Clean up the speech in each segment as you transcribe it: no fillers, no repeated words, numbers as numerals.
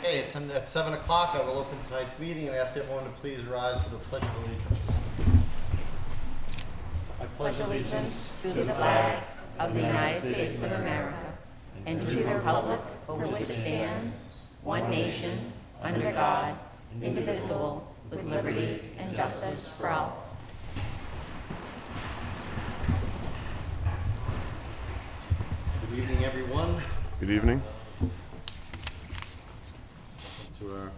Okay, at 7 o'clock, I will open tonight's meeting and ask everyone to please rise for the Pledge of Allegiance. I pledge allegiance to the flag of the United States of America and to the republic for which it stands, one nation, under God, indivisible, with liberty and justice for all. Good evening, everyone. Good evening. To our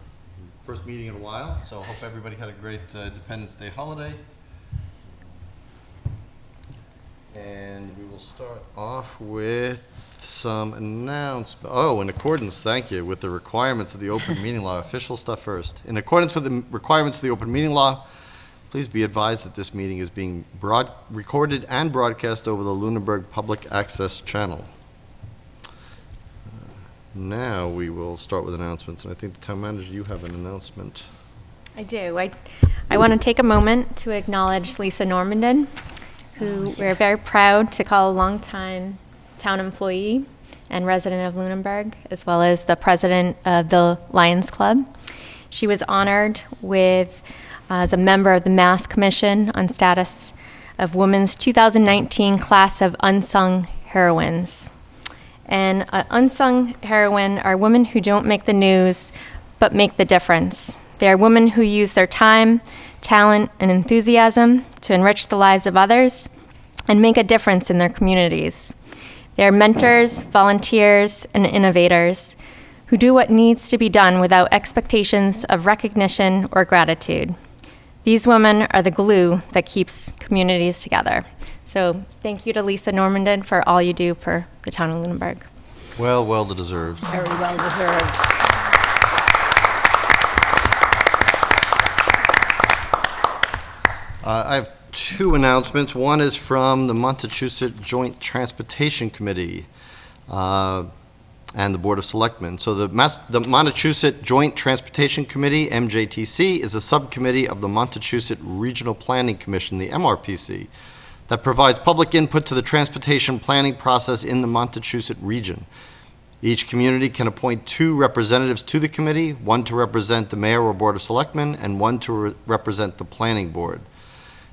first meeting in a while, so I hope everybody had a great Independence Day holiday. And we will start off with some announcements. Oh, in accordance, thank you, with the requirements of the open meeting law. Official stuff first. In accordance with the requirements of the open meeting law, please be advised that this meeting is being recorded and broadcast over the Lunenburg Public Access Channel. Now we will start with announcements, and I think the town manager, you have an announcement. I do. I want to take a moment to acknowledge Lisa Normandin, who we're very proud to call a longtime town employee and resident of Lunenburg, as well as the president of the Lions Club. She was honored with as a member of the Mass Commission on Status of Women's 2019 class of Unsung Heroines. And unsung heroine are women who don't make the news, but make the difference. They are women who use their time, talent, and enthusiasm to enrich the lives of others and make a difference in their communities. They are mentors, volunteers, and innovators who do what needs to be done without expectations of recognition or gratitude. These women are the glue that keeps communities together. So thank you to Lisa Normandin for all you do for the town of Lunenburg. Well deserved. Very well deserved. I have two announcements. One is from the Montechusett Joint Transportation Committee and the Board of Selectmen. So the Montechusett Joint Transportation Committee, MJTC, is a subcommittee of the Montechusett Regional Planning Commission, the MRPC, that provides public input to the transportation planning process in the Montechusett region. Each community can appoint 2 representatives to the committee, one to represent the mayor or board of selectmen, and one to represent the planning board.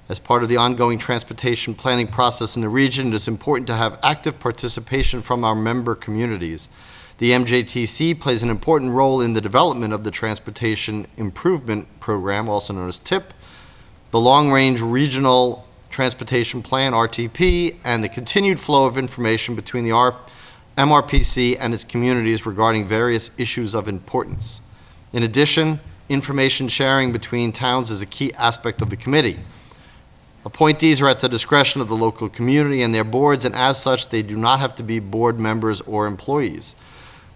As part of the ongoing transportation planning process in the region, it is important to have active participation from our member communities. The MJTC plays an important role in the development of the Transportation Improvement Program, also known as TIP, the Long Range Regional Transportation Plan, RTP, and the continued flow of information between the MRPC and its communities regarding various issues of importance. In addition, information sharing between towns is a key aspect of the committee. Appointees are at the discretion of the local community and their boards, and as such, they do not have to be board members or employees.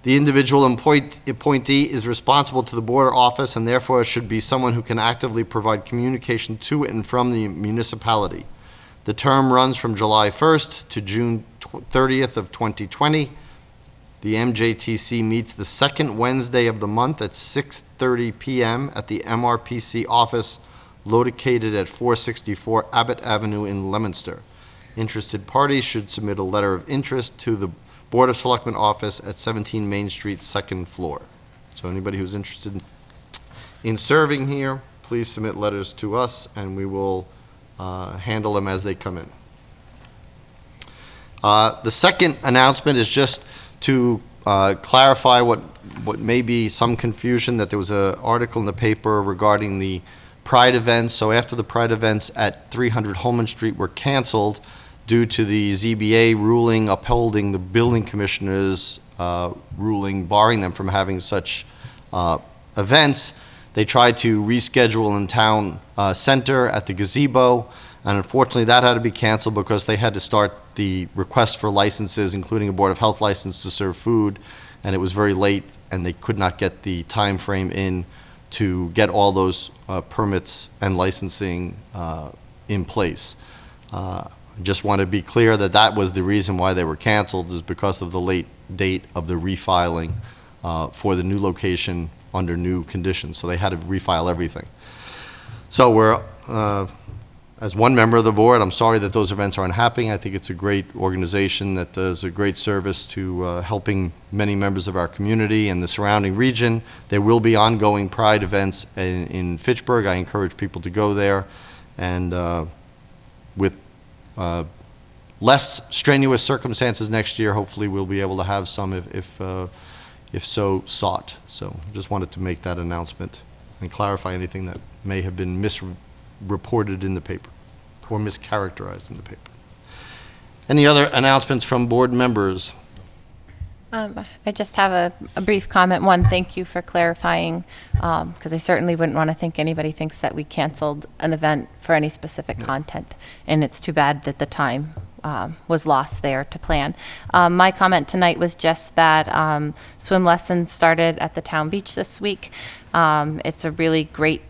The individual appointee is responsible to the board or office, and therefore should be someone who can actively provide communication to and from the municipality. The term runs from July 1st to June 30th of 2020. The MJTC meets the second Wednesday of the month at 6:30 p.m. at the MRPC office located at 464 Abbott Avenue in Leominster. Interested parties should submit a letter of interest to the Board of Selectmen office at 17 Main Street, second floor. So anybody who's interested in serving here, please submit letters to us and we will handle them as they come in. The second announcement is just to clarify what may be some confusion, that there was an article in the paper regarding the Pride events. So after the Pride events at 300 Holman Street were canceled due to the ZBA ruling upholding the building commissioner's ruling barring them from having such events, they tried to reschedule in town center at the gazebo, and unfortunately that had to be canceled because they had to start the request for licenses, including a Board of Health license to serve food, and it was very late and they could not get the time frame in to get all those permits and licensing in place. Just want to be clear that that was the reason why they were canceled, is because of the late date of the refiling for the new location under new conditions. So they had to refile everything. So we're as one member of the board, I'm sorry that those events aren't happening. I think it's a great organization that does a great service to helping many members of our community and the surrounding region. There will be ongoing Pride events in Fitchburg. I encourage people to go there. And with less strenuous circumstances next year, hopefully we'll be able to have some if so sought. So just wanted to make that announcement and clarify anything that may have been misreported in the paper or mischaracterized in the paper. Any other announcements from board members? I just have a brief comment. One, thank you for clarifying, because I certainly wouldn't want to think anybody thinks that we canceled an event for any specific content, and it's too bad that the time was lost there to plan. My comment tonight was just that swim lessons started at the town beach this week. It's a really great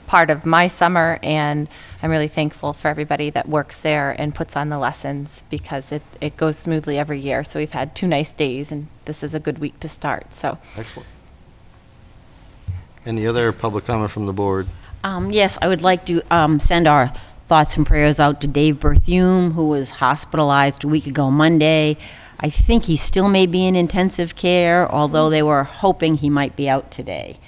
part of my summer, and I'm really thankful for everybody that works there and puts on the lessons, because it goes smoothly every year. So we've had 2 nice days, and this is a good week to start. So Excellent. Any other public comment from the board? Yes, I would like to send our thoughts and prayers out to Dave Berthume, who was hospitalized a week ago Monday. I think he still may be in intensive care, although they were hoping he might be out today.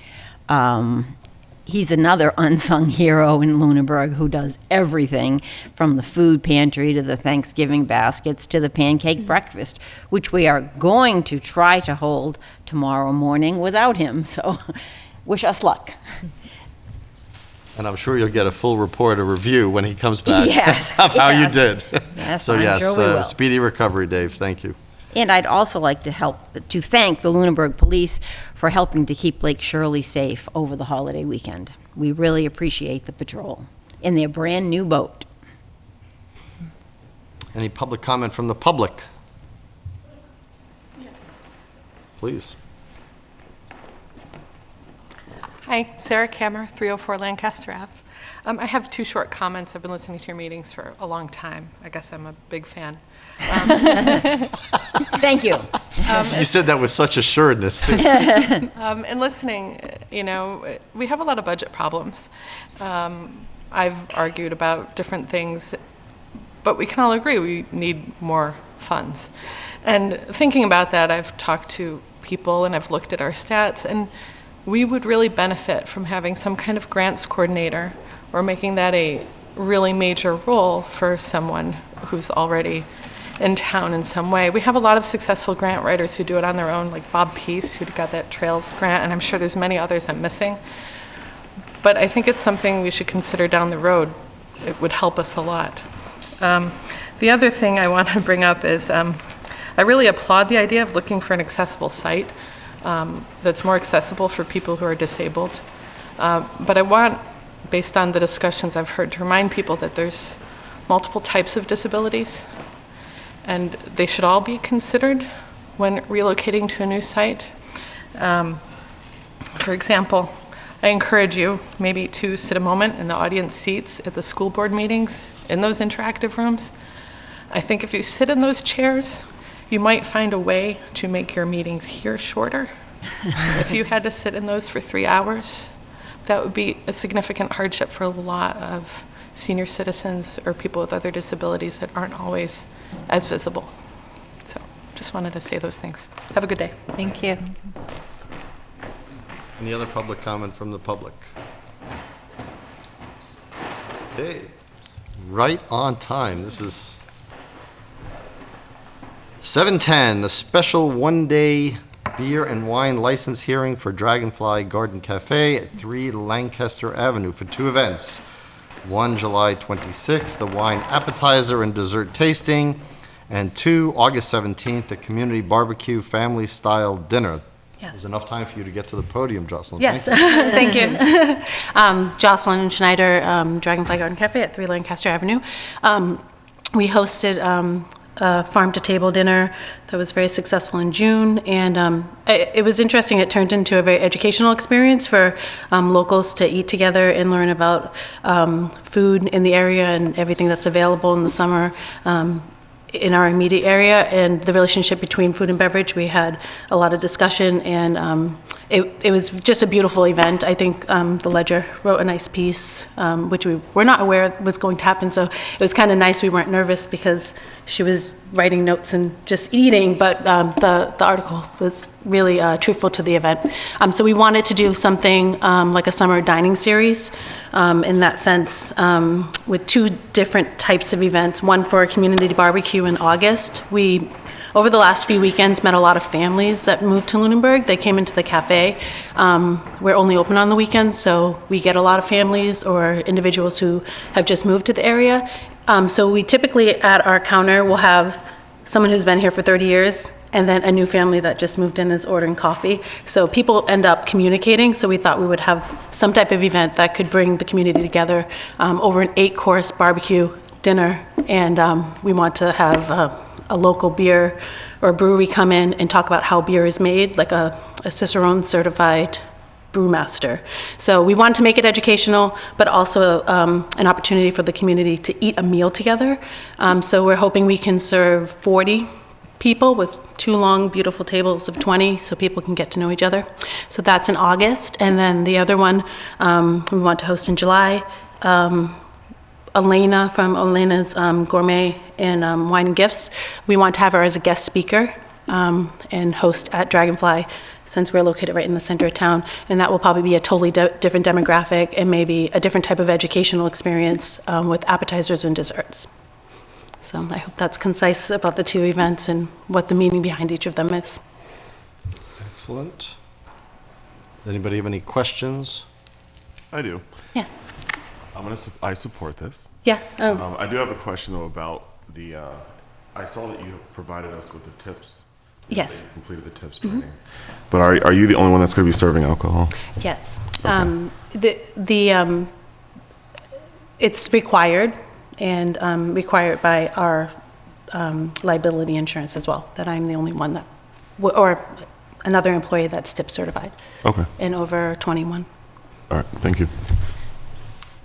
He's another unsung hero in Lunenburg who does everything from the food pantry to the Thanksgiving baskets to the pancake breakfast, which we are going to try to hold tomorrow morning without him. So wish us luck. And I'm sure you'll get a full report, a review when he comes back Yes, of how you yes. did. Yes, So I'm yes, sure we will. speedy recovery, Dave. Thank you. And I'd also like to thank the Lunenburg Police for helping to keep Lake Shirley safe over the holiday weekend. We really appreciate the patrol in their brand-new boat. Any public comment from the public? Yes. Please. Hi, Sarah Kammer, 304 Lancaster Ave. I have 2 short comments. I've been listening to your meetings for a long time. I guess I'm a big fan. Thank you. You said that with such assuredness, too. And listening, we have a lot of budget problems. I've argued about different things, but we can all agree we need more funds. And thinking about that, I've talked to people and I've looked at our stats, and we would really benefit from having some kind of grants coordinator or making that a really major role for someone who's already in town in some way. We have a lot of successful grant writers who do it on their own, like Bob Peace, who got that Trails grant, and I'm sure there's many others I'm missing. But I think it's something we should consider down the road. It would help us a lot. The other thing I want to bring up is I really applaud the idea of looking for an accessible site that's more accessible for people who are disabled. But I want, based on the discussions I've heard, to remind people that there's multiple types of disabilities, and they should all be considered when relocating to a new site. For example, I encourage you maybe to sit a moment in the audience seats at the school board meetings in those interactive rooms. I think if you sit in those chairs, you might find a way to make your meetings here shorter. If you had to sit in those for 3 hours, that would be a significant hardship for a lot of senior citizens or people with other disabilities that aren't always as visible. So just wanted to say those things. Have a good day. thank you. Any other public comment from the public? Okay, right on time. This is 7:10, a special one-day beer and wine license hearing for Dragonfly Garden Cafe at 3 Lancaster Avenue for 2 events. One, July 26th, the wine appetizer and dessert tasting, and 2, August 17th, the community barbecue family-style dinner. Yes. There's enough time for you to get to the podium, Jocelyn. Yes, Thank you. thank you. Jocelyn Schneider, Dragonfly Garden Cafe at 3 Lancaster Avenue. We hosted a farm-to-table dinner that was very successful in June, and it was interesting. It turned into a very educational experience for locals to eat together and learn about food in the area and everything that's available in the summer in our immediate area, and the relationship between food and beverage. We had a lot of discussion, and it was just a beautiful event. I think the Ledger wrote a nice piece, which we were not aware was going to happen. So it was kind of nice. We weren't nervous because she was writing notes and just eating, but the article was really truthful to the event. So we wanted to do something like a summer dining series in that sense, with 2 different types of events. One for a community barbecue in August. We, over the last few weekends, met a lot of families that moved to Lunenburg. They came into the cafe. We're only open on the weekends, so we get a lot of families or individuals who have just moved to the area. So we typically, at our counter, will have someone who's been here for 30 years, and then a new family that just moved in is ordering coffee. So people end up communicating, so we thought we would have some type of event that could bring the community together over an 8-course barbecue dinner, and we want to have a local beer or brewery come in and talk about how beer is made, like a Cicerone certified brewmaster. So we wanted to make it educational, but also an opportunity for the community to eat a meal together. So we're hoping we can serve 40 people with 2 long, beautiful tables of 20, so people can get to know each other. So that's in August, and then the other one we want to host in July. Elena from Elena's Gourmet and Wine and Gifts. We want to have her as a guest speaker and host at Dragonfly, since we're located right in the center of town. And that will probably be a totally different demographic and maybe a different type of educational experience with appetizers and desserts. So I hope that's concise about the 2 events and what the meaning behind each of them is. Excellent. Anybody have any questions? I do. Yes. I support this. Yeah. I do have a question though about the. I saw that you provided us with the tips. Yes. That you completed the tips training. But are you the only one that's going to be serving alcohol? Yes. Okay. It's required and required by our liability insurance as well, that I'm the only one that, or another employee that's tip certified. Okay. And over 21. All right. Thank you.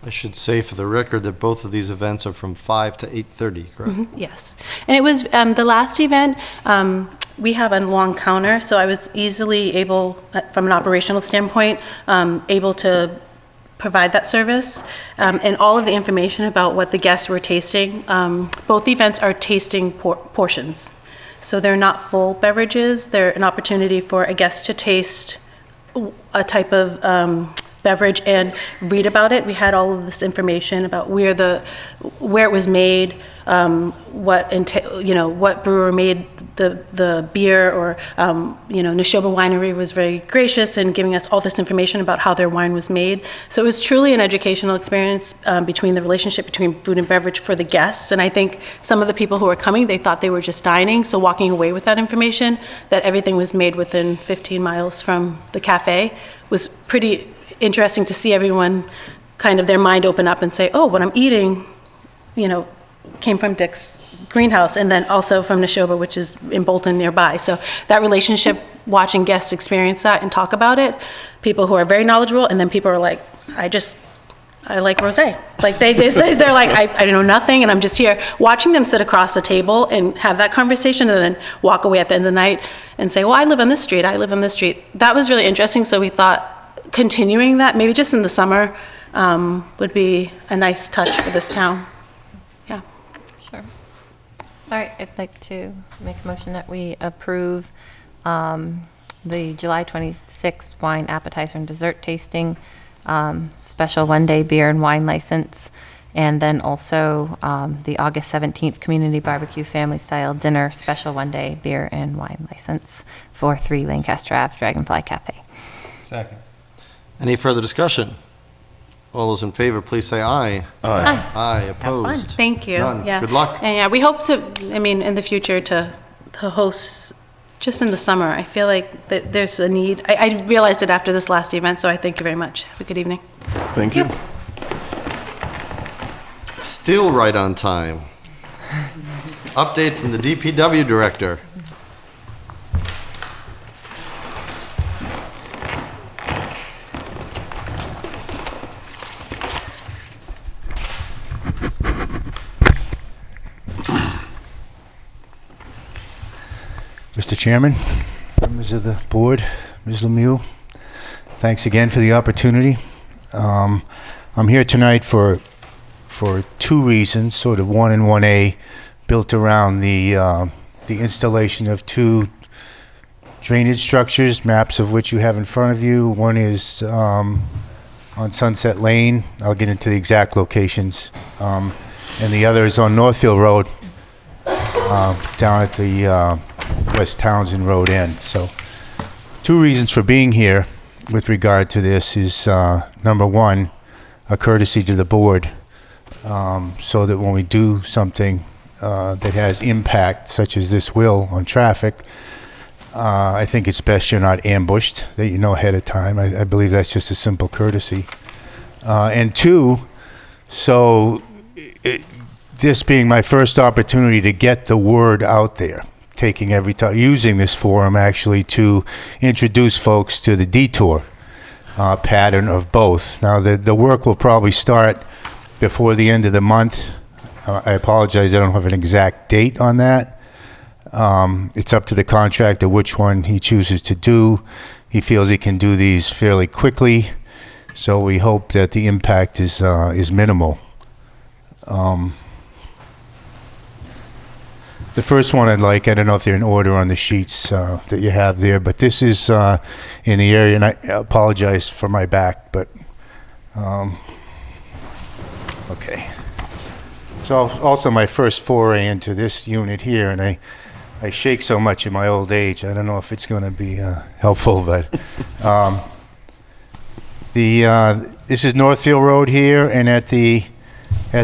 I should say for the record that both of these events are from 5 to 8:30, correct? Yes. And it was the last event, we have a long counter, so I was easily able, from an operational standpoint, able to provide that service. And all of the information about what the guests were tasting, both events are tasting portions. So they're not full beverages. They're an opportunity for a guest to taste a type of beverage and read about it. We had all of this information about where it was made, what brewer made the beer, or Neshoba Winery was very gracious in giving us all this information about how their wine was made. So it was truly an educational experience between the relationship between food and beverage for the guests. And I think some of the people who were coming, they thought they were just dining. So walking away with that information, that everything was made within 15 miles from the cafe, was pretty interesting to see everyone kind of their mind open up and say, oh, what I'm eating, came from Dick's greenhouse, and then also from Neshoba, which is in Bolton nearby. So that relationship, watching guests experience that and talk about it, people who are very knowledgeable, and then people are like, I like rosé. Like they're like, I know nothing, and I'm just here. Watching them sit across the table and have that conversation, and then walk away at the end of the night and say, well, I live on this street, That was really interesting. So we thought continuing that, maybe just in the summer, would be a nice touch for this town. Yeah. Sure. All right, I'd like to make a motion that we approve the July 26th wine appetizer and dessert tasting, special one-day beer and wine license, and then also the August 17th community barbecue family-style dinner, special one-day beer and wine license for 3 Lancaster Ave Dragonfly Cafe. Second. Any further discussion? All those in favor, please say aye. Aye. Aye, opposed? Thank you. None. Yeah. Good luck. And yeah, we hope to, in the future to host just in the summer. I feel like that there's a need. I realized it after this last event, so I thank you very much. Have a good evening. Thank you. Still right on time. Update from the DPW director. Mr. Chairman, members of the board, Ms. Lemieux, Thanks again for the opportunity. I'm here tonight for two reasons, sort of 1 and 1A, built around the installation of two drainage structures, maps of which you have in front of you. One is on Sunset Lane. I'll get into the exact locations. And the other is on Northfield Road, down at the West Townsend Road end. So, two reasons for being here with regard to this is, number one, a courtesy to the board, so that when we do something that has impact, such as this will on traffic, I think it's best you're not ambushed, that you know ahead of time. I believe that's just a simple courtesy. And two, so this being my first opportunity to get the word out there, taking every time, using this forum actually to introduce folks to the detour pattern of both. Now, the work will probably start before the end of the month. I apologize, I don't have an exact date on that. It's up to the contractor which one he chooses to do. He feels he can do these fairly quickly, so we hope that the impact is minimal. The first one I'd like, I don't know if they're in order on the sheets that you have there, but this is in the area, and I apologize for my back, but okay. So also my first foray into this unit here, and I shake so much in my old age, I don't know if it's going to be helpful, but this is Northfield Road here, and at the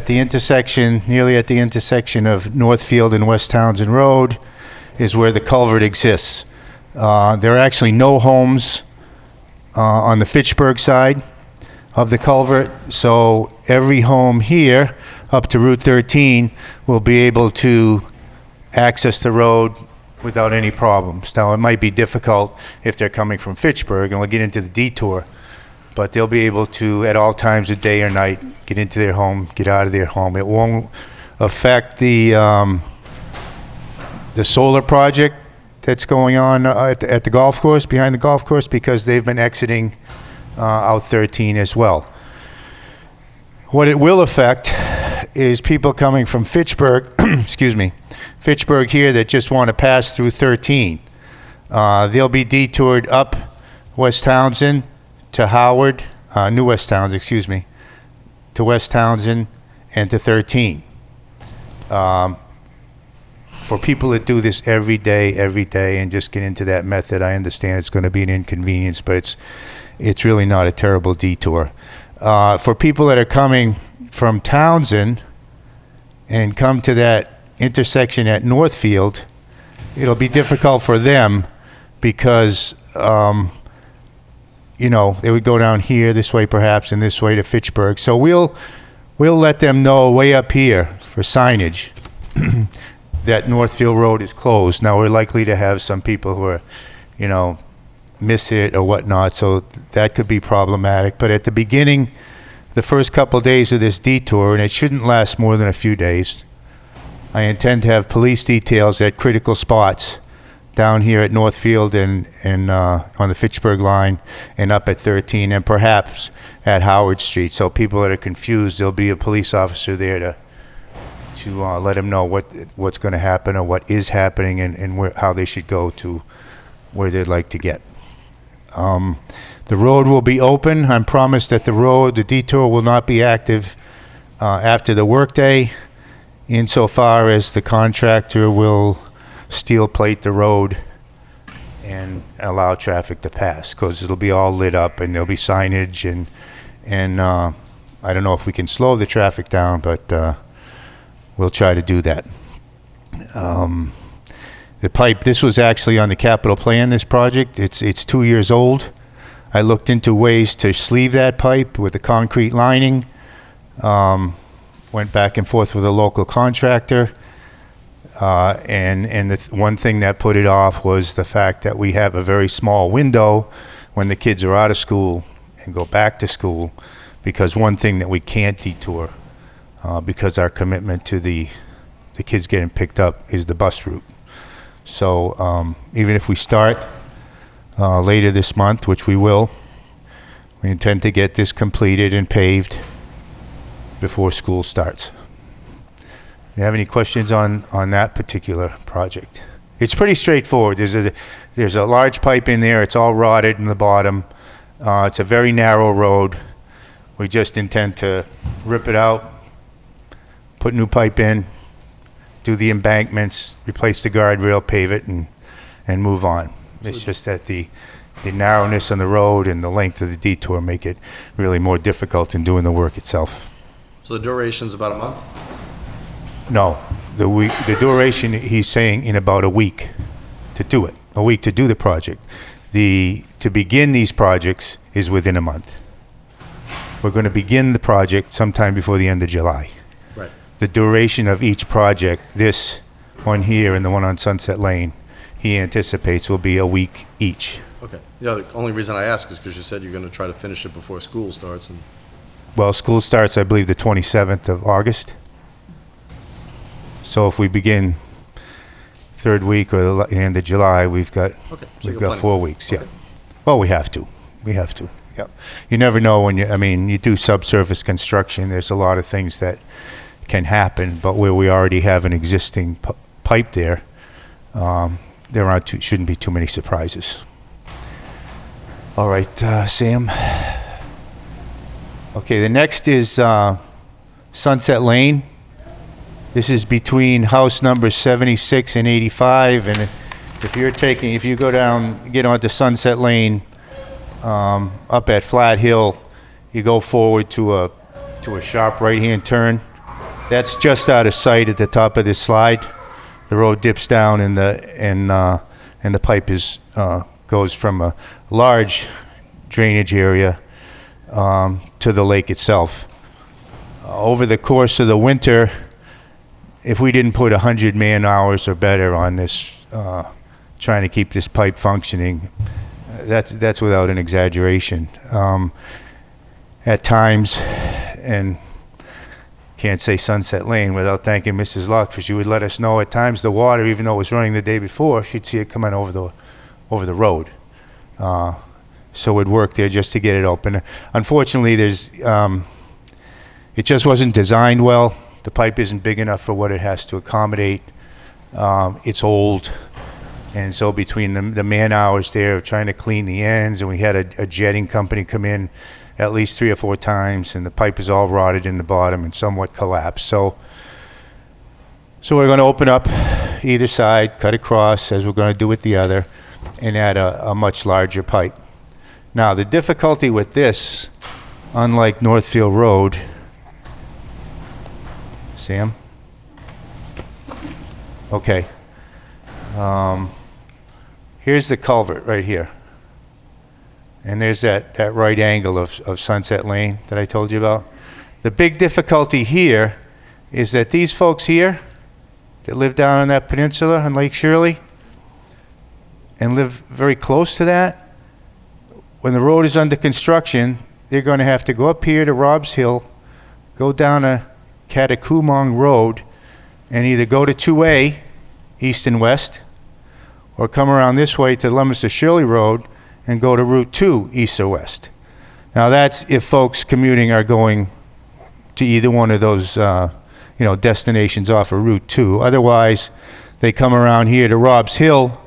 intersection, nearly at the intersection of Northfield and West Townsend Road, is where the culvert exists. There are actually no homes on the Fitchburg side of the culvert, so every home here up to Route 13 will be able to access the road without any problems. Now, it might be difficult if they're coming from Fitchburg, and we'll get into the detour, but they'll be able to, at all times of day or night, get into their home, get out of their home. It won't affect the solar project that's going on at the golf course, behind the golf course, because they've been exiting out 13 as well. What it will affect is people coming from Fitchburg, excuse me, Fitchburg here that just want to pass through 13. They'll be detoured up West Townsend to Howard, New West Townsend, excuse me, to West Townsend and to 13. For people that do this every day and just get into that method, I understand it's going to be an inconvenience, but it's really not a terrible detour. For people that are coming from Townsend and come to that intersection at Northfield, it'll be difficult for them because you know, they would go down here this way perhaps and this way to Fitchburg. So we'll let them know way up here for signage that Northfield Road is closed. Now, we're likely to have some people who are, you know, miss it or whatnot, so that could be problematic. But at the beginning, the first couple days of this detour, and it shouldn't last more than a few days, I intend to have police details at critical spots down here at Northfield and on the Fitchburg line and up at 13 and perhaps at Howard Street. So people that are confused, there'll be a police officer there to let them know what's going to happen or what is happening and how they should go to where they'd like to get. The road will be open. I'm promised that the detour will not be active after the workday, insofar as the contractor will steel plate the road and allow traffic to pass, because it'll be all lit up and there'll be signage and I don't know if we can slow the traffic down, but we'll try to do that. The pipe, this was actually on the capital plan, this project. It's 2 years old. I looked into ways to sleeve that pipe with a concrete lining. Went back and forth with a local contractor. And the one thing that put it off was the fact that we have a very small window when the kids are out of school and go back to school, because one thing that we can't detour, because our commitment to the kids getting picked up, is the bus route. So even if we start later this month, which we will, We intend to get this completed and paved before school starts. Do you have any questions on that particular project? It's pretty straightforward. There's a large pipe in there. It's all rotted in the bottom. It's a very narrow road. We just intend to rip it out, put new pipe in, do the embankments, replace the guardrail, pave it, and move on. It's just that the narrowness on the road and the length of the detour make it really more difficult in doing the work itself. So the duration's about a month? No, the duration, he's saying in about a week to do it, a week to do the project. To begin these projects is within a month. We're going to begin the project sometime before the end of July. Right. The duration of each project, this one here and the one on Sunset Lane, he anticipates will be a week each. Okay. Yeah, the only reason I ask is because you said you're going to try to finish it before school starts. And Well, school starts, I believe, the 27th of August. So if we begin third week or the end of July, we've got Okay, so you we've got got plenty. 4 weeks. Yeah. Okay. Well, we have to. Yep. You never know when you do subsurface construction. There's a lot of things that can happen, but where we already have an existing pipe there, there shouldn't be too many surprises. All right, Sam. Okay, the next is Sunset Lane. This is between house numbers 76 and 85, and if you go down, get onto Sunset Lane, up at Flat Hill, you go forward to a sharp right-hand turn. That's just out of sight at the top of this slide. The road dips down, and the pipe goes from a large drainage area to the lake itself. Over the course of the winter, if we didn't put 100 man-hours or better on this, trying to keep this pipe functioning, that's without an exaggeration. At times, and can't say Sunset Lane without thanking Mrs. Luck, for she would let us know at times the water, even though it was running the day before, she'd see it coming over the road. So we'd work there just to get it open. Unfortunately, it just wasn't designed well. The pipe isn't big enough for what it has to accommodate. It's old. And so between the man-hours there of trying to clean the ends, and we had a jetting company come in at least 3 or 4 times, and the pipe is all rotted in the bottom and somewhat collapsed. So we're going to open up either side, cut across, as we're going to do with the other, and add a much larger pipe. Now, the difficulty with this, unlike Northfield Road, Sam? Okay. Here's the culvert right here. And there's that right angle of Sunset Lane that I told you about. The big difficulty here is that these folks here that live down on that peninsula on Lake Shirley and live very close to that, when the road is under construction, they're going to have to go up here to Rob's Hill, go down a Catacoumong Road, and either go to 2A, east and west, or come around this way to Leominster Shirley Road and go to Route 2, east or west. Now that's if folks commuting are going to either one of those destinations off of Route 2. Otherwise, they come around here to Rob's Hill,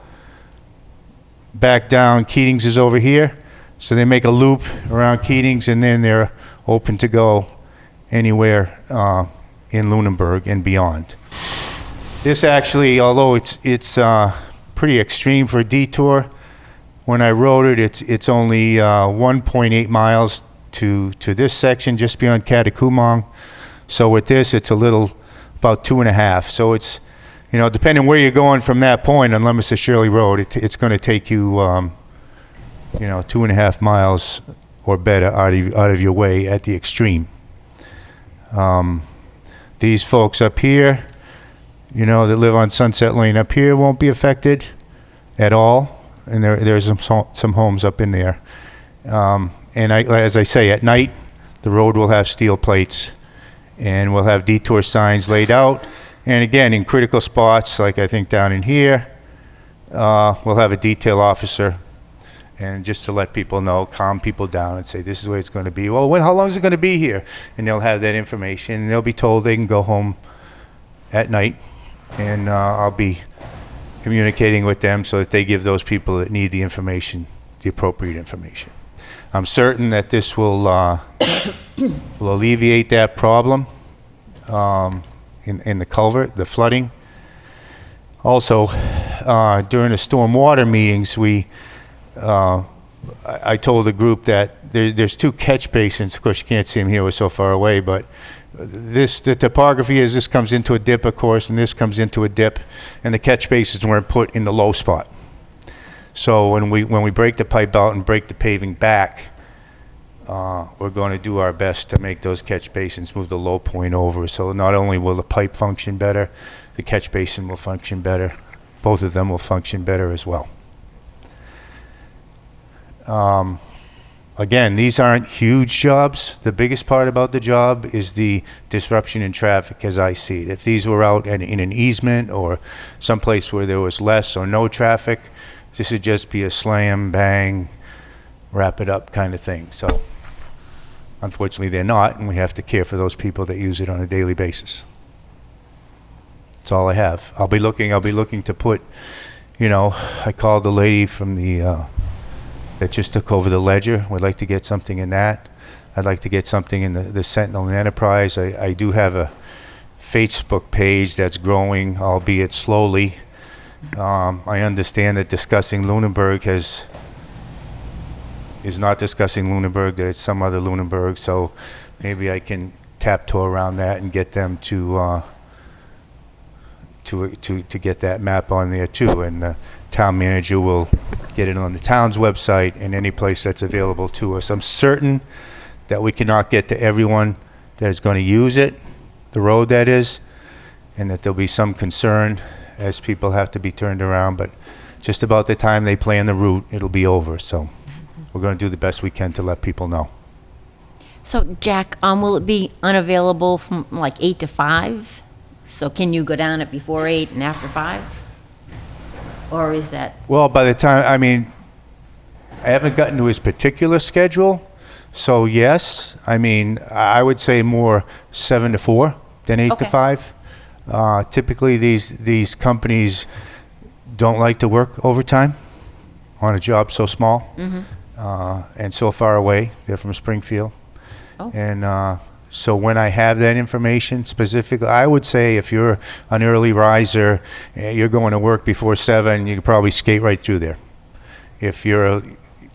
back down. Keating's is over here, so they make a loop around Keating's, and then they're open to go anywhere in Lunenburg and beyond. This actually, although it's pretty extreme for a detour, when I wrote it, it's only 1.8 miles to this section just beyond Catacoumong. So with this, it's about 2.5. So it's, depending where you're going from that point on Leominster Shirley Road, it's going to take you, 2.5 miles or better out of your way at the extreme. These folks up here, that live on Sunset Lane up here won't be affected at all. And there's some homes up in there. And as I say, at night, the road will have steel plates, and we'll have detour signs laid out. And again, in critical spots, like I think down in here, we'll have a detail officer And just to let people know, calm people down and say, this is where it's going to be. Well, how long is it going to be here? And they'll have that information, and they'll be told they can go home at night, and I'll be communicating with them so that they give those people that need the information, the appropriate information. I'm certain that this will will alleviate that problem in the culvert, the flooding. Also, during the stormwater meetings, I told the group that there's 2 catch basins. Of course, you can't see them here, we're so far away, but the topography is this comes into a dip, of course, and this comes into a dip, and the catch basins weren't put in the low spot. So when we break the pipe out and break the paving back, we're going to do our best to make those catch basins move the low point over. So not only will the pipe function better, the catch basin will function better. Both of them will function better as well. Again, these aren't huge jobs. The biggest part about the job is the disruption in traffic as I see it. If these were out in an easement or someplace where there was less or no traffic, this would just be a slam, bang, wrap it up kind of thing. So unfortunately they're not, and we have to care for those people that use it on a daily basis. That's all I have. I'll be looking to put, I called the lady from that just took over the ledger. We'd like to get something in that. I'd like to get something in the Sentinel and Enterprise. I do have a Facebook page that's growing, albeit slowly. I understand that discussing Lunenburg is not discussing Lunenburg, that it's some other Lunenburg, so maybe I can tiptoe around that and get them to get that map on there too, and the town manager will get it on the town's website and any place that's available to us. I'm certain that we cannot get to everyone that is going to use it, the road that is, and that there'll be some concern as people have to be turned around, but just about the time they plan the route, it'll be over. So we're going to do the best we can to let people know. So, Jack, will it be unavailable from like 8 to 5? So can you go down it before 8 and after 5? Or is that... Well, by the time, I haven't gotten to his particular schedule, so yes. I would say more 7 to 4 than 8 to Okay. 5. Typically, these companies don't like to work overtime on a job so small and so far away. They're from Springfield. Oh. And so when I have that information specifically, I would say if you're an early riser, you're going to work before 7, you could probably skate right through there. If you're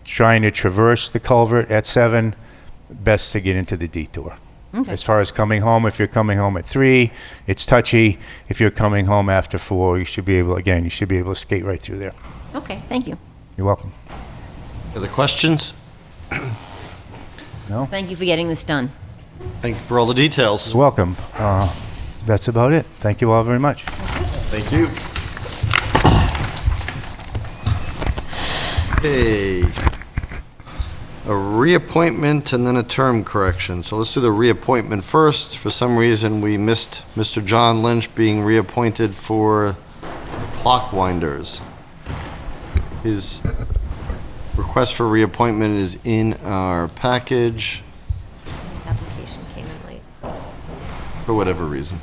trying to traverse the culvert at 7, best to get into the detour. Okay. As far as coming home, if you're coming home at 3, it's touchy. If you're coming home after 4, you should be able to skate right through there. Okay, thank you. You're welcome. Other questions? No? Thank you for getting this done. Thank you for all the details. You're welcome. That's about it. Thank you all very much. Thank you. Okay. A reappointment and then a term correction. So let's do the reappointment first. For some reason, we missed Mr. John Lynch being reappointed for Clockwinders. His request for reappointment is in our package His application came in late. for whatever reason.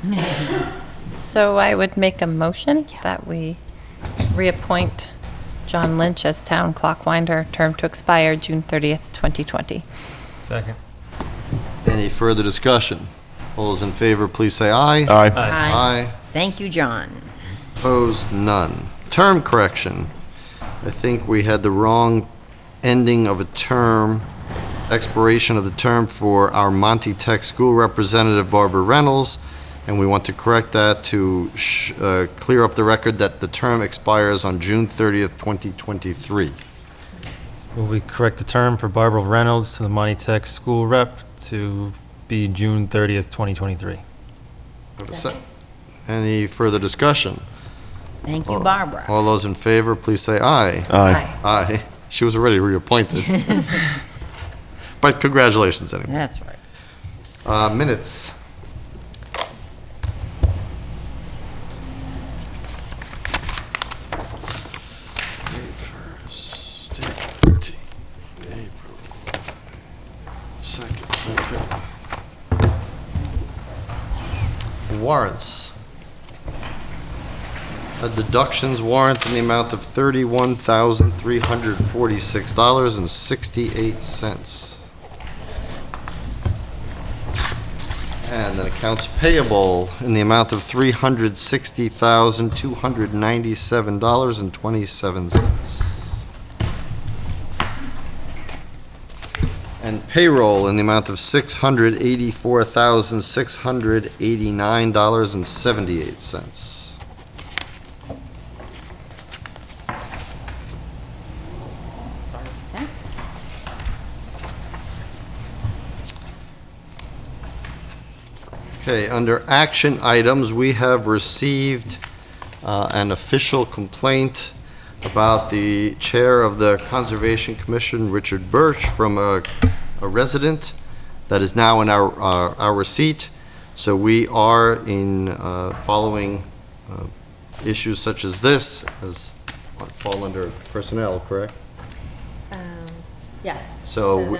So I would make a motion that we reappoint John Lynch as town clockwinder, term to expire June 30th, 2020. Second. Any further discussion? All those in favor, please say aye. Aye. Aye. Thank you, John. Opposed? None. Term correction. I think we had the wrong ending of a term, expiration of the term for our Monty Tech school representative, Barbara Reynolds, and we want to correct that to clear up the record that the term expires on June 30th, 2023. Will we correct the term for Barbara Reynolds to the Monty Tech school rep to be June 30th, 2023? Have a Any further discussion? Thank you, Barbara. All those in favor, please say aye. Aye. Aye. She was already reappointed. But congratulations anyway. That's right. Minutes. May 1st, April 18th. Warrants. A deductions warrant in the amount of $31,346.68. And an accounts payable in the amount of $360,297.27. And payroll in the amount of $684,689.78. Okay, under action items, we have received an official complaint about the chair of the Conservation Commission, Richard Birch, from a resident that is now in our seat. So we are in following issues such as this, as fall under personnel, correct? Yes. So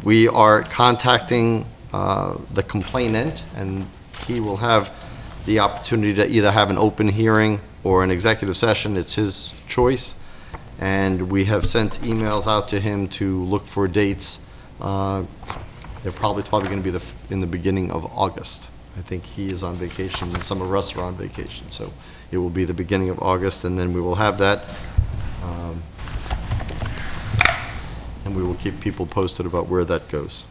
we are contacting the complainant, and he will have the opportunity to either have an open hearing or an executive session. It's his choice. And we have sent emails out to him to look for dates. It's probably going to be in the beginning of August. I think he is on vacation and some of us are on vacation. So it will be the beginning of August, and then we will have that. And we will keep people posted about where that goes.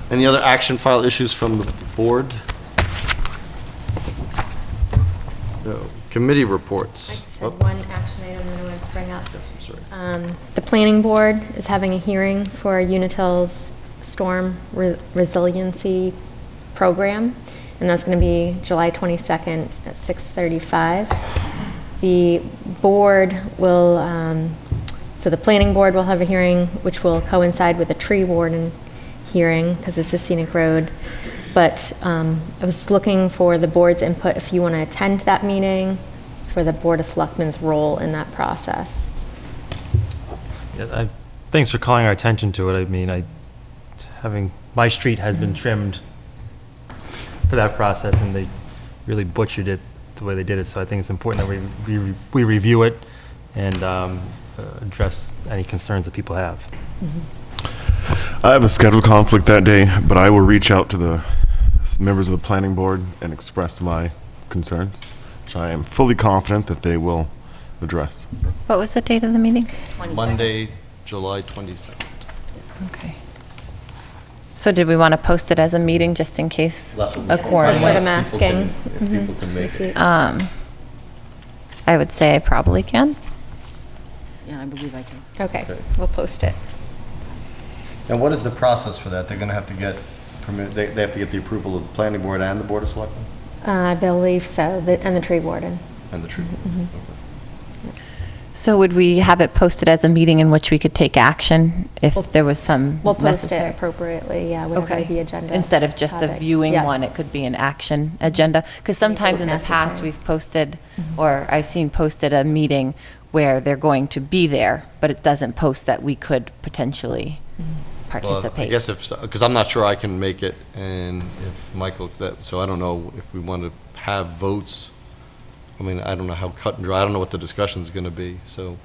Any other action file issues from the board? No. Committee I reports. just had one action item that I wanted to bring up. Yes, I'm sorry. The planning board is having a hearing for Unitil's storm resiliency program, and that's going to be July 22nd at 6:35. The board will, so the planning board will have a hearing, which will coincide with a tree warden hearing, because it's a scenic road. But I was looking for the board's input if you want to attend that meeting, for the Board of Selectmen's role in that process. Yeah, thanks for calling our attention to it. I mean, my street has been trimmed for that process, and they really butchered it the way they did it. So I think it's important that we review it and address any concerns that people have. I have a scheduled conflict that day, but I will reach out to the members of the planning board and express my concerns, which I am fully confident that they will address. What was the date of the meeting? Monday, July 22nd. Okay. So did we want to post it as a meeting just in case a quorum? That's what I'm went? asking. If people can make it. I would say I probably can. Yeah, I believe I can. Okay, we'll post it. And what is the process for that? They're going to have to get permit, they have to get the approval of the planning board and the board of selectmen? I believe so, and the tree warden. And the tree board? Okay. So would we have it posted as a meeting in which we could take action if there was some We'll post necessary? it appropriately, yeah, whatever Okay. the agenda. Instead of just a topic. viewing Yeah. one, it could be an action agenda? Because sometimes in the past, necessary. we've posted, or I've seen posted a meeting where they're going to be there, but it doesn't post that we could potentially participate. Well, I guess because I'm not sure I can make it, and if Michael, so I don't know if we want to have votes. I mean, I don't know how cut and dry, I don't know what the discussion's going to be, so.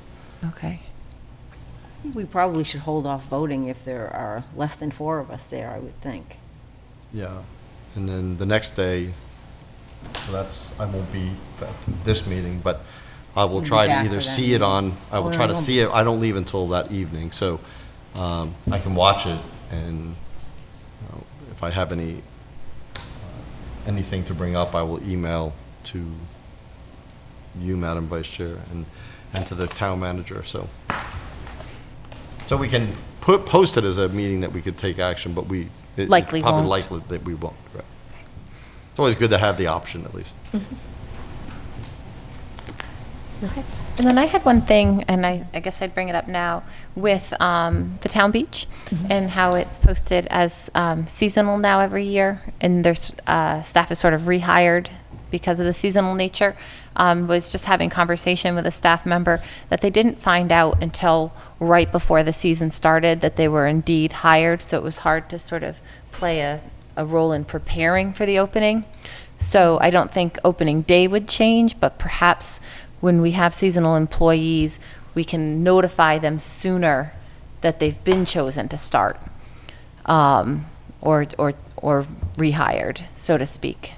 Okay. We probably should hold off voting if there are less than 4 of us there, I would think. Yeah, and then the next day, so I won't be at this meeting, but I will You'll be try to back either for that see it meeting. I will Oh, try to no. see it, I don't leave until that evening, so I can watch it, and if I have anything to bring up, I will email to you, Madam Vice Chair, and to the town manager, so. So we can post it as a meeting that we could take action, but it's Likely probably won't. likely that we won't, right? It's always good to have the option, at least. Okay. And then I had one thing, and I guess I'd bring it up now, with the town beach and how it's posted as seasonal now every year, and there's staff is sort of rehired because of the seasonal nature. Was just having conversation with a staff member that they didn't find out until right before the season started that they were indeed hired, so it was hard to sort of play a a role in preparing for the opening. So I don't think opening day would change, but perhaps when we have seasonal employees, we can notify them sooner that they've been chosen to start, or rehired, so to speak.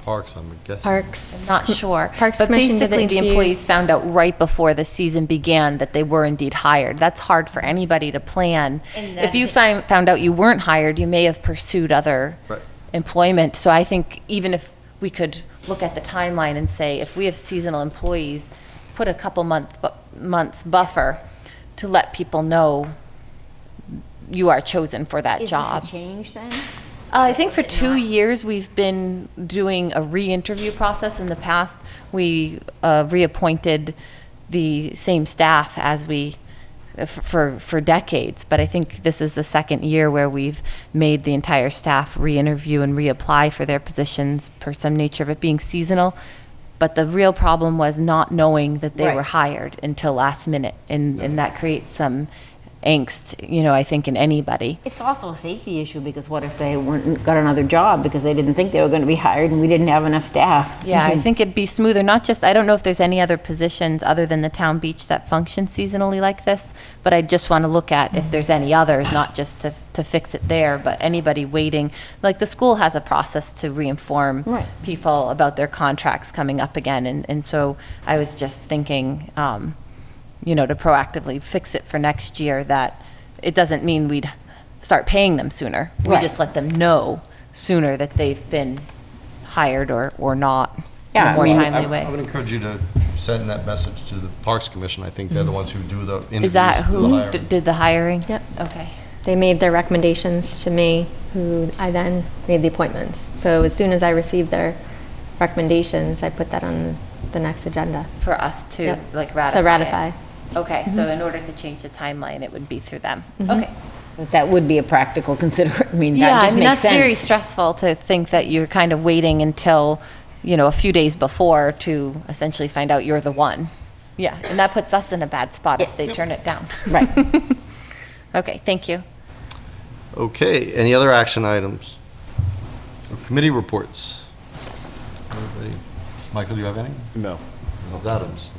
Parks, I'm guessing. Parks. Not sure. Parks But Commission did basically, the employees interviews. found out right before the season began that they were indeed hired. That's hard for anybody to plan. And If you that's- found out you weren't hired, you may have pursued other Right. employment. So I think even if we could look at the timeline and say, if we have seasonal employees, put a couple months buffer to let people know you are chosen for that job. Is this a change then? I think for 2 years, we've been doing a re-interview process. In the past, we reappointed the same staff as we, for decades. But I think this is the second year where we've made the entire staff re-interview and reapply for their positions per some nature of it being seasonal. But the real problem was not knowing that they Right. were hired until last minute. And that creates some angst, I think, in anybody. It's also a safety issue, because what if they got another job because they didn't think they were going to be hired and we didn't have enough staff? Yeah, I think it'd be smoother, not just, I don't know if there's any other positions other than the town beach that function seasonally like this, but I just want to look at if there's any others, not just to fix it there, but anybody waiting. Like the school has a process to re-inform Right. people about their contracts coming up again. And so I was just thinking, to proactively fix it for next year, that it doesn't mean we'd start paying them sooner. We Right. just let them know sooner that they've been hired or not in Yeah, a more I mean- timely way. I would encourage you to send that message to the Parks Commission. I think they're the ones who do the interviews. Is that do the who hiring. did the hiring? Yep. Okay. They made their recommendations to me, who I then made the appointments. So as soon as I received their recommendations, I put that on the next agenda. For us to Yep. like ratify To it. ratify. Okay, so in order to change the timeline, it would be through them. Okay. But that would be a practical consideration. I mean, Yeah, that I just mean, makes that's very sense. stressful to think that you're kind of waiting until, a few days before to essentially find out you're the one. Yeah, and that puts us in a bad spot if they turn it down. Right. Okay, thank you. Okay, any other action items? Or committee reports? Anybody? Michael, do you have any? No. Ms. Adams?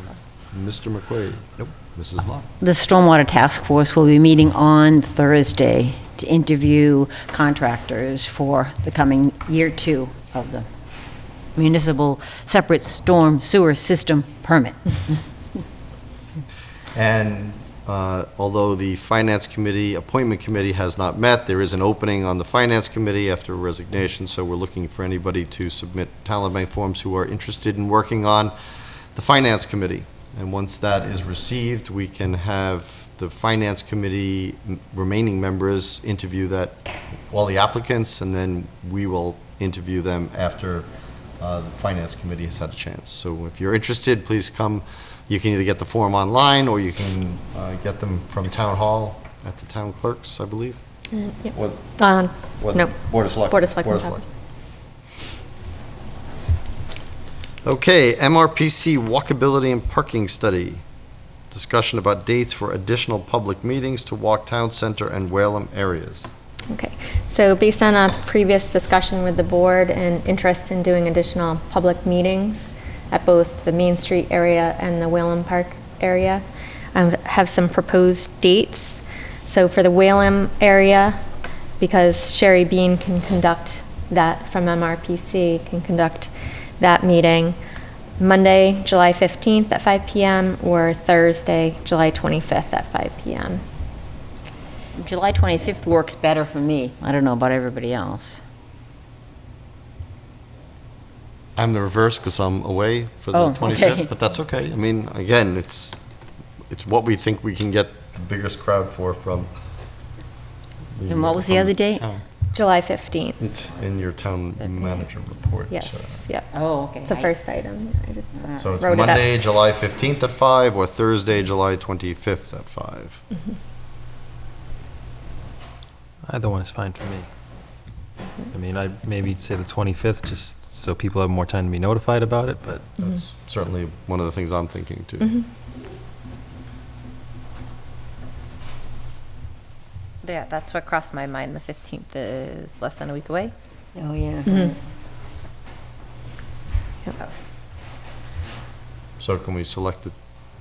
Mr. McQuaid? Nope. Mrs. Locke? The Stormwater Task Force will be meeting on Thursday to interview contractors for the coming year 2 of the municipal separate storm sewer system permit. And although the Finance Committee, Appointment Committee has not met, there is an opening on the Finance Committee after resignation, so we're looking for anybody to submit talent bank forms who are interested in working on the Finance Committee. And once that is received, we can have the Finance Committee remaining members interview all the applicants, and then we will interview them after the Finance Committee has had a chance. So if you're interested, please come. You can either get the form online, or you can get them from Town Hall at the town clerks, I believe. Yep. What? What? No. Board of Selectmen. Board of Selectmen's office. Okay, MRPC walkability and parking study. Discussion about dates for additional public meetings to walk town center and Whalum areas. Okay, so based on a previous discussion with the board and interest in doing additional public meetings at both the Main Street area and the Whalum Park area, I have some proposed dates. So for the Whalum area, because Sherry Bean can conduct that from MRPC, can conduct that meeting Monday, July 15th at 5 p.m. or Thursday, July 25th at 5 p.m. July 25th works better for me. I don't know about everybody else. I'm the reverse because I'm away for the Oh, 25th, okay. but that's okay. I mean, again, it's what we think we can get the biggest crowd for from. And what was the from other date? town. July 15th. It's in your town manager report. Yes, yep. Oh, okay. It's the first item. I just So it's wrote it up. Monday, July 15th at 5, or Thursday, July 25th at 5. Either one is fine for me. I mean, I'd maybe say the 25th, just so people have more time to be notified about it, but That's certainly one of the things I'm thinking, too. Yeah, that's what crossed my mind. The 15th is less than a week away. Oh, yeah. So So can we select the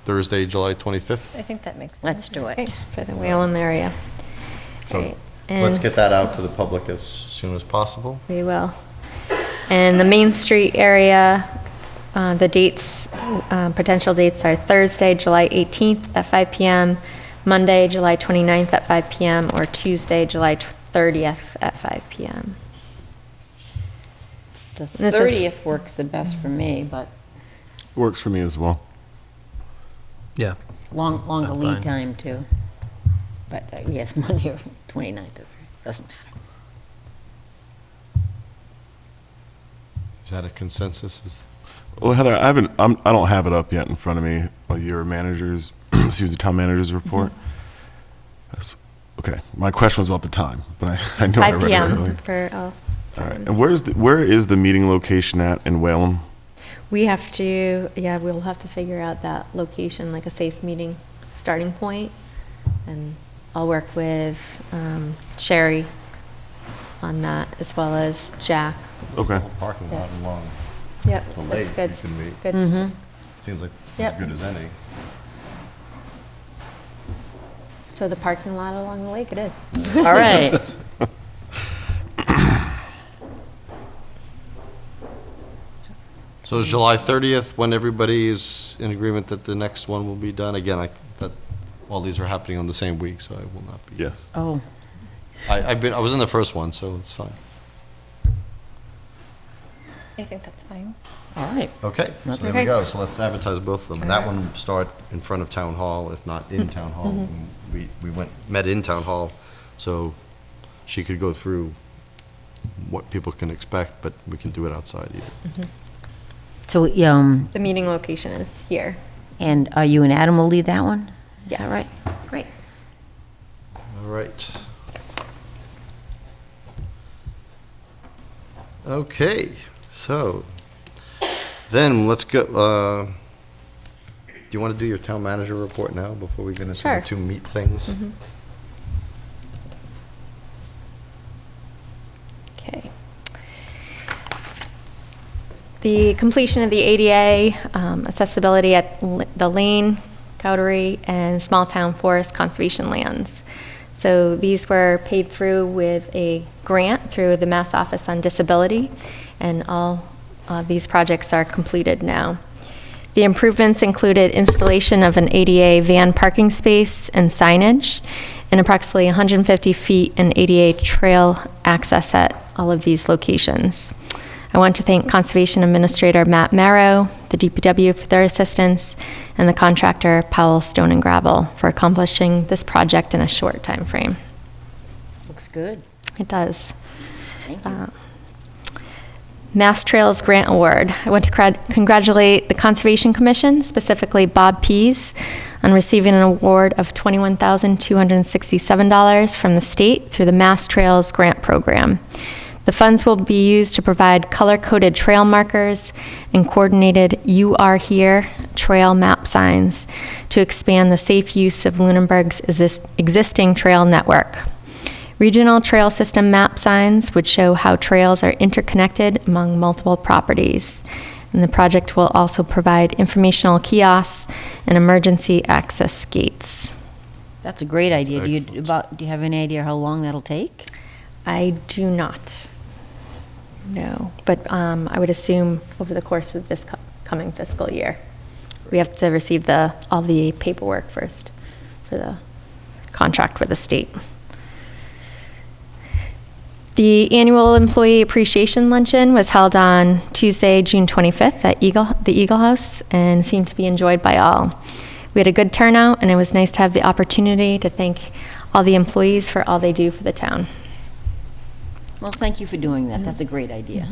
Thursday, July 25th? I think that makes sense. Let's do it. For the Whalen area. So Great. let's And- get that out to the public as soon as possible. We will. And the Main Street area, the dates, potential dates are Thursday, July 18th at 5 PM, Monday, July 29th at 5 PM, or Tuesday, July 30th at 5 PM. The This is- 30th works the best for me, but Works for me as well. Yeah. longer I'm lead fine. time too. But yes, Monday or 29th, doesn't matter. Is that a consensus? Well, Heather, I don't have it up yet in front of me. Your manager's, excuse the town manager's report. That's, okay. My question was about the time, but I know I 5 read it earlier. PM for all All right. times. And where is the meeting location at in Whalum? We have to, yeah, we'll have to figure out that location, like a safe meeting starting point. And I'll work with Sherry on that, as well as Jack. Okay. Parking lot along Yep, the that's lake, good. you can meet. Good. Mm-hmm. Seems like Yep. as good as any. So the parking lot along the lake, it is. All right. So is July 30th when everybody is in agreement that the next one will be done? Again, all these are happening on the same week, so I will not be. Yes. Oh, I was in the first one, so it's fine. I think that's fine. all right. Okay, so there we Okay. go. So let's advertise both of them. And that one will start in front of Town Hall, if not in Town Hall. And we met in Town Hall, so she could go through what people can expect, but we can do it outside either. So, The meeting location is here. and are you and Adam will lead that one? Is that right? Yes. Great. All right. Okay, so then let's go, do you want to do your town manager report now before we get into Sure. the two meat things? Okay. The completion of the ADA, accessibility at the Lane, Cowdery, and Small Town Forest Conservation Lands. So these were paid through with a grant through the Mass Office on Disability, and all these projects are completed now. The improvements included installation of an ADA van parking space and signage, and approximately 150 feet in ADA trail access at all of these locations. I want to thank Conservation Administrator Matt Marrow, the DPW for their assistance, and the contractor Powell Stone and Gravel for accomplishing this project in a short time frame. Looks good. It does. Thank you. Mass Trails Grant Award. I want to congratulate the Conservation Commission, specifically Bob Pease, on receiving an award of $21,267 from the state through the Mass Trails Grant Program. The funds will be used to provide color-coded trail markers and coordinated "You Are Here" trail map signs to expand the safe use of Lunenburg's existing trail network. Regional trail system map signs would show how trails are interconnected among multiple properties. And the project will also provide informational kiosks and emergency access gates. That's a great idea. Do excellent. you have any idea how long that'll take? I do not know, but I would assume over the course of this coming fiscal year. We have to receive all the paperwork first for the contract with the state. The annual Employee Appreciation Luncheon was held on Tuesday, June 25th at the Eagle House, and seemed to be enjoyed by all. We had a good turnout, and it was nice to have the opportunity to thank all the employees for all they do for the town. Well, thank you for doing that. That's a great idea.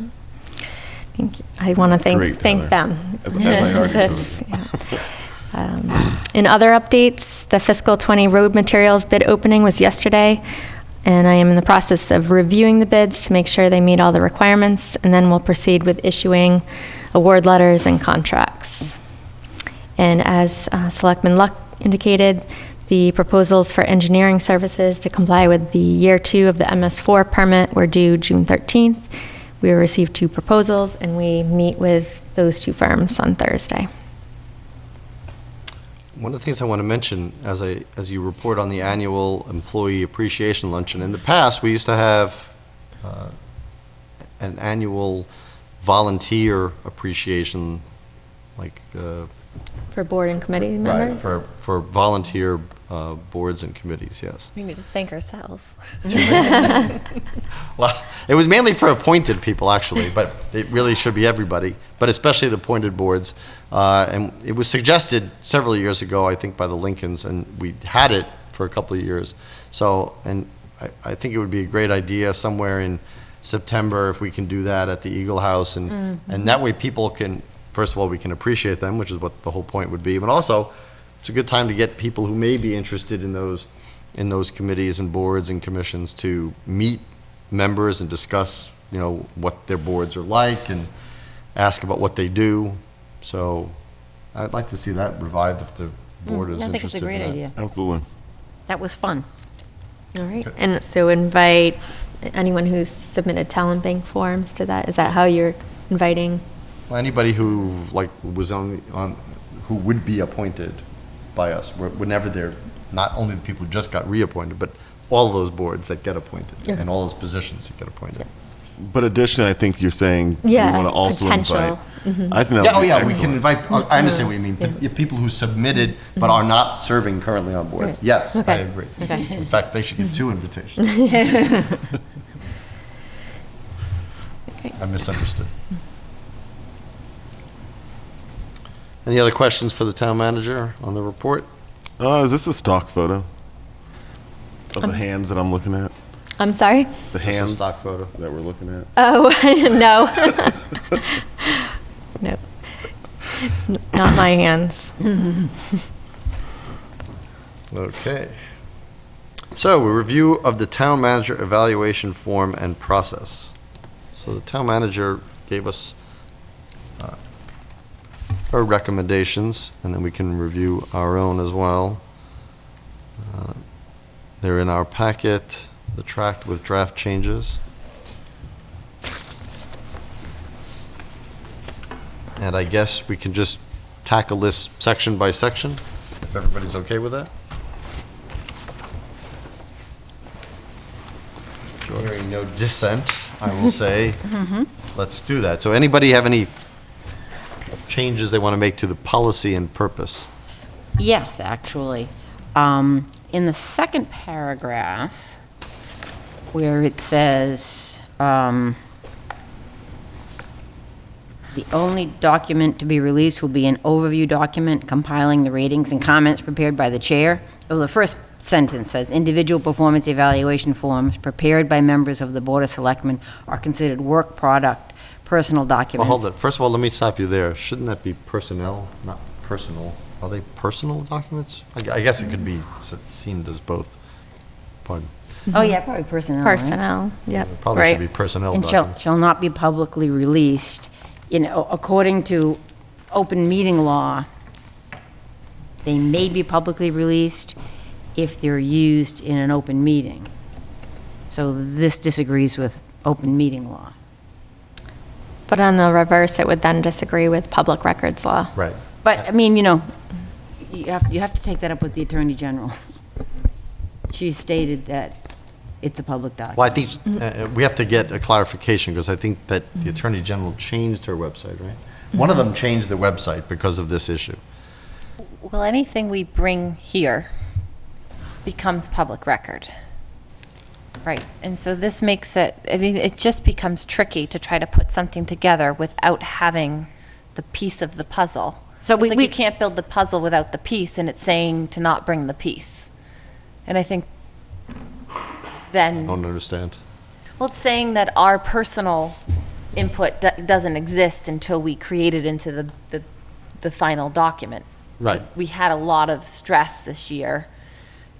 Thank you. I want to Great, thank Heather. them. As I already That's- yeah. In other updates, the fiscal 20 road materials bid opening was yesterday, and I am in the process of reviewing the bids to make sure they meet all the requirements, and then we'll proceed with issuing award letters and contracts. And as Selectman Luck indicated, The proposals for engineering services to comply with the year 2 of the MS4 permit were due June 13th. We received 2 proposals, and we meet with those 2 firms on Thursday. One of the things I want to mention as you report on the annual employee appreciation luncheon, in the past, we used to have an annual volunteer appreciation, like, For board and committee right, members? for volunteer boards and committees, yes. We need to thank ourselves. Well, it was mainly for appointed people, actually, but it really should be everybody, but especially the appointed boards. And it was suggested several years ago, I think, by the Lincolns, and we had it for a couple of years. So, and I think it would be a great idea somewhere in September if we can do that at the Eagle House, and that way people can, first of all, we can appreciate them, which is what the whole point would be, but also, it's a good time to get people who may be interested in those committees and boards and commissions to meet members and discuss, what their boards are like and ask about what they do. So I'd like to see that revived if the board is I think it's interested a in great that. idea. Absolutely. That was fun. All right. And so invite anyone who's submitted talent bank forms to that. Is that how you're inviting? Well, anybody who was on who would be appointed by us, whenever they're, not only the people who just got reappointed, but all of those boards that get appointed and all those positions that get appointed. But additionally, I think you're saying Yeah, you want to also potential. invite. I think that Yeah, would be we excellent. can invite, I understand what you mean, people who submitted but are not serving currently on boards. Yes, I Okay. agree. Okay. In fact, they should get 2 invitations. I misunderstood. Any other questions for the town manager on the report? Is this a stock photo of the hands that I'm looking at? I'm sorry? The Is this a hands stock photo? that we're looking at? Oh, no. No. Not my hands. Okay. So, a review of the town manager evaluation form and process. So the town manager gave us her recommendations, and then we can review our own as well. They're in our packet, the tract with draft changes. And I guess we can just tackle this section by section, if everybody's okay with that? Hearing no dissent, I will say, let's do that. So anybody have any changes they want to make to the policy and purpose? Yes, actually. In the second paragraph, where it says, the only document to be released will be an overview document compiling the ratings and comments prepared by the chair. Oh, the first sentence says, individual performance evaluation forms prepared by members of the Board of Selectmen are considered work product, personal Well, documents. hold it. First of all, let me stop you there. Shouldn't that be personnel, not personal? Are they personal documents? I guess it could be seen as both. Pardon. Oh, yeah, probably personnel, right? Personnel, yep. It probably should be personnel And documents. shall not be publicly released. According to open meeting law, they may be publicly released if they're used in an open meeting. So this disagrees with open meeting law. But on the reverse, it would then disagree with public records law. Right. But, I mean, you have to take that up with the Attorney General. She stated that it's a public document. Well, I think we have to get a clarification, because I think that the Attorney General changed her website, right? One of them changed the website because of this issue. Well, anything we bring here becomes public record. Right, and so this makes it, it just becomes tricky to try to put something together without having the piece of the puzzle. So It's like we you can't build the puzzle without the piece, and it's saying to not bring the piece. And I think then, Don't understand. well, it's saying that our personal input doesn't exist until we create it into the final document. Right. We had a lot of stress this year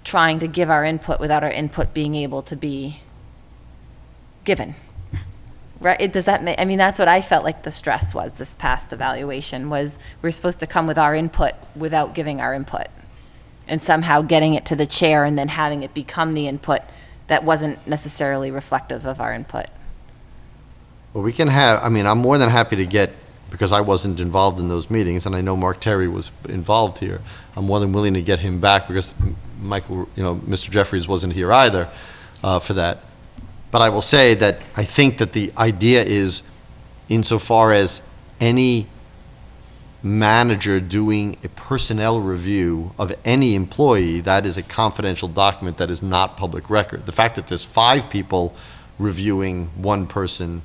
trying to give our input without our input being able to be given. Right? Does that make, that's what I felt like the stress was this past evaluation, was we're supposed to come with our input without giving our input. and somehow getting it to the chair and then having it become the input that wasn't necessarily reflective of our input. Well, we can have, I mean, I'm more than happy to get, because I wasn't involved in those meetings, and I know Mark Terry was involved here, I'm more than willing to get him back, because Michael, Mr. Jeffries wasn't here either for that. But I will say that I think that the idea is, insofar as any manager doing a personnel review of any employee, that is a confidential document that is not public record. The fact that there's 5 people reviewing one person,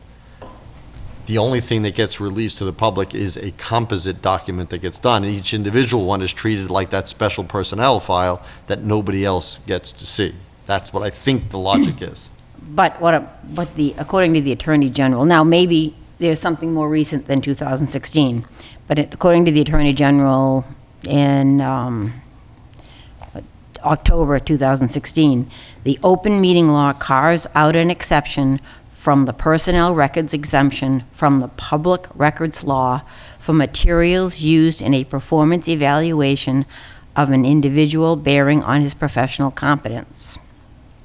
the only thing that gets released to the public is a composite document that gets done. Each individual one is treated like that special personnel file that nobody else gets to see. That's what I think the logic is. But according to the Attorney General, now maybe there's something more recent than 2016, but according to the Attorney General in October 2016, the open meeting law carves out an exception from the personnel records exemption from the public records law for materials used in a performance evaluation of an individual bearing on his professional competence.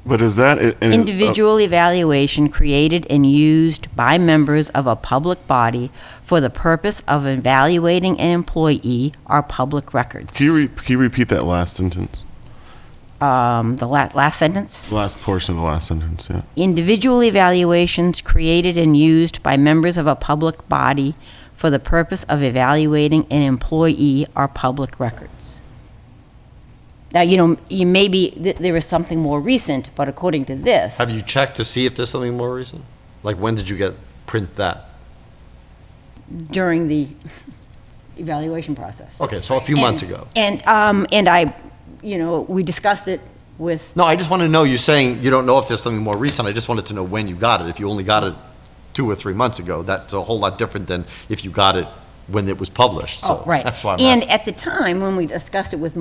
But is that Individual evaluation created and used by members of a public body for the purpose of evaluating an employee are public records. Can you repeat that last sentence? The last sentence? Last portion of the last sentence, yeah. Individual evaluations created and used by members of a public body for the purpose of evaluating an employee are public records. Now, there is something more recent, but according to this. Have you checked to see if there's something more recent? Like, when did you print that? During the evaluation process. Okay, so a few months ago. And I, we discussed it with. No, I just want to know, you're saying you don't know if there's something more recent. I just wanted to know when you got it. If you only got it 2 or 3 months ago, that's a whole lot different than if you got it when it was published. So Right. that's why I'm And asking. at the time, when we discussed it with,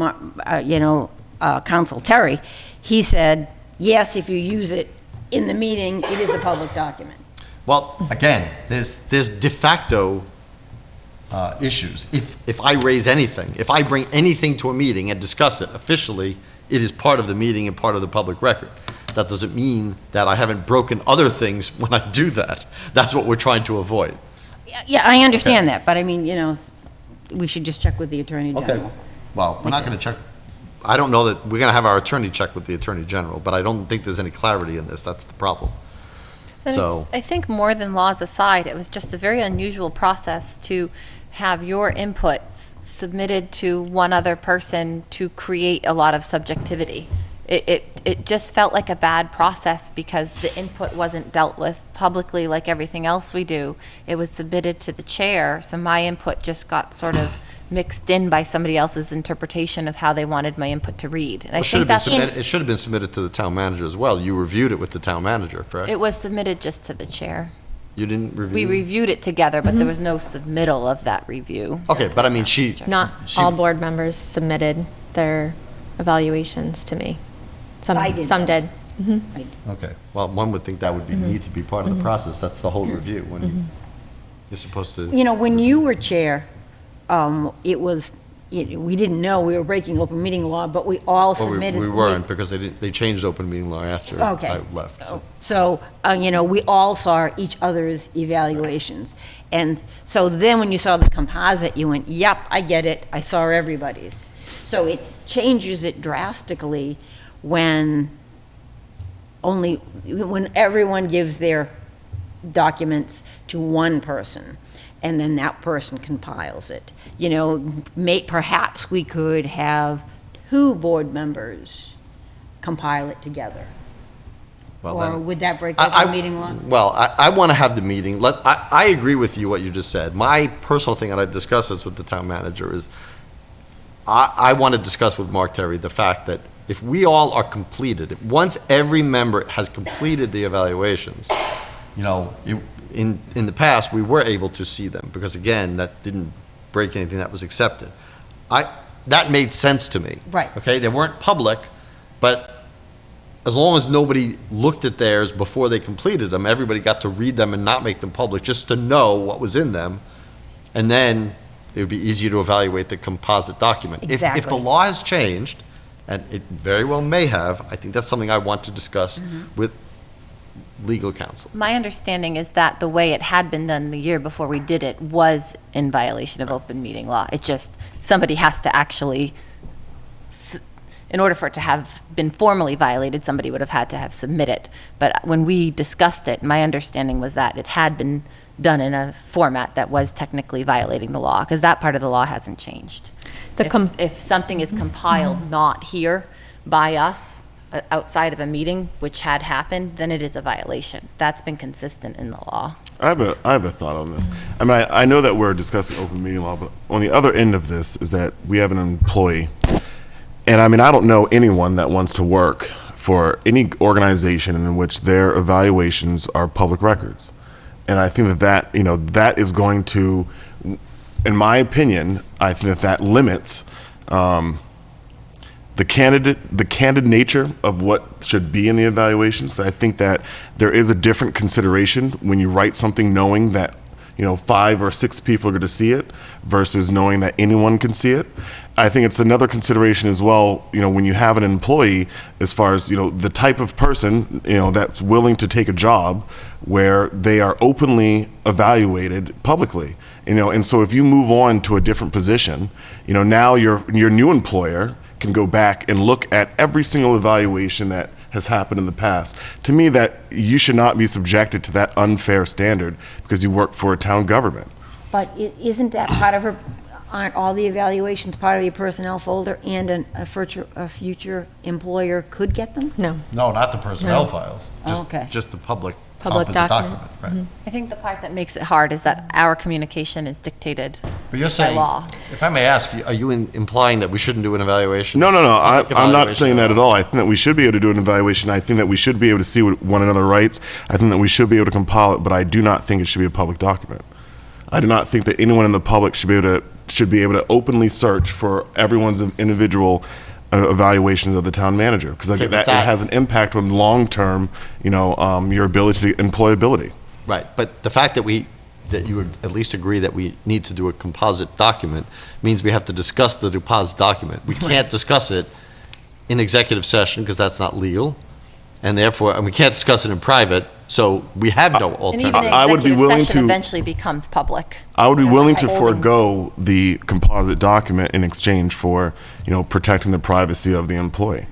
Counsel Terry, he said, yes, if you use it in the meeting, it is a public document. Well, again, there's de facto issues. If I raise anything, if I bring anything to a meeting and discuss it officially, it is part of the meeting and part of the public record. That doesn't mean that I haven't broken other things when I do that. That's what we're trying to avoid. Yeah, I understand that, but I mean, we should just check with the Attorney Okay. General. Well, we're not going to check, I don't know that, we're going to have our attorney check with the Attorney General, but I don't think there's any clarity in this. That's the problem. And So- I think more than laws aside, it was just a very unusual process to have your inputs submitted to one other person to create a lot of subjectivity. It just felt like a bad process because the input wasn't dealt with publicly like everything else we do. It was submitted to the chair, so my input just got sort of mixed in by somebody else's interpretation of how they wanted my input to read. And I It should think have been that's, submitted, it should have been submitted to the town manager as well. You reviewed it with the town manager, correct? it was submitted just to the chair. You didn't review? We reviewed it together, but there was no submittal of that review. Okay, but I mean, Not She- all board members submitted their evaluations to me. I did. Some did. Okay, well, one would think that would need to be part of the process. That's the whole review. When you're supposed to. When you were chair, it was, we didn't know we were breaking open meeting law, but we all Well, submitted. we weren't, because they changed open meeting law after Okay. I left. So. So, we all saw each other's evaluations. And so then when you saw the composite, you went, yep, I get it, I saw everybody's. So it changes it drastically when everyone gives their documents to one person, and then that person compiles it. Perhaps we could have 2 board members compile it together. Well, Or then- would that break I- open meeting law? Well, I want to have the meeting. I agree with you, what you just said. My personal thing, and I've discussed this with the town manager, is I want to discuss with Mark Terry the fact that if we all are completed, once every member has completed the evaluations, in the past, we were able to see them, because again, that didn't break anything that was accepted. That made sense to me. Right. Okay, they weren't public, but as long as nobody looked at theirs before they completed them, everybody got to read them and not make them public, just to know what was in them. And then it would be easier to evaluate the composite document. If the Exactly. law has changed, and it very well may have. I think that's something I want to discuss with legal counsel. My understanding is that the way it had been done the year before we did it was in violation of open meeting law. It just, somebody has to actually, in order for it to have been formally violated, somebody would have had to have submitted. But when we discussed it, my understanding was that it had been done in a format that was technically violating the law, because that part of the law hasn't changed. If something is compiled not here by us, outside of a meeting, which had happened, then it is a violation. That's been consistent in the law. I have a thought on this. I mean, I know that we're discussing open meeting law, but on the other end of this is that we have an employee, and I mean, I don't know anyone that wants to work for any organization in which their evaluations are public records. And I think that that is going to, in my opinion, I think that limits the candid nature of what should be in the evaluations. I think that there is a different consideration when you write something knowing that 5 or 6 people are going to see it versus knowing that anyone can see it. I think it's another consideration as well, when you have an employee, as far as the type of person that's willing to take a job where they are openly evaluated publicly. And so if you move on to a different position, now your new employer can go back and look at every single evaluation that has happened in the past. To me, that you should not be subjected to that unfair standard because you work for a town government. But isn't that part of aren't all the evaluations part of your personnel folder, and a future employer could get them? No. No, not the personnel files, Okay. just the public Public composite document. Right. I think the part that makes it hard is that our communication is dictated But you're by saying, law. if I may ask, are you implying that we shouldn't do an evaluation? No. Public I'm not evaluation saying that at all. I think that we should be able to do an evaluation. I think that we should be able to see what one another writes. I think that we should be able to compile it, but I do not think it should be a public document. I do not think that anyone in the public should be able to openly search for everyone's individual evaluations of the town manager, because Okay, that but that- has an impact on long-term, your ability to employability. Right, but the fact that you would at least agree that we need to do a composite document means we have to discuss the composite document. We can't discuss it in executive session because that's not legal, and we can't discuss it in private, so we have no And alternative. even I would be executive willing session to- eventually becomes public. I would be Because willing we're to holding- forego the composite document in exchange for, protecting the privacy of the employee.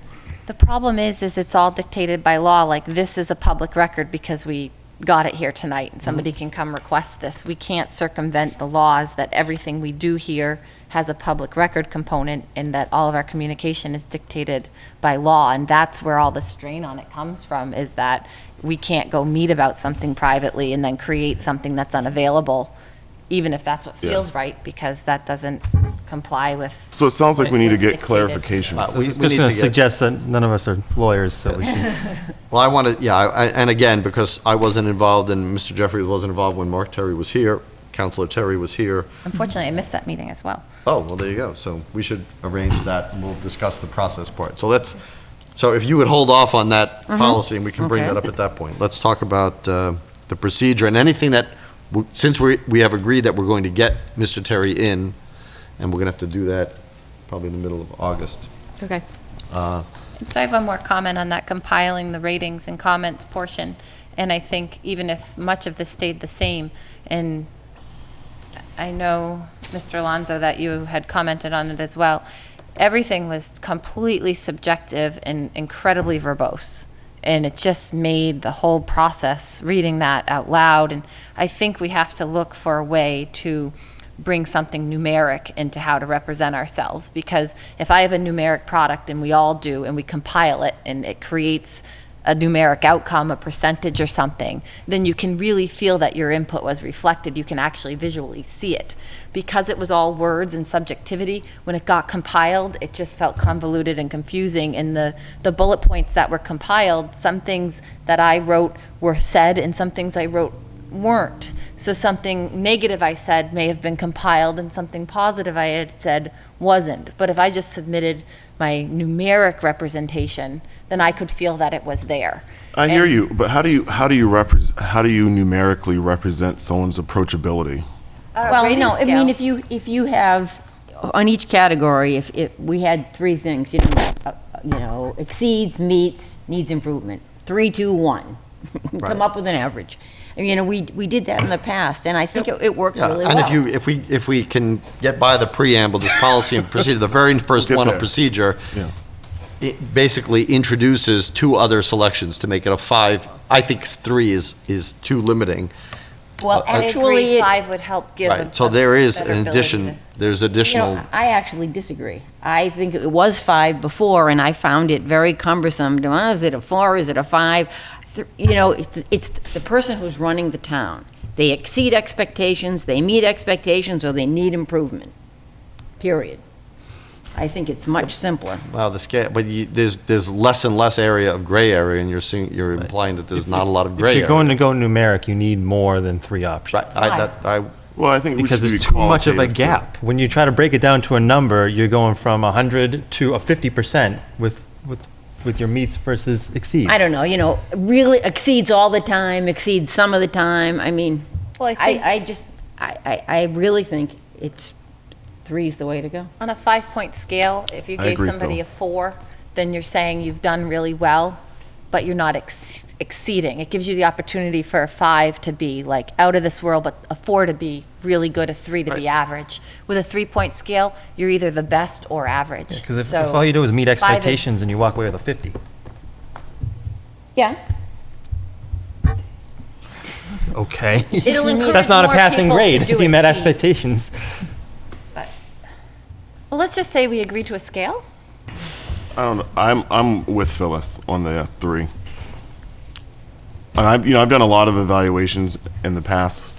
The problem is it's all dictated by law, like this is a public record because we got it here tonight and somebody can come request this. We can't circumvent the laws that everything we do here has a public record component and that all of our communication is dictated by law. And that's where all the strain on it comes from, is that we can't go meet about something privately and then create something that's unavailable, even if that's what Yeah. feels right, because that doesn't comply with. So it sounds like we need to get Dictated. clarification. We I was need just to going to get- suggest that none of us are lawyers, so we should. Well, I want to, and again, because I wasn't involved and Mr. Jeffries wasn't involved when Mark Terry was here, Counselor Terry was here. Unfortunately, I missed that meeting as well. Oh, well, there you go. So we should arrange that, and we'll discuss the process part. So if you would hold off on that policy, and we can bring Okay. that up at that point. Let's talk about the procedure and anything that, since we have agreed that we're going to get Mr. Terry in, and we're going to have to do that probably in the middle of August. Okay. So I have one more comment on that compiling the ratings and comments portion. And I think even if much of this stayed the same, and I know, Mr. Alonso, that you had commented on it as well, everything was completely subjective and incredibly verbose. And it just made the whole process, reading that out loud. And I think we have to look for a way to bring something numeric into how to represent ourselves. Because if I have a numeric product, and we all do, and we compile it, and it creates a numeric outcome, a percentage or something, then you can really feel that your input was reflected. You can actually visually see it. Because it was all words and subjectivity, when it got compiled, it just felt convoluted and confusing. And the bullet points that were compiled, some things that I wrote were said, and some things I wrote weren't. So something negative I said may have been compiled, and something positive I had said wasn't. But if I just submitted my numeric representation, then I could feel that it was there. I hear you, but how do you numerically represent someone's approachability? Well, rating no, I mean, scales. if you have, on each category, if we had 3 things, exceeds, meets, needs improvement. 3, 2, 1. Come Right. up with an average. And, we did that in the past, and I think it worked Yeah, really and well. if we can get by the preamble, this policy and procedure, the very first Get one of there. procedure, Yeah. it basically introduces 2 other selections to make it a 5. I think 3 is too limiting. Well, I actually, agree, 5 would help give Right, so there is an addition, there's additional, I actually disagree. I think it was 5 before, and I found it very cumbersome. Is it a 4? Is it a 5? It's the person who's running the town. They exceed expectations, they meet expectations, or they need improvement. Period. I think it's much simpler. well, the scale, but there's less and less area of gray area, and you're implying that there's not a lot of gray If area. you're going to go numeric, you need more than 3 options. Right, Well, I think we Because should it's be too much of a qualitative, too. gap. When you try to break it down to a number, you're going from 100 to a 50% with your meets versus exceeds. I don't know, really exceeds all the time, exceeds some of the time. I mean, Well, I think I really think it's 3's the way to go. on a 5-point scale, if you I gave agree, somebody Phil. a 4, then you're saying you've done really well, but you're not exceeding. It gives you the opportunity for a 5 to be like out of this world, but a 4 to be really good, a 3 to be average. With a 3-point scale, you're either the best or average. Because if So all you do is meet 5 is- expectations and you walk away with a 50. Yeah. Okay. It'll encourage That's not a more passing people to grade do if you met exceeds. expectations. Well, let's just say we agree to a scale. I don't know. I'm with Phyllis on the 3. I've done a lot of evaluations in the past,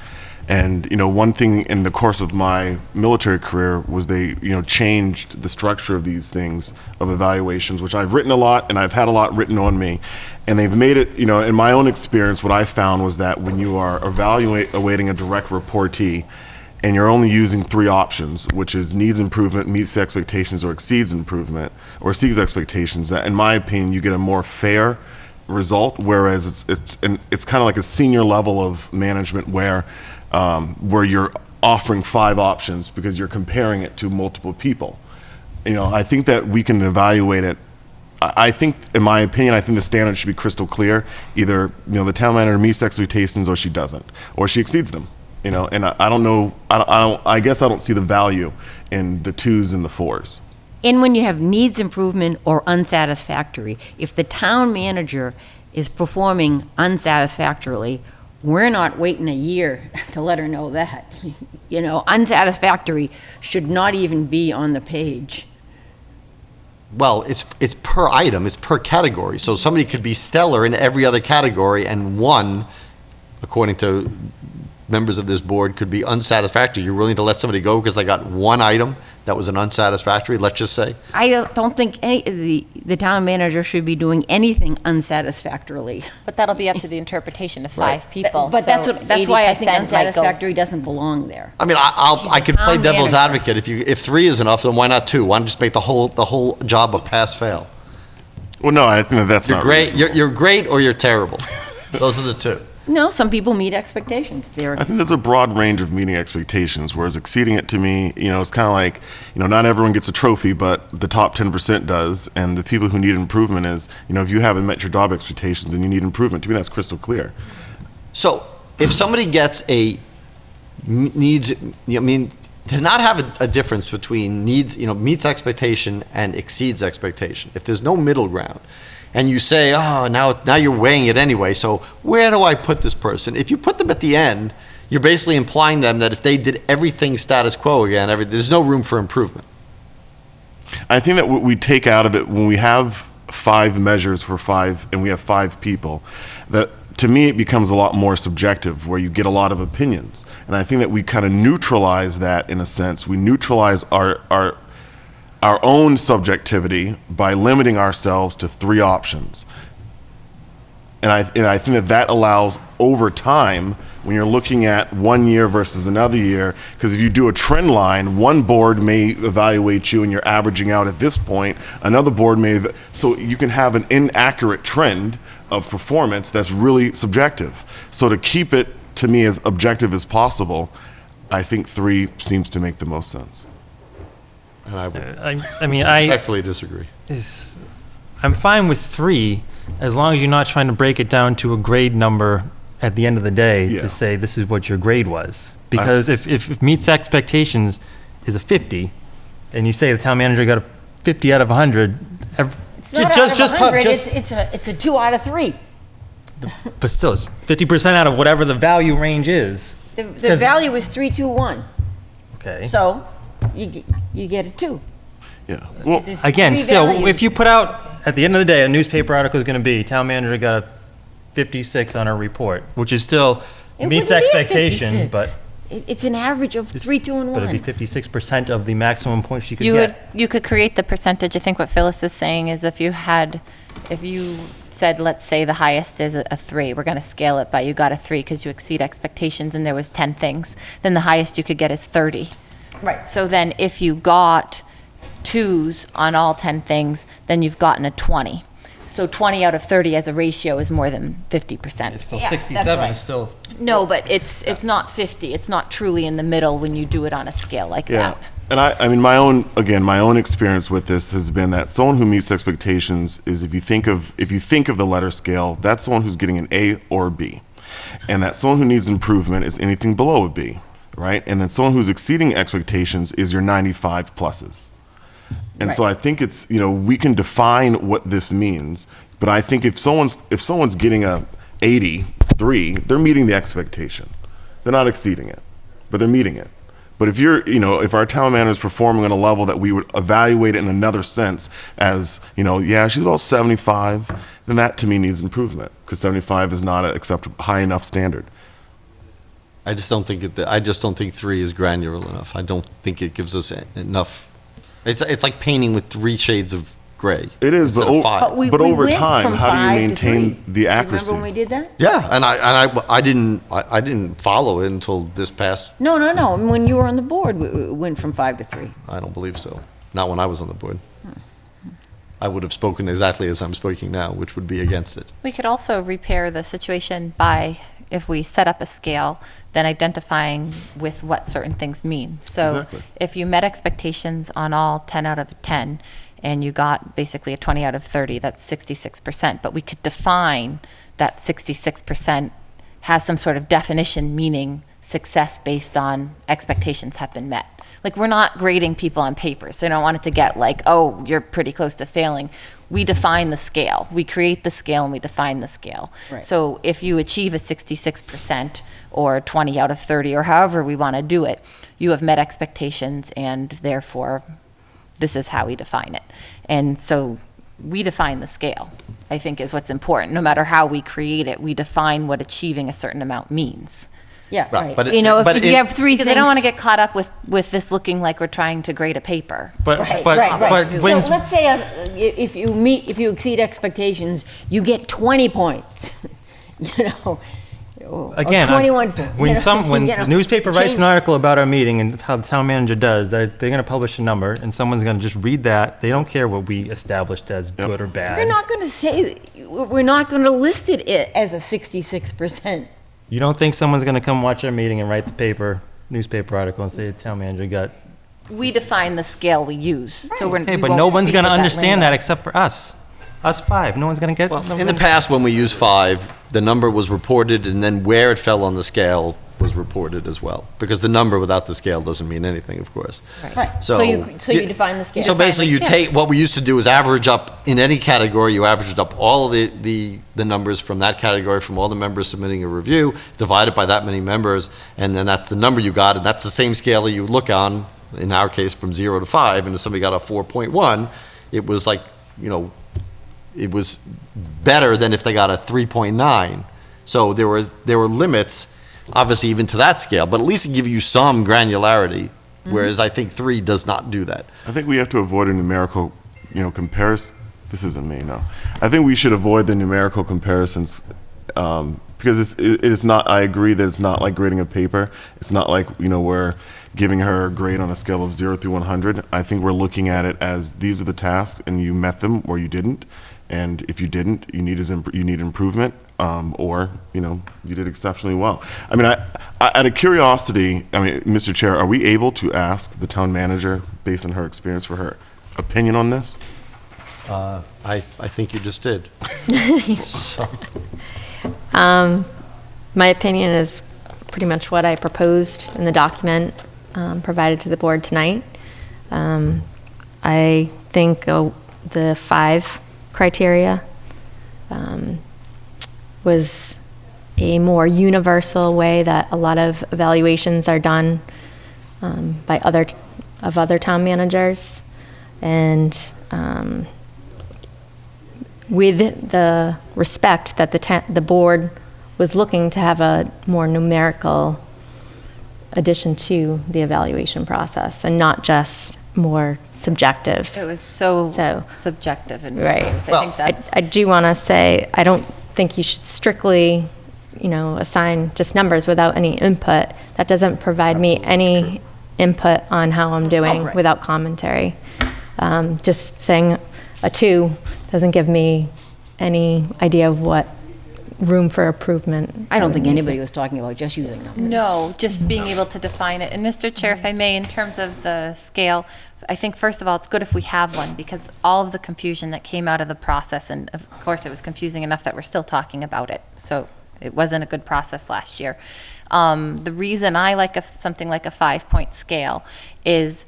and one thing in the course of my military career was they changed the structure of these things of evaluations, which I've written a lot and I've had a lot written on me, and they've made it. In my own experience, what I found was that when you are evaluating a direct reportee, and you're only using 3 options, which is needs improvement, meets expectations, or exceeds improvement, or exceeds expectations, that in my opinion you get a more fair result. Whereas it's kind of like a senior level of management where you're offering 5 options because you're comparing it to multiple people. I think that we can evaluate it. I think, in my opinion, I think the standard should be crystal clear. Either the town manager meets expectations, or she doesn't, or she exceeds them. And I don't know. I guess I don't see the value in the 2s and the 4s. And when you have needs improvement or unsatisfactory, if the town manager is performing unsatisfactorily, we're not waiting a year to let her know that. Unsatisfactory should not even be on the page. well, it's per item, it's per category. So somebody could be stellar in every other category, and 1, according to members of this board, could be unsatisfactory. You're willing to let somebody go because they got 1 item that was an unsatisfactory, let's just say? I don't think the town manager should be doing anything unsatisfactorily. But that'll be up to the interpretation of 5 people. But so that's why I think 80% might go- unsatisfactory doesn't belong there. I mean, I could play town devil's manager. advocate. If 3 is enough, then why not 2? Why not just make the whole job a pass-fail? Well, no, I think that's You're not great, reasonable. you're great, or you're terrible. Those are the 2. No, some people meet expectations. I think there's a broad range of meeting expectations, whereas exceeding it to me, it's kind of like, not everyone gets a trophy, but the top 10% does, and the people who need improvement is, if you haven't met your job expectations and you need improvement, to me that's crystal clear. So if somebody gets needs, to not have a difference between needs, meets expectation and exceeds expectation, if there's no middle ground, and you say, oh, now you're weighing it anyway, so where do I put this person? If you put them at the end, you're basically implying them that if they did everything status quo again, there's no room for improvement. I think that what we take out of it, when we have 5 measures for 5, and we have 5 people, that to me it becomes a lot more subjective, where you get a lot of opinions. And I think that we kind of neutralize that in a sense. We neutralize our own subjectivity by limiting ourselves to 3 options. And I think that allows, over time, when you're looking at 1 year versus another year, because if you do a trend line, one board may evaluate you and you're averaging out at this point, another board may, so you can have an inaccurate trend of performance that's really subjective. So to keep it, to me, as objective as possible, I think 3 seems to make the most sense. And I would I mean, I respectfully disagree. I'm fine with 3, as long as you're not trying to break it down to a grade number at the end of the day Yeah. to say this is what your grade was. Because if meets expectations is a 50, and you say the town manager got a 50 out of 100, It's not out of 100, it's a 2 out of 3. but still, it's 50% out of whatever the value range is. The 'Cause- value is 321, Okay. so you get a 2. Yeah. Well, There's Again, 3 still, values. if you put out, at the end of the day, a newspaper article is going to be, town manager got a 56 on her report, which is still It meets wouldn't be a expectation, 56. but It's an average of 3, 2, and but it'd be 1. 56% of the maximum points she could You would, get. you could create the percentage. I think what Phyllis is saying is if you said, let's say the highest is a 3, we're going to scale it by you got a 3 because you exceed expectations and there was 10 things, then the highest you could get is 30. Right. So then if you got 2s on all 10 things, then you've gotten a 20. So 20 out of 30 as a ratio is more than 50%. It's still Yeah, 67, that's right. it's still, No, but it's not 50. It's not truly in the middle when you do it on a scale like yeah. that. And I mean, my own experience with this has been that someone who meets expectations is if you think of the letter scale, that's someone who's getting an A or a B. And that someone who needs improvement is anything below a B, right? And then someone who's exceeding expectations is your 95 pluses. And so I think it's, we can define what this means, but I think if someone's getting a 83, they're meeting the expectation. They're not exceeding it, but they're meeting it. But if our town manager is performing on a level that we would evaluate it in another sense as, she's about 75, then that to me needs improvement because 75 is not an high enough standard. I just don't think 3 is granular enough. I don't think it gives us enough. It's like painting with 3 shades of gray. It is, instead of 5. But over went time, from how do you 5 to maintain 3. the accuracy? Remember when we did that? Yeah, and I didn't follow it until this past. No. When you were on the board, we went from 5 to 3. I don't believe so. Not when I was on the board. I would have spoken exactly as I'm speaking now, which would be against it. We could also repair the situation by, if we set up a scale, then identifying with what certain things mean. So Exactly. if you met expectations on all 10 out of 10, and you got basically a 20 out of 30, that's 66%. But we could define that 66% has some sort of definition, meaning success based on expectations have been met. Like, we're not grading people on paper, so I don't want it to get like, oh, you're pretty close to failing. We define the scale. We create the scale and we define the scale. Right. So if you achieve a 66% or 20 out of 30 or however we want to do it, you have met expectations and therefore this is how we define it. And so we define the scale, I think, is what's important. No matter how we create it, we define what achieving a certain amount means. Yeah, Right, right. but If you have 3 Because things. I don't want to get caught up with this looking like we're trying to grade a paper. but, Right, but, right. but when, So let's say if you exceed expectations, you get 20 points. Or again, 21. when the newspaper writes change- an article about our meeting and how the town manager does, they're going to publish a number and someone's going to just read that. They don't care what we established as good or bad. We're not going to say. We're not going to list it as a 66%. You don't think someone's going to come watch our meeting and write the newspaper article and say the town manager got. We define the scale we use. So we're, Okay, we but won't no one's speak going to with understand lingo. that except for us. Us 5. No one's going to get. Well, in the past, when we used 5, the number was reported, and then where it fell on the scale was reported as well. Because the number without the scale doesn't mean anything, of course. Right. So you define the scale. So basically, you take, what we used to do is average up, in any category, you averaged up all of the numbers from that category, from all the members submitting a review, divide it by that many members, and then that's the number you got, and that's the same scale that you look on, in our case, from 0 to 5, and if somebody got a 4.1, it was like, it was better than if they got a 3.9. So there were limits, obviously, even to that scale, but at least it gives you some granularity, whereas I think 3 does not do that. I think we have to avoid a numerical, comparison. This isn't me, no. I think we should avoid the numerical comparisons because it is not. I agree that it's not like grading a paper. It's not like we're giving her a grade on a scale of 0 through 100. I think we're looking at it as these are the tasks, and you met them or you didn't. And if you didn't, you need improvement, or you did exceptionally well. I mean, I out of curiosity, Mr. Chair, are we able to ask the town manager, based on her experience, for her opinion on this? I think you just did. So, My opinion is pretty much what I proposed in the document provided to the board tonight. I think the 5 criteria was a more universal way that a lot of evaluations are done by other town managers, and with the respect that the board was looking to have a more numerical addition to the evaluation process and not just more subjective. It was so So- subjective and Right. verbose. I Well, think that's. I do want to say, I don't think you should strictly, assign just numbers without any input. That doesn't provide me any input on how I'm doing right. without commentary. Just saying a 2 doesn't give me any idea of what room for improvement. I don't think anybody was talking about just using numbers. No, just being able to define it. And Mr. Chair, if I may, in terms of the scale, I think first of all, it's good if we have one, because all of the confusion that came out of the process, and of course it was confusing enough that we're still talking about it. So it wasn't a good process last year. The reason I like something like a 5-point scale is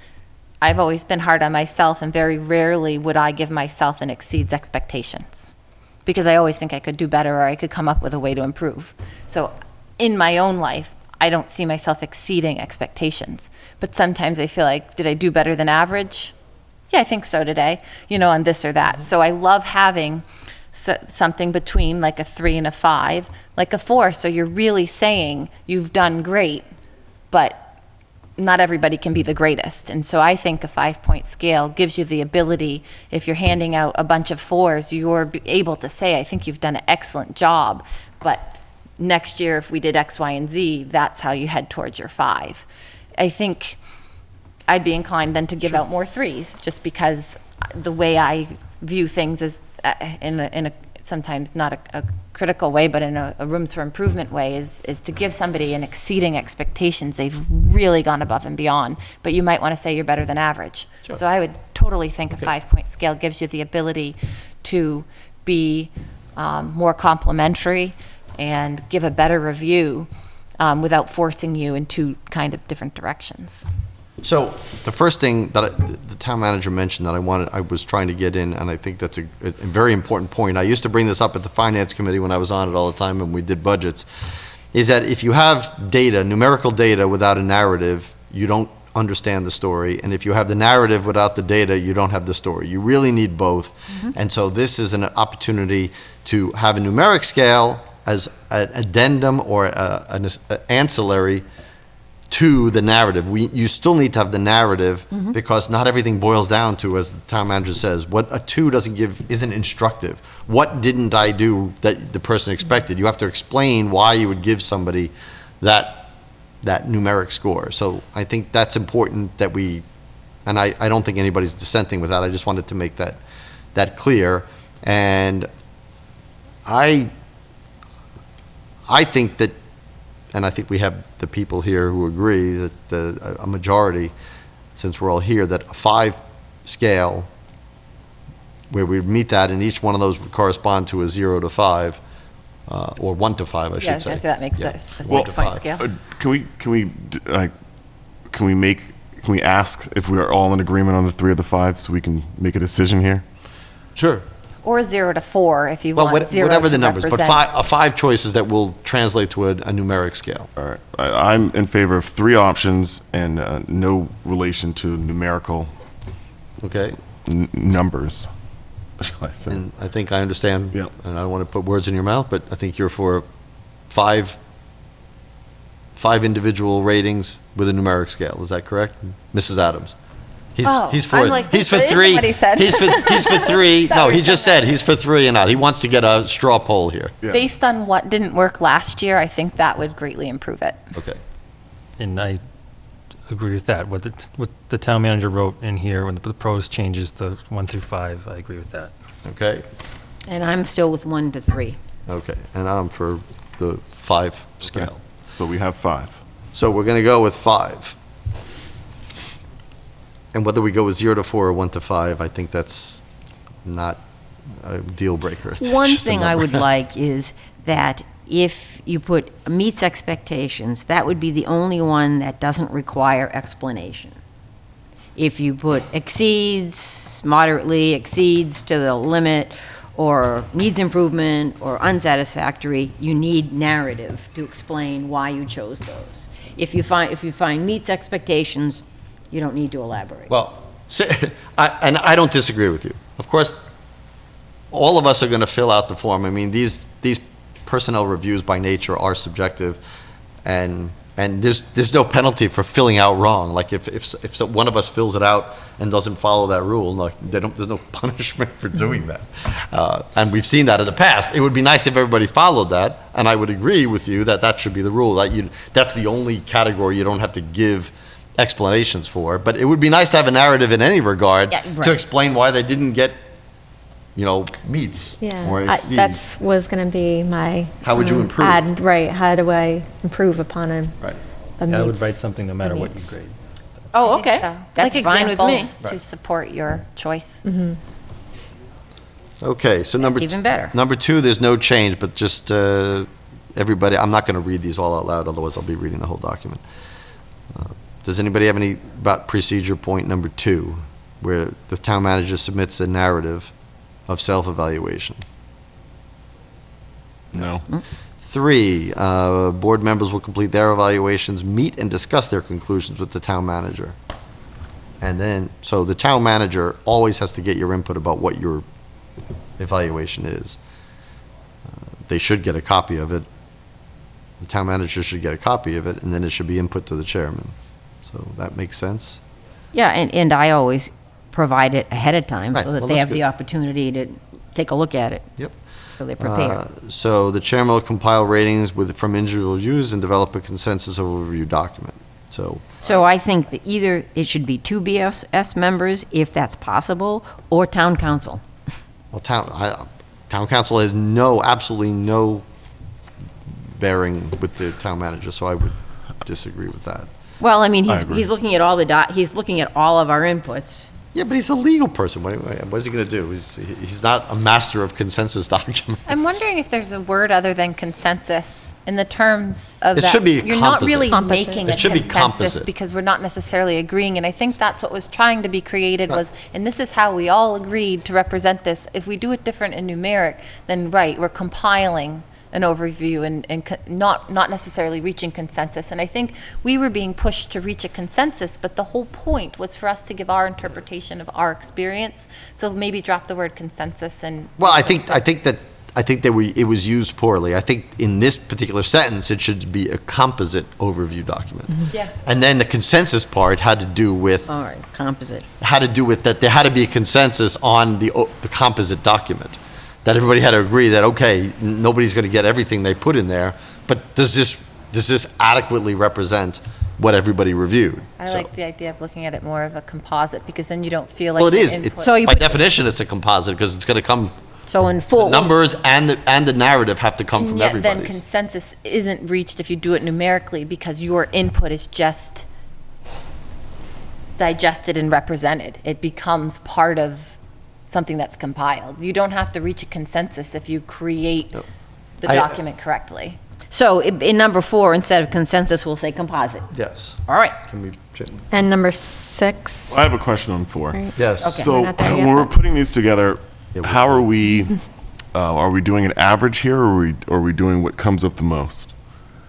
I've always been hard on myself, and very rarely would I give myself an exceeds expectations, because I always think I could do better or I could come up with a way to improve. So in my own life, I don't see myself exceeding expectations. But sometimes I feel like, did I do better than average? Yeah, I think so today, on this or that. So I love having something between like a 3 and a 5, like a 4. So you're really saying you've done great, but not everybody can be the greatest. And so I think a 5-point scale gives you the ability, if you're handing out a bunch of 4s, you're able to say, I think you've done an excellent job, but next year, if we did X, Y, and Z, that's how you head towards your 5. I think I'd be inclined then to give out more 3s, just because the way I view things is in a sometimes not a critical way, but in a rooms for improvement way, is to give somebody an exceeding expectations. They've really gone above and beyond, but you might want to say you're better than average. Sure. So I would totally think a 5-point scale gives you the ability to be more complimentary and give a better review without forcing you in 2 kind of different directions. So the first thing that the town manager mentioned that I was trying to get in, and I think that's a very important point. I used to bring this up at the finance committee when I was on it all the time and we did budgets, is that if you have data, numerical data without a narrative, you don't understand the story. And if you have the narrative without the data, you don't have the story. You really need both. And so this is an opportunity to have a numeric scale as an addendum or an ancillary to the narrative. You still need to have the narrative, because not everything boils down to, as the town manager says, what a 2 doesn't give isn't instructive. What didn't I do that the person expected? You have to explain why you would give somebody that numeric score. So I think that's important that and I don't think anybody's dissenting with that. I just wanted to make that clear. And I think that, and I think we have the people here who agree that a majority, since we're all here, that a 5 scale, where we meet that, and each one of those would correspond to a 0 to 5, or 1 to 5, I should say. Yeah, I was gonna say that makes Yeah. sense. A 1 to 6-point 5. scale. Can we ask if we are all in agreement on the 3 of the 5 so we can make a decision here? Sure. Or 0 to 4 if you Well, want 0 whatever to the numbers, but represent. 5 choices that will translate to a numeric scale. All right. I'm in favor of 3 options and no relation to numerical Okay? numbers, shall I say. And I think I understand, Yeah. and I don't want to put words in your mouth, but I think you're for 5 individual ratings with a numeric scale. Is that correct? Mrs. Adams? He's for I'm like, he's for that isn't 3. what he said. He's for 3. Thought No, we he said just said he's for 3 and out. He wants to get a straw poll here. Yeah. Based on what didn't work last year, I think that would greatly improve it. Okay. And I agree with that. What the town manager wrote in here, when the pros changes the 1 through 5, I agree with that. Okay. And I'm still with 1 to 3. Okay. And I'm for the 5 scale. So we have 5. So we're going to go with 5. And whether we go with 0 to 4 or 1 to 5, I think that's not a deal breaker. It's One just a thing I number. would like is that if you put meets expectations, that would be the only one that doesn't require explanation. If you put exceeds, moderately exceeds to the limit, or needs improvement, or unsatisfactory, you need narrative to explain why you chose those. If you find meets expectations, you don't need to elaborate. Well, and I don't disagree with you. Of course, all of us are going to fill out the form. I mean, these personnel reviews by nature are subjective, and there's no penalty for filling out wrong. Like if one of us fills it out and doesn't follow that rule, like there's no punishment for doing that. And we've seen that in the past. It would be nice if everybody followed that, and I would agree with you that should be the rule. That's the only category you don't have to give explanations for. But it would be nice to have a narrative in any regard Yeah, right. to explain why they didn't get, meets or Yeah, exceeds. that's was going to be my. How would you improve? How do I improve upon a Right. a Yeah, I would meets- write something no matter a what you meets. grade. Oh, I think okay. so. That's Like fine with me. examples to support your choice. Okay, so Even better. Number 2, there's no change, but just everybody, I'm not going to read these all out loud, otherwise I'll be reading the whole document. Does anybody have any about procedure point number 2, where the town manager submits a narrative of self-evaluation? No. 3, board members will complete their evaluations, meet and discuss their conclusions with the town manager. And then, so the town manager always has to get your input about what your evaluation is. They should get a copy of it. The town manager should get a copy of it, and then it should be input to the chairman. So that makes sense? Yeah, and I always provide it ahead of time Right, so that well, they that's have the good. opportunity to take a look at it. Yep. So they're prepared. So the chairman will compile ratings from individual views and develop a consensus overview document. So, So I think that either it should be 2 BSS members, if that's possible, or town council. well, town council has absolutely no bearing with the town manager, so I would disagree with that. Well, I mean, I agree. he's looking at all he's looking at all of our inputs. Yeah, but he's a legal person. What is he going to do? He's not a master of consensus documents. I'm wondering if there's a word other than consensus in the terms of It that. should be You're not composite. really Composite. making It a should be consensus composite. because we're not necessarily agreeing. And I think that's what was trying to be created was, and this is how we all agreed to represent this. If we do it different in numeric, then right, we're compiling an overview and not necessarily reaching consensus. And I think we were being pushed to reach a consensus, but the whole point was for us to give our interpretation of our experience. So maybe drop the word consensus and. Well, I think that it was used poorly. I think in this particular sentence, it should be a composite overview document. Yeah. And then the consensus part had to do with All right, composite. that there had to be a consensus on the composite document. That everybody had to agree that, okay, nobody's going to get everything they put in there, but does this adequately represent what everybody reviewed? I So- like the idea of looking at it more of a composite because then you don't feel like. Well, it your is. input- So you By put- definition, it's a composite because it's going to come, So in the full. numbers and the narrative have to come from And yet then everybody. consensus isn't reached if you do it numerically because your input is just digested and represented. It becomes part of something that's compiled. You don't have to reach a consensus if you create the I- document correctly. So in number 4, instead of consensus, we'll say composite. Yes. All right. Can we, And number 6. I have a question on 4. Right. yes. Okay. So We're not there yet, when we're but- putting these together, Yeah, we- how are we doing an average here, or are we doing what comes up the most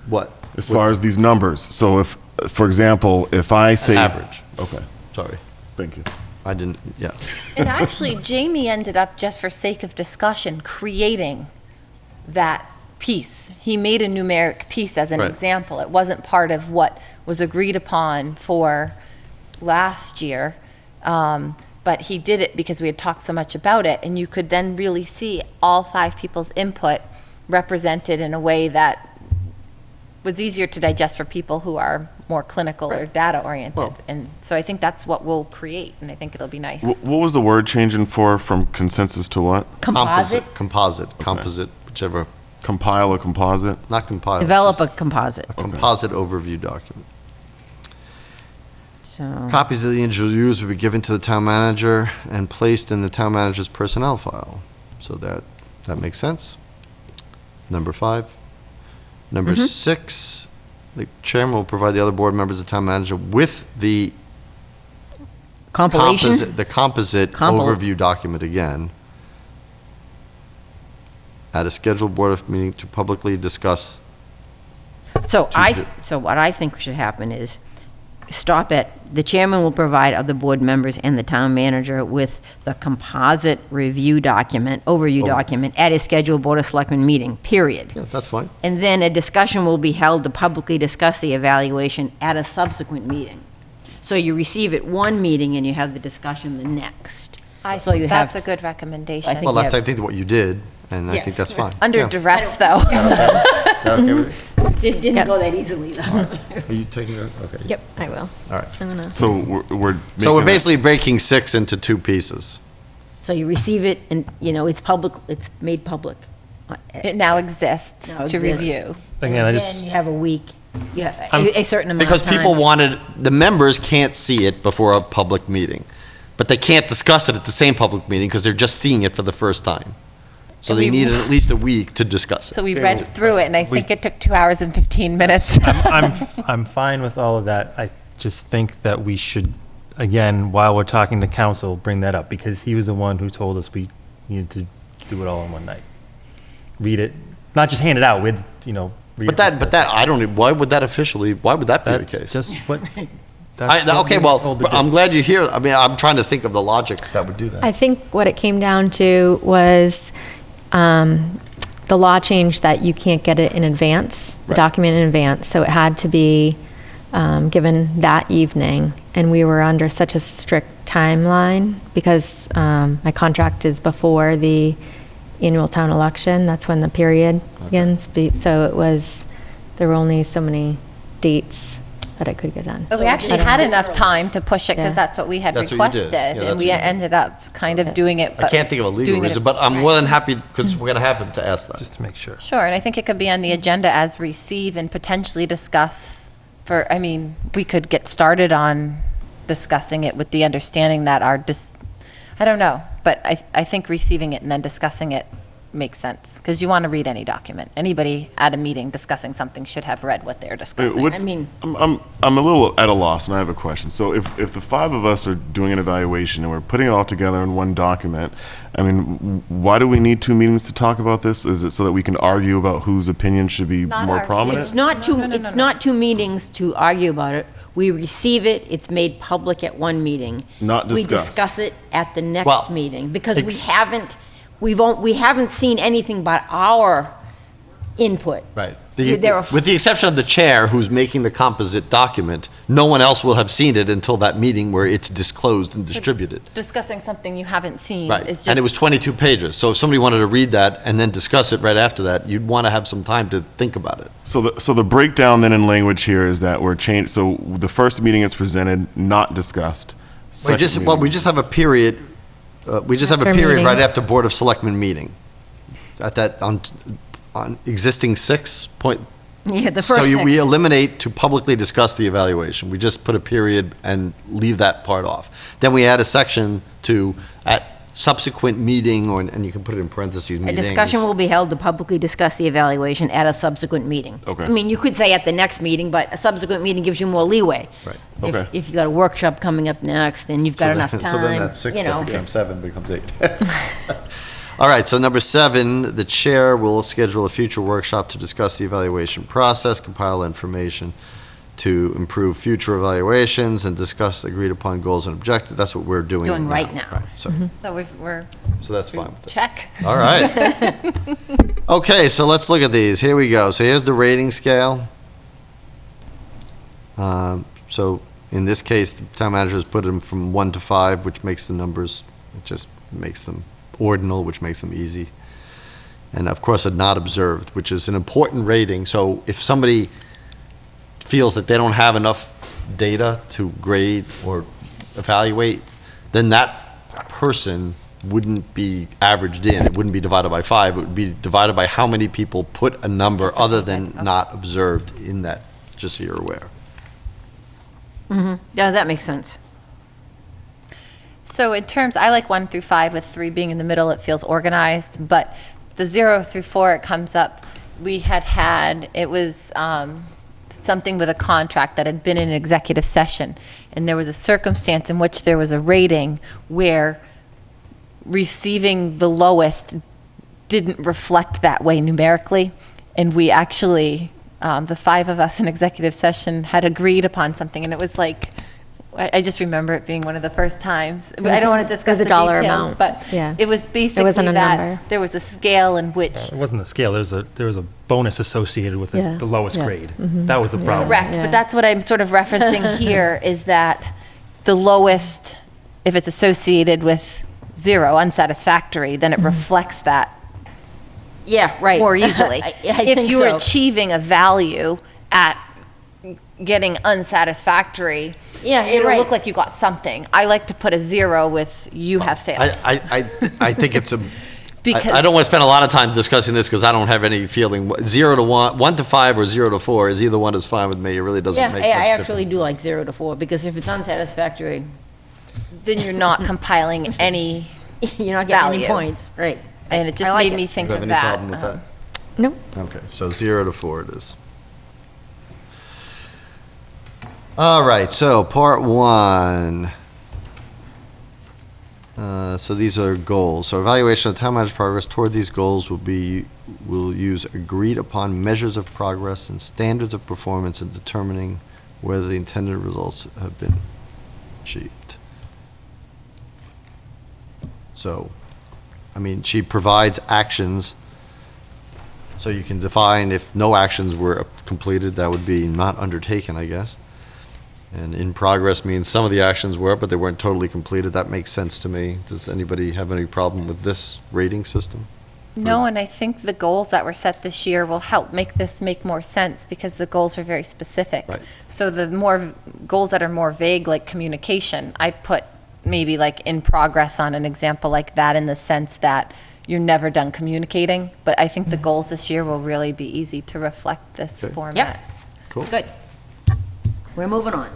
What? as far as these numbers? So if, for example, if I say Average. Okay, Sorry. thank you. I didn't, yeah. And actually, Jamie ended up, just for sake of discussion, creating that piece. He made a numeric piece as an Right. example. It wasn't part of what was agreed upon for last year, but he did it because we had talked so much about it, and you could then really see all 5 people's input represented in a way that was easier to digest for people who are more clinical or data-oriented. Well- And so I think that's what we'll create, and I think it'll be nice. What was the word changing from consensus to what? Composite. Composite, whichever, Compile a composite? not composite. Develop just a composite. a composite overview document. So, Copies of the interviews will be given to the town manager and placed in the town manager's personnel file. So that makes sense. Number 5. Number 6, the chairman will provide the other board members of the town manager with the compilation? composite overview document again at a scheduled board of meeting to publicly discuss. So what I think should happen is, stop it. The chairman will provide other board members and the town manager with the composite review document, overview document, at a scheduled Board of Selectmen meeting, period. Yeah, that's fine. And then a discussion will be held to publicly discuss the evaluation at a subsequent meeting. So you receive it one meeting and you have the discking the next. So you That's have, a good recommendation. I think Well, that's, you I think, what you did, and I think that's fine. Under Yeah. duress, though. That okay with you? it didn't go that easily, though. Are you taking it? Okay. Yep, I will. All right. I'm gonna. So we're So we're making basically breaking 6 into 2 pieces. So you receive it and, it's public, it's made public. It now exists Now to exists. review. Again, I Then just, you have a week, yeah, I'm- a certain amount of Because time. people wanted, the members can't see it before a public meeting, but they can't discuss it at the same public meeting because they're just seeing it for the first time. So And they we- needed at least a week to discuss it. So we read through it, and I think it took 2 hours and 15 minutes. I'm fine with all of that. I just think that we should, again, while we're talking to council, bring that up, because he was the one who told us we needed to do it all in one night. Read it, not just hand it out, read But that, I don't, why would that be the That's case? just what. that's what Okay, we were well, told to do. I'm glad you're here. I mean, I'm trying to think of the logic that would do that. I think what it came down to was the law changed that you can't get it in advance, the Right. document in advance, so it had to be given that evening, and we were under such a strict timeline because my contract is before the annual town election, that's when the period begins, so there were only so many dates that I could get done. But we actually had enough time to push it, because Yeah. that's what we had That's what you did. requested, Yeah, and that's we what you did. ended up kind of doing it. I can't think of a legal doing it- reason, but I'm more than happy, because we're going to have him to ask that. Just to make sure. Sure, and I think it could be on the agenda as receive and potentially discuss we could get started on discussing it with the understanding that I don't know, but I think receiving it and then discussing it makes sense, because you want to read any document. Anybody at a meeting discussing something should have read what they're discussing. I mean- I'm a little at a loss, and I have a question. So if the 5 of us are doing an evaluation and we're putting it all together in one document, I mean, why do we need 2 meetings to talk about this? Is it so that we can argue about whose opinion should be Not more argue. prominent? It's not it's not 2 meetings to argue about it. We receive it, it's made public at one meeting. Not We discussed. discuss it at the next Well, meeting, because ex- we haven't seen anything but our input. Right. There are- With the exception of the chair who's making the composite document, no one else will have seen it until that meeting where it's disclosed and distributed. Discussing something you haven't seen Right. is just. And it was 22 pages. So if somebody wanted to read that and then discuss it right after that, you'd want to have some time to think about it. So the breakdown then in language here is that we're changed, so the first meeting it's presented, not discussed. We just have a period, After meeting. right after Board of Selectmen meeting. At that, on existing 6 point. Yeah, the first So we 6. eliminate to publicly discuss the evaluation. We just put a period and leave that part off. Then we add a section to, at subsequent meeting, and you can put it in parentheses, A meetings. discussion will be held to publicly discuss the evaluation at a subsequent meeting. Okay. I mean, you could say at the next meeting, but a subsequent meeting gives you more leeway. Right. If- Okay. If you've got a workshop coming up next, and you've got enough time, So then that 6 you know. becomes 7, becomes 8. All right, so number 7, the chair will schedule a future workshop to discuss the evaluation process, compile information to improve future evaluations, and discuss agreed-upon goals and objectives. That's what we're doing Doing right now. Right, so We're, that's fine with that. check. All right. Okay, so let's look at these. Here we go. So here's the rating scale. So in this case, the town manager has put them from 1 to 5, which makes the numbers, it just makes them ordinal, which makes them easy. And of course, a not observed, which is an important rating. So if somebody feels that they don't have enough data to grade or evaluate, then that person wouldn't be averaged in. It wouldn't be divided by 5. It would be divided by how many people put a number other than not observed in that, just so you're aware. Yeah, that makes sense. So in terms, I like 1 through 5 with 3 being in the middle, it feels organized, but the 0 through 4, it comes up, it was something with a contract that had been in an executive session, and there was a circumstance in which there was a rating where receiving the lowest didn't reflect that way numerically, and we actually, the 5 of us in executive session had agreed upon something, and it was like, I just remember it being one of the first times. I don't want to discuss the a dollar details, amount. but Yeah. it was basically wasn't a that number. there was a scale in which, It wasn't a scale, there was a bonus associated with Yeah. the lowest Yeah. grade. That was the problem. correct, Yeah. but that's what I'm sort of referencing here, is that the lowest, if it's associated with 0, unsatisfactory, then it reflects that Yeah, right. more easily. I If think you're so. achieving a value at getting unsatisfactory, Yeah, you're it'll right. look like you got something. I like to put a 0 with you have failed. I think it's Because I don't want to spend a lot of time discussing this because I don't have any feeling. 0 to 1, 1 to 5, or 0 to 4 is either one is fine with me. It really doesn't Yeah, make I much actually difference. do like 0 to 4, because if it's unsatisfactory, then you're not compiling any, you're not getting any Value. points, right? and it just I like made it. me Do think you have of any that. problem with that? Nope. Okay, so 0 to 4 it is. All right, so part 1. So these are goals. So evaluation of town manager's progress toward these goals will use agreed upon measures of progress and standards of performance in determining whether the intended results have been achieved. So, I mean, she provides actions, so you can define if no actions were completed, that would be not undertaken, I guess. And in progress means some of the actions were, but they weren't totally completed. That makes sense to me. Does anybody have any problem with this rating system? No, and I think the goals that were set this year will help make this make more sense, because the goals are very specific. Right. So the more goals that are more vague, like communication, I put maybe like in progress on an example like that, in the sense that you're never done communicating. But I think the goals this year will really be easy to reflect this Okay. format. Cool. Good. We're moving on.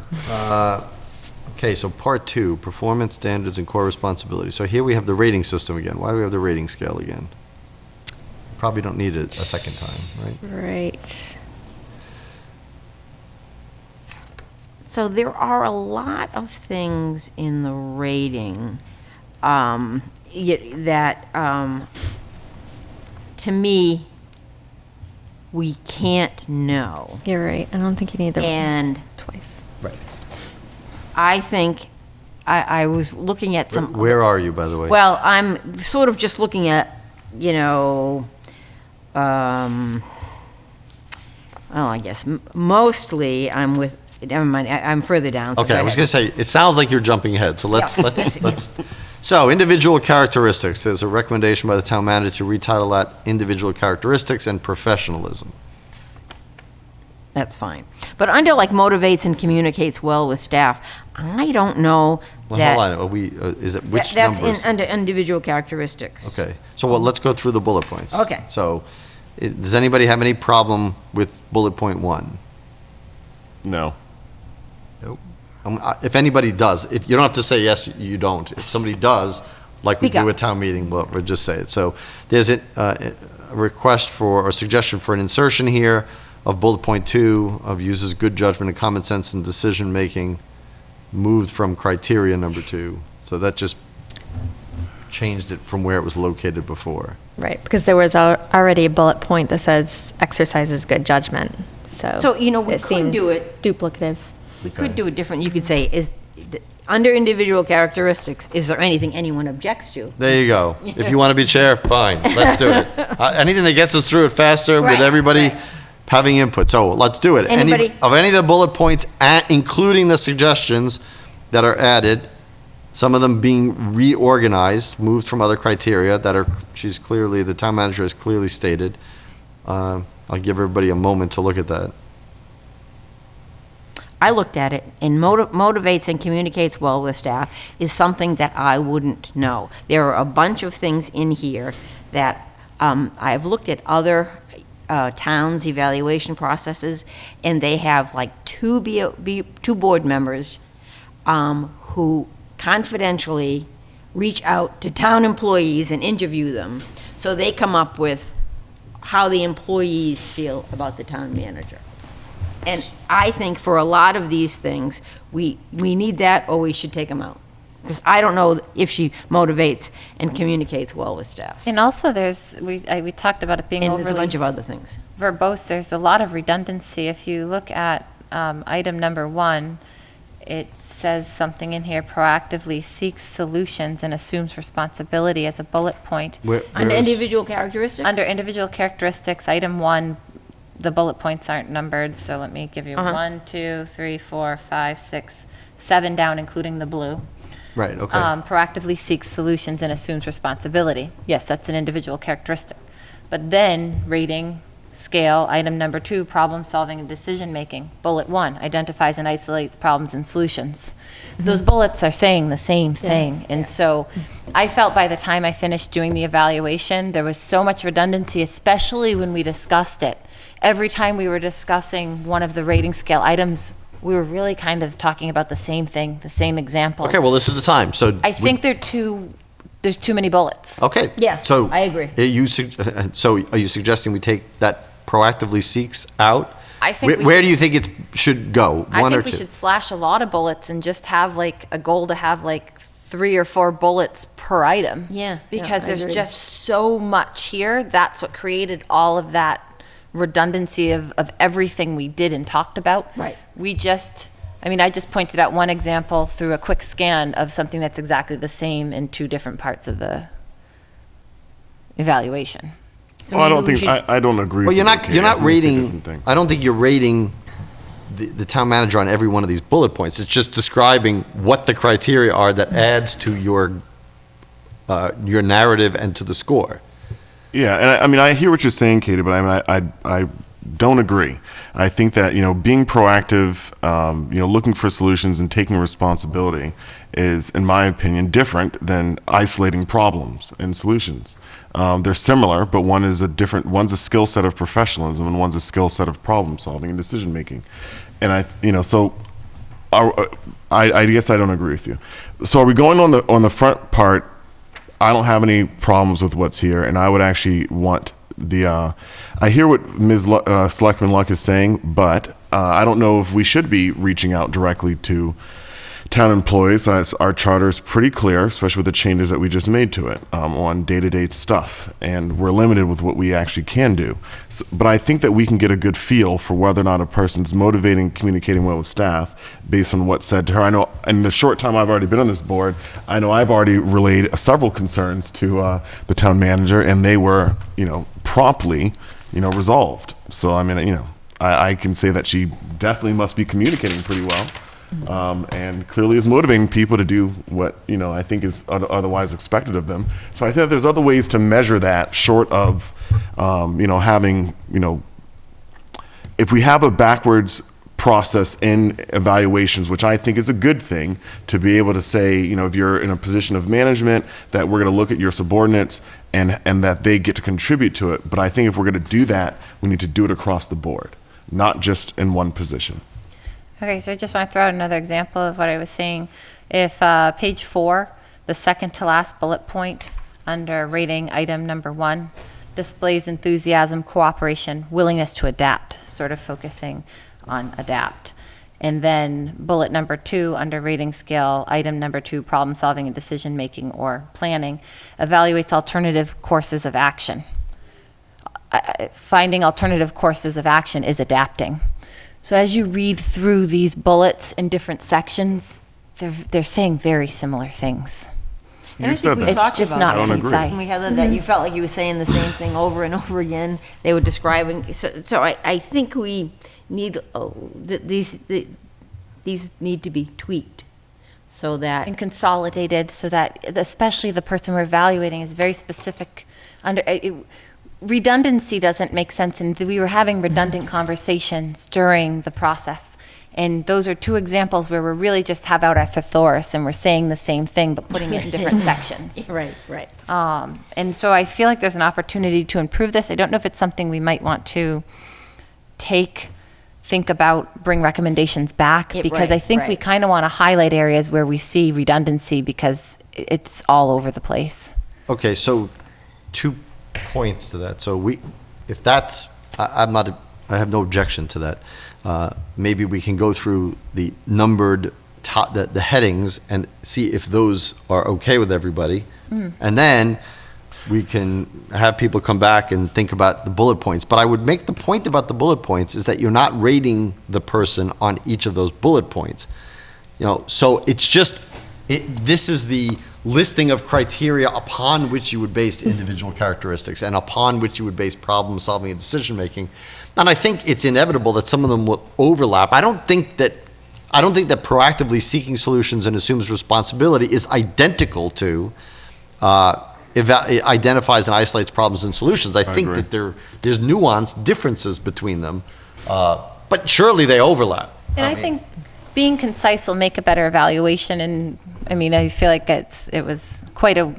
Okay, so part 2, performance standards and core responsibilities. So here we have the rating system again. Why do we have the rating scale again? Probably don't need it a second time, right? Right. So there are a lot of things in the rating that, to me, we can't know. You're right. I don't think you need the And twice. Right. I think, I was looking at some. Where are you, by the way? Well, I'm sort of just looking at, well, I guess mostly I'm with, never mind, I'm further down. so Okay, go I was ahead. going to say, it sounds like you're jumping ahead, so let's. So, individual characteristics. There's a recommendation by the town manager to retitle that individual characteristics and professionalism. That's fine. But under like motivates and communicates well with staff, I don't know Well, that. hold on, are we, is it, which That's numbers? under individual characteristics. Okay, so well, let's go through the bullet points. Okay. So, does anybody have any problem with bullet point 1? No. If anybody does, if you don't have to say yes, you don't. If somebody does, like we Speak do up. at town meeting, well, we'll just say it. So there's a request for, or suggestion for an insertion here of bullet point 2 of uses good judgment and common sense in decision-making, moved from criteria number 2. So that just changed it from where it was located before. Right, because there was already a bullet point that says exercises good judgment, so. So, we could seems do it. duplicative. We could do it different. You could say, under individual characteristics, is there anything anyone objects to? There you go. If you want to be chair, fine, let's do it. Anything that gets us through it faster with Right, everybody right. having input. So let's do it. Anybody- Of any of the bullet points, including the suggestions that are added, some of them being reorganized, moved from other criteria that are, the town manager has clearly stated. I'll give everybody a moment to look at that. I looked at it, and motivates and communicates well with staff is something that I wouldn't know. There are a bunch of things in here that I've looked at other towns' evaluation processes, and they have like two board members who confidentially reach out to town employees and interview them, so they come up with how the employees feel about the town manager. And I think for a lot of these things, we need that, or we should take them out. Because I don't know if she motivates and communicates well with staff. And also we talked about it being And there's a bunch overly of other things. verbose. There's a lot of redundancy. If you look at item number 1, it says something in here, proactively seeks solutions and assumes responsibility as a bullet point. Under individual characteristics? Under individual characteristics, item 1, the bullet points aren't numbered, so let me give you 1, 2, 3, 4, 5, 6, 7 down, including the blue. Right, okay. Proactively seeks solutions and assumes responsibility. Yes, that's an individual characteristic. But then, rating, scale, item number 2, problem solving and decision making. Bullet 1, identifies and isolates problems and solutions. Those bullets are saying the same thing. And so I felt by the time I finished doing the evaluation, there was so much redundancy, especially when we discussed it. Every time we were discussing one of the rating scale items, we were really kind of talking about the same thing, the same examples. Okay, well, this is the time, so. I think there's too many bullets. Okay. Yes, So I agree. So are you suggesting we take that proactively seeks out? I think we Where should- do you think it should go? I One or think we two? should slash a lot of bullets and just have like a goal to have like 3 or 4 bullets per item. Yeah, Because I there's agree. just so much here. That's what created all of that redundancy of everything we did and talked about. Right. I just pointed out one example through a quick scan of something that's exactly the same in 2 different parts of the evaluation. So Well, I maybe don't we think, should- I don't agree. Well, with you, Katie. you're I not think it's a rating, different thing. I don't think you're rating the town manager on every one of these bullet points. It's just describing what the criteria are that adds to your narrative and to the score. Yeah, and I hear what you're saying, Katie, but I don't agree. I think that, being proactive, looking for solutions and taking responsibility is, in my opinion, different than isolating problems and solutions. They're similar, but one's a skill set of professionalism and one's a skill set of problem solving and decision making. And I guess I don't agree with you. So are we going on the front part? I don't have any problems with what's here, and I would actually want I hear what Ms. Selectman Luck is saying, but I don't know if we should be reaching out directly to town employees. Our charter is pretty clear, especially with the changes that we just made to it on day-to-day stuff, and we're limited with what we actually can do. But I think that we can get a good feel for whether or not a person's motivating, communicating well with staff based on what's said to her. I know in the short time I've already been on this board, I know I've already relayed several concerns to the town manager, and they were, promptly, resolved. So, I can say that she definitely must be communicating pretty well. And clearly is motivating people to do what, I think is otherwise expected of them. So I think that there's other ways to measure that short of, having, if we have a backwards process in evaluations, which I think is a good thing, to be able to say, if you're in a position of management, that we're going to look at your subordinates and that they get to contribute to it. But I think if we're going to do that, we need to do it across the board, not just in one position. Okay, so I just want to throw out another example of what I was saying. If page 4, the second to last bullet point under rating item number 1, displays enthusiasm, cooperation, willingness to adapt, sort of focusing on adapt. And then bullet number 2 under rating scale, item number 2, problem solving and decision making or planning, evaluates alternative courses of action. Finding alternative courses of action is adapting. So as you read through these bullets in different sections, they're saying very similar things. And I You said think we that. It's talked just about not I don't that. agree. concise. And we had that you felt like you were saying the same thing over and over again. They were describing. So I think we need these need to be tweaked so that And consolidated so that especially the person we're evaluating is very specific. Redundancy doesn't make sense, and we were having redundant conversations during the process. And those are two examples where we're really just have out our thesaurus and we're saying the same thing, but putting it in different sections. Right, right. And so I feel like there's an opportunity to improve this. I don't know if it's something we might want to think about, bring recommendations back, Yeah, because right, I think we right. kind of want to highlight areas where we see redundancy because it's all over the place. Okay, so 2 points to that. So if that's, I'm not, I have no objection to that. Maybe we can go through the numbered the headings and see if those are okay with everybody. And then we can have people come back and think about the bullet points. But I would make the point about the bullet points is that you're not rating the person on each of those bullet points. So it's just, this is the listing of criteria upon which you would base individual characteristics and upon which you would base problem solving and decision making. And I think it's inevitable that some of them will overlap. I don't think that proactively seeking solutions and assumes responsibility is identical to identifies and isolates problems and solutions. I think agree. that there's nuanced differences between them, but surely they overlap. And I think being concise will make a better evaluation. And I mean, I feel like it was quite a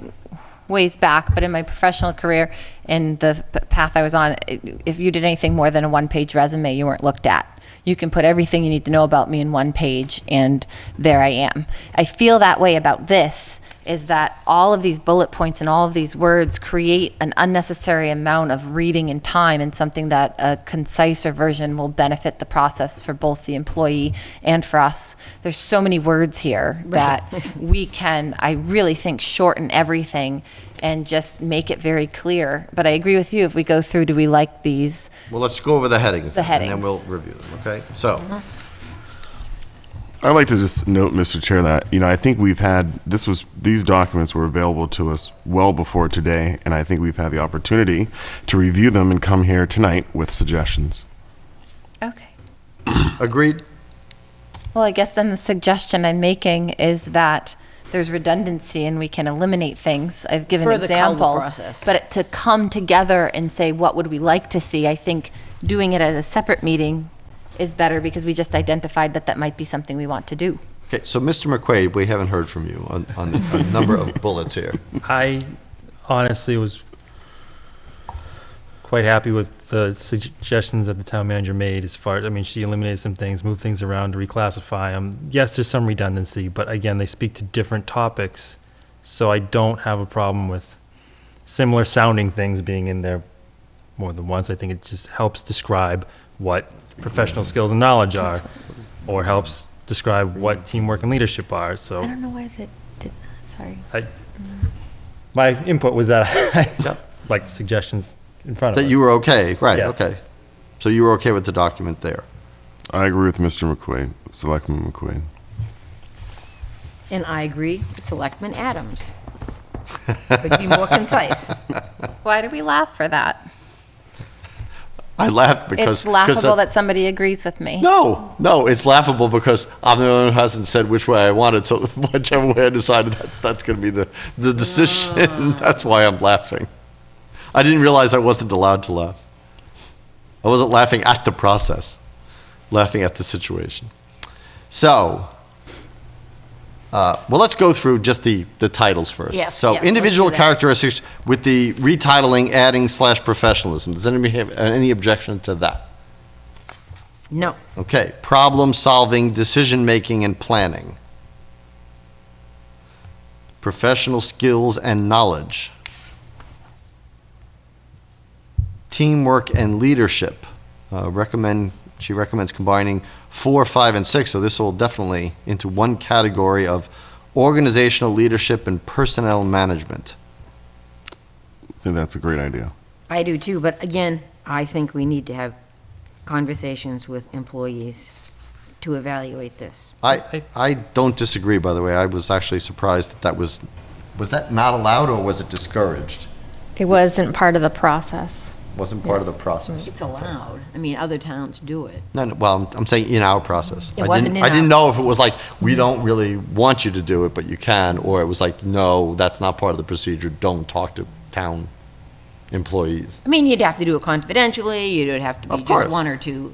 ways back, but in my professional career and the path I was on, if you did anything more than a one-page resume, you weren't looked at. You can put everything you need to know about me in one page, and there I am. I feel that way about this, is that all of these bullet points and all of these words create an unnecessary amount of reading and time, and something that a conciser version will benefit the process for both the employee and for us. There's so many words here that we can, I really think, shorten everything and just make it very clear. But I agree with you, if we go through, do we like these? Well, let's go over the headings. The then, And then headings. we'll review them, okay? So, I'd like to just note, Mr. Chair, that, I think these documents were available to us well before today, and I think we've had the opportunity to review them and come here tonight with suggestions. Okay. agreed? Well, I guess then the suggestion I'm making is that there's redundancy and we can eliminate things. I've given Further cull the examples. process. But to come together and say, what would we like to see? I think doing it as a separate meeting is better, because we just identified that might be something we want to do. Okay, so Mr. McQuaid, we haven't heard from you on a number of bullets here. I honestly was quite happy with the suggestions that the town manager made as far as, she eliminated some things, moved things around to reclassify them. Yes, there's some redundancy, but again, they speak to different topics, so I don't have a problem with similar sounding things being in there more than once. I think it just helps describe what professional skills and knowledge are, or helps describe what teamwork and leadership are, so. I don't know why it did, sorry. My input was that I like suggestions in front of us. That you were okay, right, Yeah. okay. So you were okay with the document there. I agree with Mr. McQuaid, Selectman McQuaid. And I agree, Selectman Adams. Could be more concise. Why do we laugh for that? I laughed because... It's laughable that somebody agrees with me. No, it's laughable because I'm the only one who hasn't said which way I wanted, so whichever way I decided, that's going to be the decision. That's why I'm laughing. I didn't realize I wasn't allowed to laugh. I wasn't laughing at the process, laughing at the situation. So, well, let's go through just the titles first. Yes, So, yes, let's individual do that. characteristics with the retitling, adding /professionalism. Does anybody have any objection to that? No. Okay, problem solving, decision making, and planning. Professional skills and knowledge. Teamwork and leadership. She recommends combining 4, 5, and 6, so this will definitely into one category of organizational leadership and personnel management. I think that's a great idea. I do too, but again, I think we need to have conversations with employees to evaluate this. I don't disagree, by the way. I was actually surprised that was that not allowed, or was it discouraged? It wasn't part of the process. Wasn't part of the process. It's allowed. I mean, other towns do it. No, well, I'm saying in our process. It wasn't in I didn't our- know if it was like, we don't really want you to do it, but you can, or it was like, no, that's not part of the procedure, don't talk to town employees. I mean, you'd have to do it confidentially, you'd have to be Of course. just one or two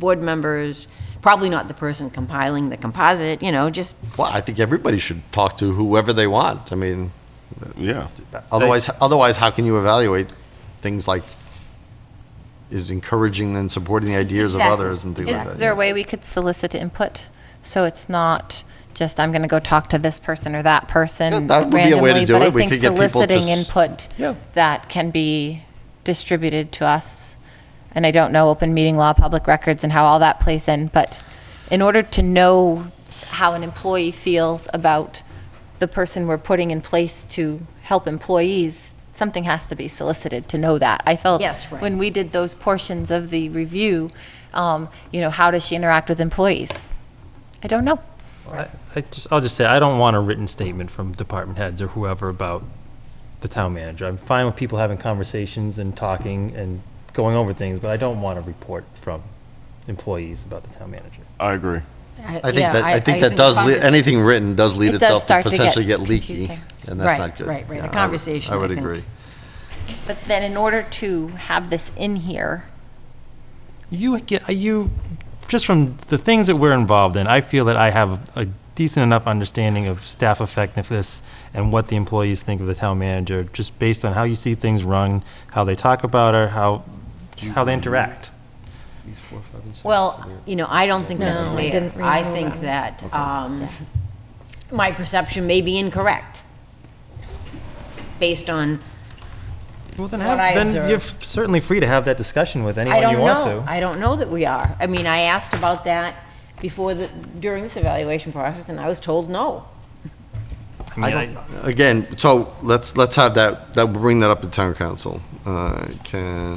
board members, probably not the person compiling the composite, just, Well, I think everybody should talk to whoever they want. I mean, Yeah. otherwise, how can you evaluate things like is encouraging and supporting the ideas of Exactly. others and things like that? Is there a way we could solicit input? So it's not just, I'm going to go talk to this person or that person Yeah, randomly. that would be a way to do but it. I We think could get people to soliciting s- input Yeah. that can be distributed to us. And I don't know open meeting law, public records, and how all that plays in, but in order to know how an employee feels about the person we're putting in place to help employees, something has to be solicited to know that. I felt Yes, right. when we did those portions of the review, how does she interact with employees? I don't know. I'll just say, I don't want a written statement from department heads or whoever about the town manager. I'm fine with people having conversations and talking and going over things, but I don't want a report from employees about the town manager. I agree. I think that does, anything written does lead It does itself to start to get potentially get leaky, confusing. and that's Right, not good. right, right. Yeah, A conversation, I would I think. agree. But then in order to have this in here, Just from the things that we're involved in, I feel that I have a decent enough understanding of staff effectiveness and what the employees think of the town manager, just based on how you see things run, how they talk about her, how they interact. well, I don't think that's No, I fair. didn't I remember think that. that my perception may be incorrect, based on, Well, then, What I then you're observed. certainly free to have that discussion with I anyone don't you want know. to. I don't know that we are. I mean, I asked about that during this evaluation process, and I was told no. Again, so let's have that, we'll bring that up to town council. Do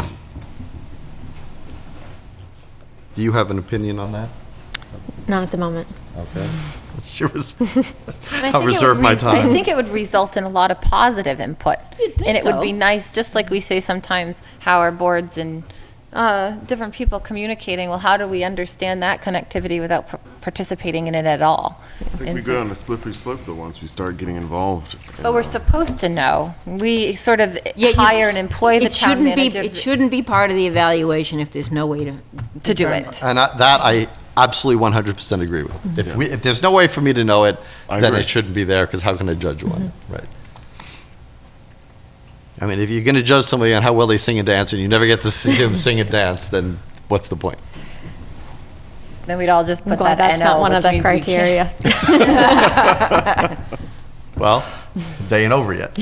you have an opinion on that? Not at the moment. Okay. She was, and I think I'll it reserve would my I time. think it would result in a lot of positive input. And it would be so. nice, just like we say sometimes, how our boards and different people communicating, well, how do we understand that connectivity without participating in it at all? I think And we so- go on a slippery slope though once we start getting involved. But we're supposed to know. We sort of Yeah, hire and employ the It town shouldn't be. manager It shouldn't be part of the evaluation if there's no way to to do determine. it. And that I absolutely 100% agree with. If there's no way for me to know it, I then agree. it shouldn't be there, because how can I judge you on it? Right. I mean, if you're going to judge somebody on how well they sing and dance, and you never get to see them sing and dance, then what's the point? Then we'd all just I'm put glad that that's not NO, one of which the means we can't- criteria. Well, they ain't over yet.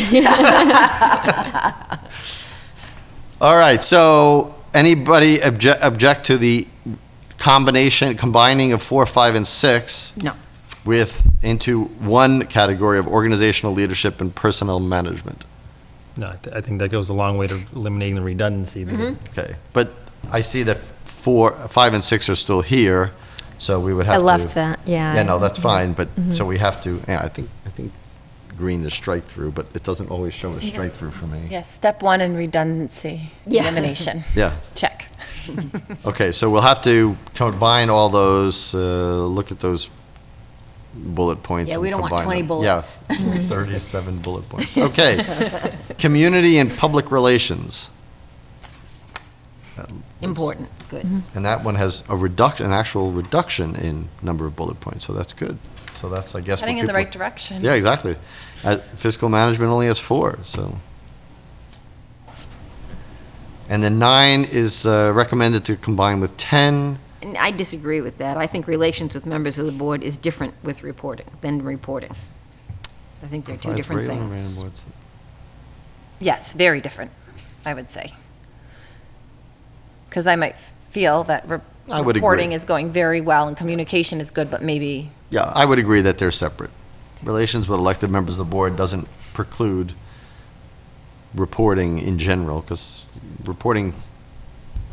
All right, so anybody object to the combining of 4, 5, and 6 No. into one category of organizational leadership and personnel management? No, I think that goes a long way to eliminating the redundancy. because Okay, but I see that 4, 5, and 6 are still here, so we would have I to. left that, yeah. Yeah, no, that's fine, but, so we have to, I think green is strike through, but it doesn't always show a strike through for me. Yes, step one in redundancy elimination. Yeah, Check. okay, so we'll have to combine all those, look at those bullet points. Yeah, and we don't want combine 20 them. bullets. Yeah, 37 bullet points. Okay. Community and public relations. Important. Good. And that one has an actual reduction in number of bullet points, so that's good. So that's, I guess, what Heading in the people- right direction. Yeah, exactly. Fiscal management only has 4, so. And then 9 is recommended to combine with 10. And I disagree with that. I think relations with members of the board is different than reporting. I think they're two Provides different regular random things. boards. Yes, very different, I would say. Because I might feel that I would reporting agree. is going very well and communication is good, but maybe, Yeah, I would agree that they're separate. Relations with elected members of the board doesn't preclude reporting in general, because reporting,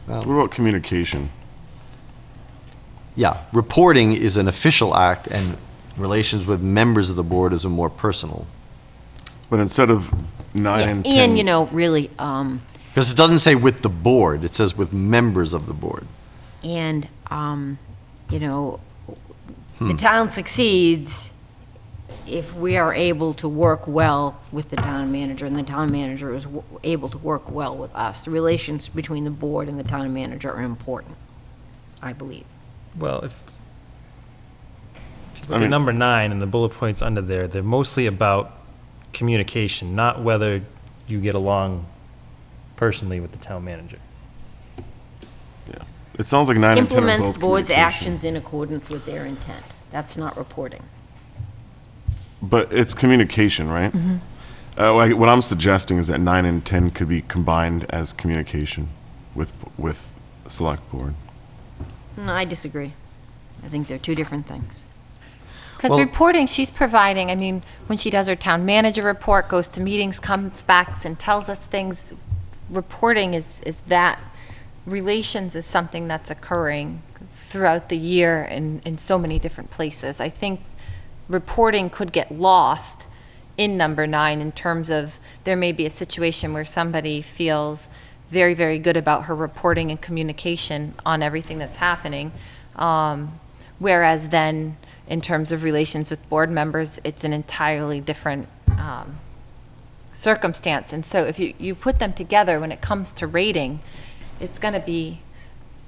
What about communication? yeah, reporting is an official act, and relations with members of the board is a more personal. But instead of 9 and 10. And, really, Because it doesn't say with the board, it says with members of the board. and, the town succeeds if we are able to work well with the town manager, and the town manager is able to work well with us. The relations between the board and the town manager are important. I believe. Well, if you look at number 9 and the bullet points under there, they're mostly about communication, not whether you get along personally with the town manager. Yeah. It sounds like 9 and 10 are Implements both the board's communication. actions in accordance with their intent. That's not reporting. But it's communication, right? What I'm suggesting is that 9 and 10 could be combined as communication with select board. No, I disagree. I think they're two different things. Because Well- reporting, she's providing, I mean, when she does her town manager report, goes to meetings, comes back and tells us things, reporting is that, relations is something that's occurring throughout the year in so many different places. I think reporting could get lost in number 9 in terms of there may be a situation where somebody feels very, very good about her reporting and communication on everything that's happening. Whereas then, in terms of relations with board members, it's an entirely different circumstance. And so if you put them together when it comes to rating, it's going to be,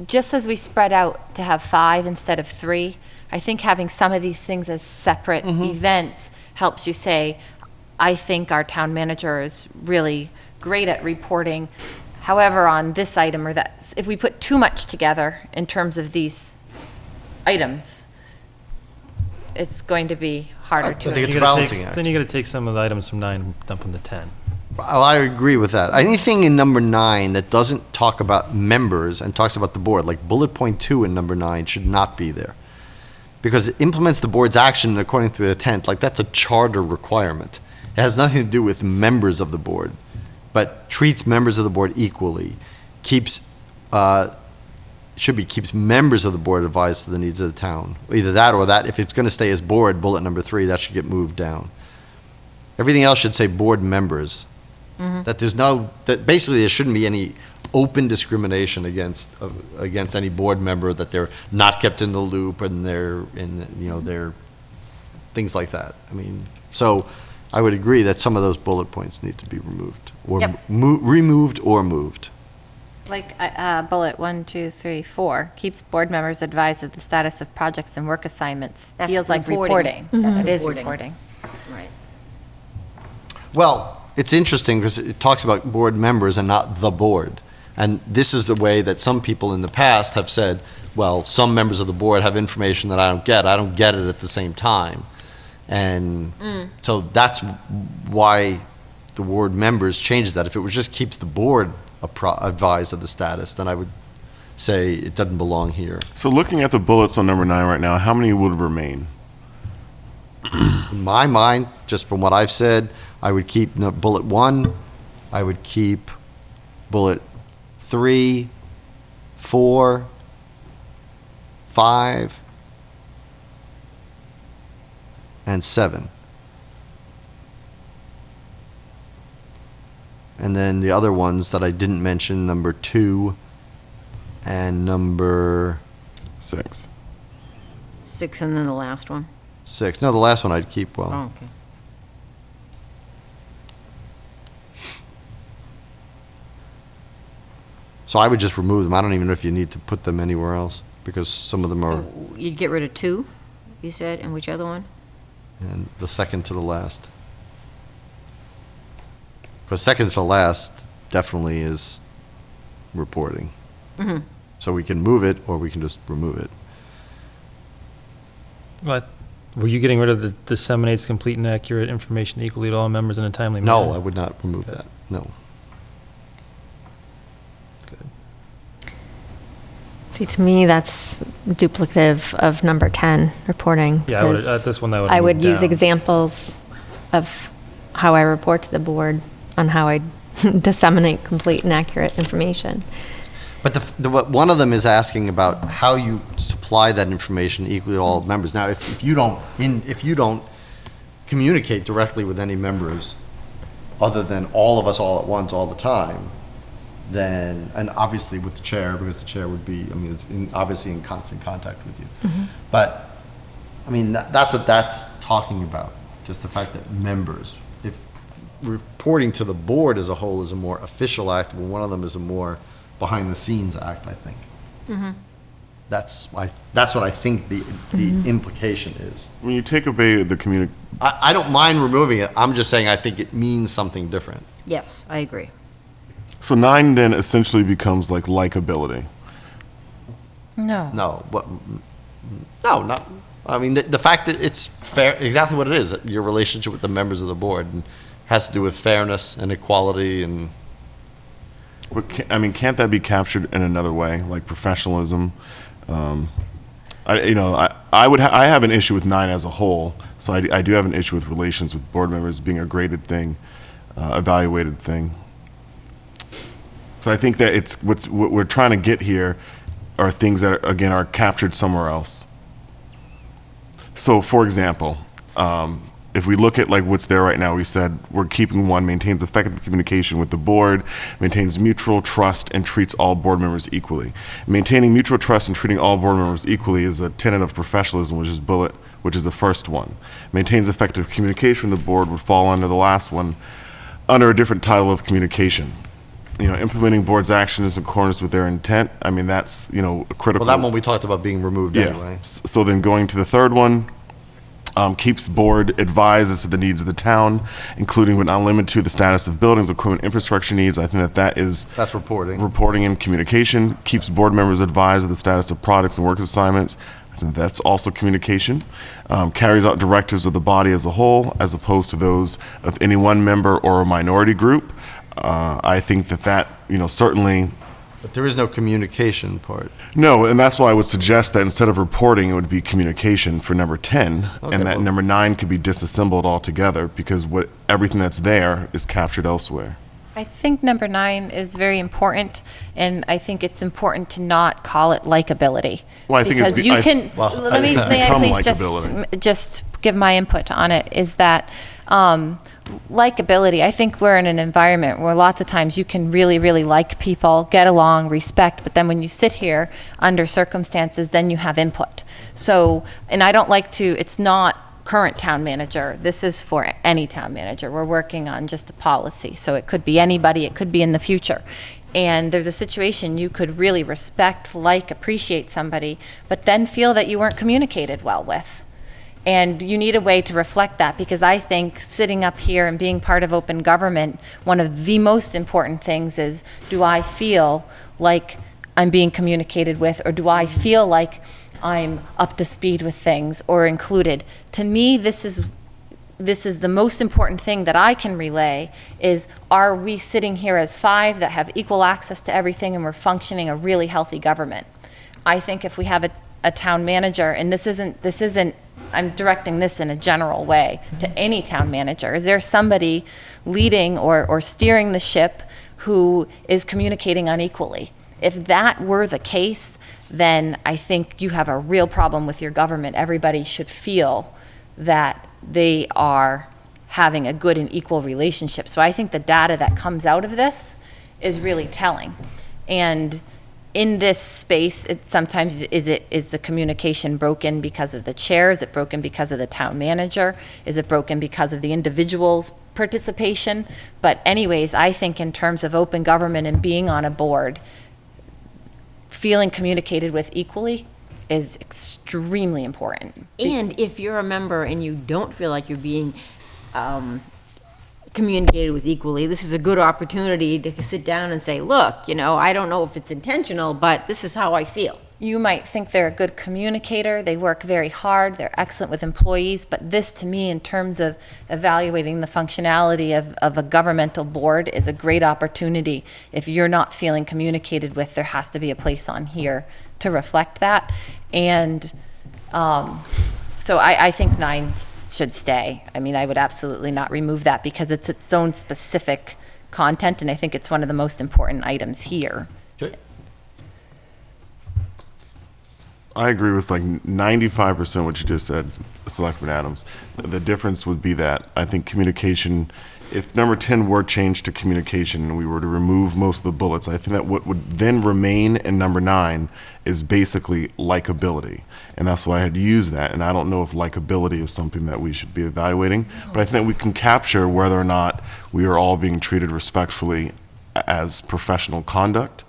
just as we spread out to have 5 instead of 3, I think having some of these things as separate events helps you say, I think our town manager is really great at reporting. However, on this item or that, if we put too much together in terms of these items, it's going to be harder to. I think it's You a gotta balancing take- act. Then you got to take some of the items from 9 and dump them to 10. Well, I agree with that. Anything in number 9 that doesn't talk about members and talks about the board, like bullet point 2 in number 9, should not be there. Because it implements the board's action according to the intent, like that's a charter requirement. It has nothing to do with members of the board, but treats members of the board equally, keeps members of the board advised to the needs of the town. Either that or that, if it's going to stay as board, bullet number 3, that should get moved down. Everything else should say board members. That that basically there shouldn't be any open discrimination against any board member, that they're not kept in the loop and they're things like that. I mean, so I would agree that some of those bullet points need to be removed or Yep. removed or moved. Like bullet 1, 2, 3, 4, keeps board members advised of the status of projects and work assignments. That's Feels like reporting. reporting. That's It is reporting. reporting. Right. Well, it's interesting because it talks about board members and not the board. And this is the way that some people in the past have said, well, some members of the board have information that I don't get. I don't get it at the same time. And so that's why the word members changes that. If it was just keeps the board advised of the status, then I would say it doesn't belong here. So looking at the bullets on number 9 right now, how many would remain? In my mind, just from what I've said, I would keep bullet 1, I would keep bullet 3, 4, 5, and 7. And then the other ones that I didn't mention, number 2 and number 6. 6 and then the last one. 6. No, the last one I'd keep, well. Oh, okay. So I would just remove them. I don't even know if you need to put them anywhere else, because some of them are, So you'd get rid of 2, you said, and which other one? and the second to the last. Because second to the last definitely is reporting. So we can move it, or we can just remove it. Well, were you getting rid of the disseminates complete and accurate information equally to all members in a timely manner? No, I would not remove that, no. See, to me, that's duplicative of number 10, reporting. Yeah, I would, 'cause at this one, I would I would move use down. examples of how I report to the board on how I disseminate complete and accurate information. But one of them is asking about how you supply that information equally to all members. Now, if you don't communicate directly with any members, other than all of us all at once all the time, then, and obviously with the chair, because the chair would be, I mean, obviously in constant contact with you. But, I mean, that's what that's talking about, just the fact that members, if reporting to the board as a whole is a more official act, well, one of them is a more behind-the-scenes act, I think. That's what I think the implication is. When you take away the community, I don't mind removing it. I'm just saying I think it means something different. Yes, I agree. so 9 then essentially becomes like likability. No. No, but no, not. I mean, the fact that it's fair, exactly what it is. Your relationship with the members of the board and has to do with fairness and equality and. But can't that be captured in another way, like professionalism? I have an issue with 9 as a whole, so I do have an issue with relations with board members being a graded thing, evaluated thing. So I think that it's what we're trying to get here are things that are captured somewhere else. So, for example, if we look at like what's there right now, we said we're keeping 1, maintains effective communication with the board, maintains mutual trust, and treats all board members equally. Maintaining mutual trust and treating all board members equally is a tenet of professionalism, which is the first one. Maintains effective communication with the board would fall under the last one, under a different title of communication. Implementing board's actions in accordance with their intent. I mean, that's, critical. Well, that one we talked about being removed anyway. So then going to the third one, keeps board advised as to the needs of the town, including but not limited to the status of buildings, equipment, infrastructure needs. I think That's reporting. reporting and communication. Keeps board members advised of the status of products and work assignments. I think that's also communication. Carries out directives of the body as a whole, as opposed to those of any one member or a minority group. I think that certainly. But there is no communication part. No, and that's why I would suggest that instead of reporting, it would be communication for number 10, and that number 9 could be disassembled altogether because everything that's there is captured elsewhere. I think number 9 is very important, and I think it's important to not call it likability. Well, I think it's because you can. well, Let me, it's may I become please likability. just give my input on it. Is that likability? I think we're in an environment where lots of times you can really, really like people, get along, respect, but then when you sit here under circumstances, then you have input. So, and I don't like to. It's not current town manager. This is for any town manager. We're working on just a policy. So it could be anybody, it could be in the future. And there's a situation you could really respect, like, appreciate somebody, but then feel that you weren't communicated well with. And you need a way to reflect that, because I think sitting up here and being part of open government, one of the most important things is, do I feel like I'm being communicated with, or do I feel like I'm up to speed with things or included? To me, this is the most important thing that I can relay is, are we sitting here as 5 that have equal access to everything and we're functioning a really healthy government? I think if we have a town manager, and this isn't, I'm directing this in a general way to any town manager. Is there somebody leading or steering the ship who is communicating unequally? If that were the case, then I think you have a real problem with your government. Everybody should feel that they are having a good and equal relationship. So I think the data that comes out of this is really telling. And in this space, sometimes is the communication broken because of the chair? Is it broken because of the town manager? Is it broken because of the individual's participation? But anyways, I think in terms of open government and being on a board, feeling communicated with equally is extremely important. And if you're a member and you don't feel like you're being communicated with equally, this is a good opportunity to sit down and say, look, I don't know if it's intentional, but this is how I feel. You might think they're a good communicator, they work very hard, they're excellent with employees, but this, to me, in terms of evaluating the functionality of a governmental board, is a great opportunity. If you're not feeling communicated with, there has to be a place on here to reflect that. And so I think 9 should stay. I mean, I would absolutely not remove that because it's its own specific content, and I think it's one of the most important items here. Okay. I agree with like 95% what you just said, Selectman Adams. The difference would be that I think communication, if number 10 were changed to communication and we were to remove most of the bullets, I think that what would then remain in number 9 is basically likability. And that's why I had used that. And I don't know if likability is something that we should be evaluating, but I think we can capture whether or not we are all being treated respectfully as professional conduct.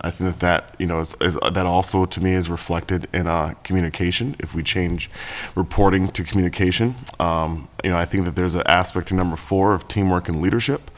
I think that that also to me is reflected in communication. If we change reporting to communication, I think that there's an aspect to number 4 of teamwork and leadership.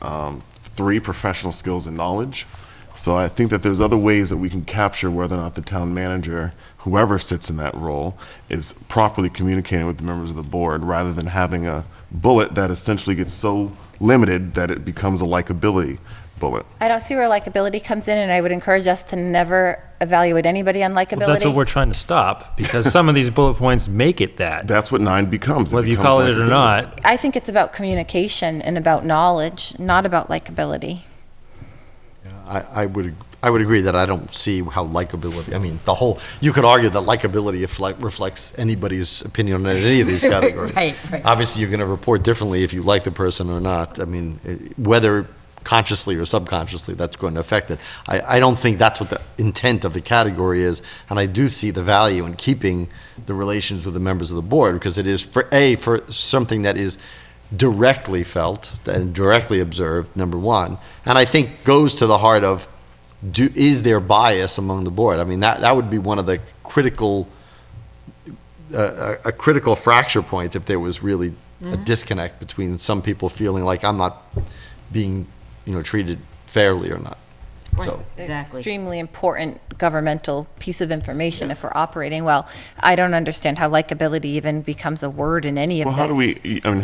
3, professional skills and knowledge. So I think that there's other ways that we can capture whether or not the town manager, whoever sits in that role, is properly communicating with the members of the board, rather than having a bullet that essentially gets so limited that it becomes a likability bullet. I don't see where likability comes in, and I would encourage us to never evaluate anybody on likability. Well, that's what we're trying to stop, because some of these bullet points make it that. That's what 9 becomes. Whether you becomes call it or likability. not. I think it's about communication and about knowledge, not about likability. I would agree that I don't see how likability, I mean, you could argue that likability reflects anybody's opinion on any of these categories. Right. Obviously, you're going to report differently if you like the person or not. I mean, whether consciously or subconsciously, that's going to affect it. I don't think that's what the intent of the category is, and I do see the value in keeping the relations with the members of the board, because it is, for something that is directly felt and directly observed, number 1, and I think goes to the heart of, is there bias among the board? I mean, that would be one of the critical, a critical fracture point if there was really a disconnect between some people feeling like I'm not being, treated fairly or not. So, Exactly. Extremely important governmental piece of information if we're operating well. I don't understand how likability even becomes a word in any of Well, this.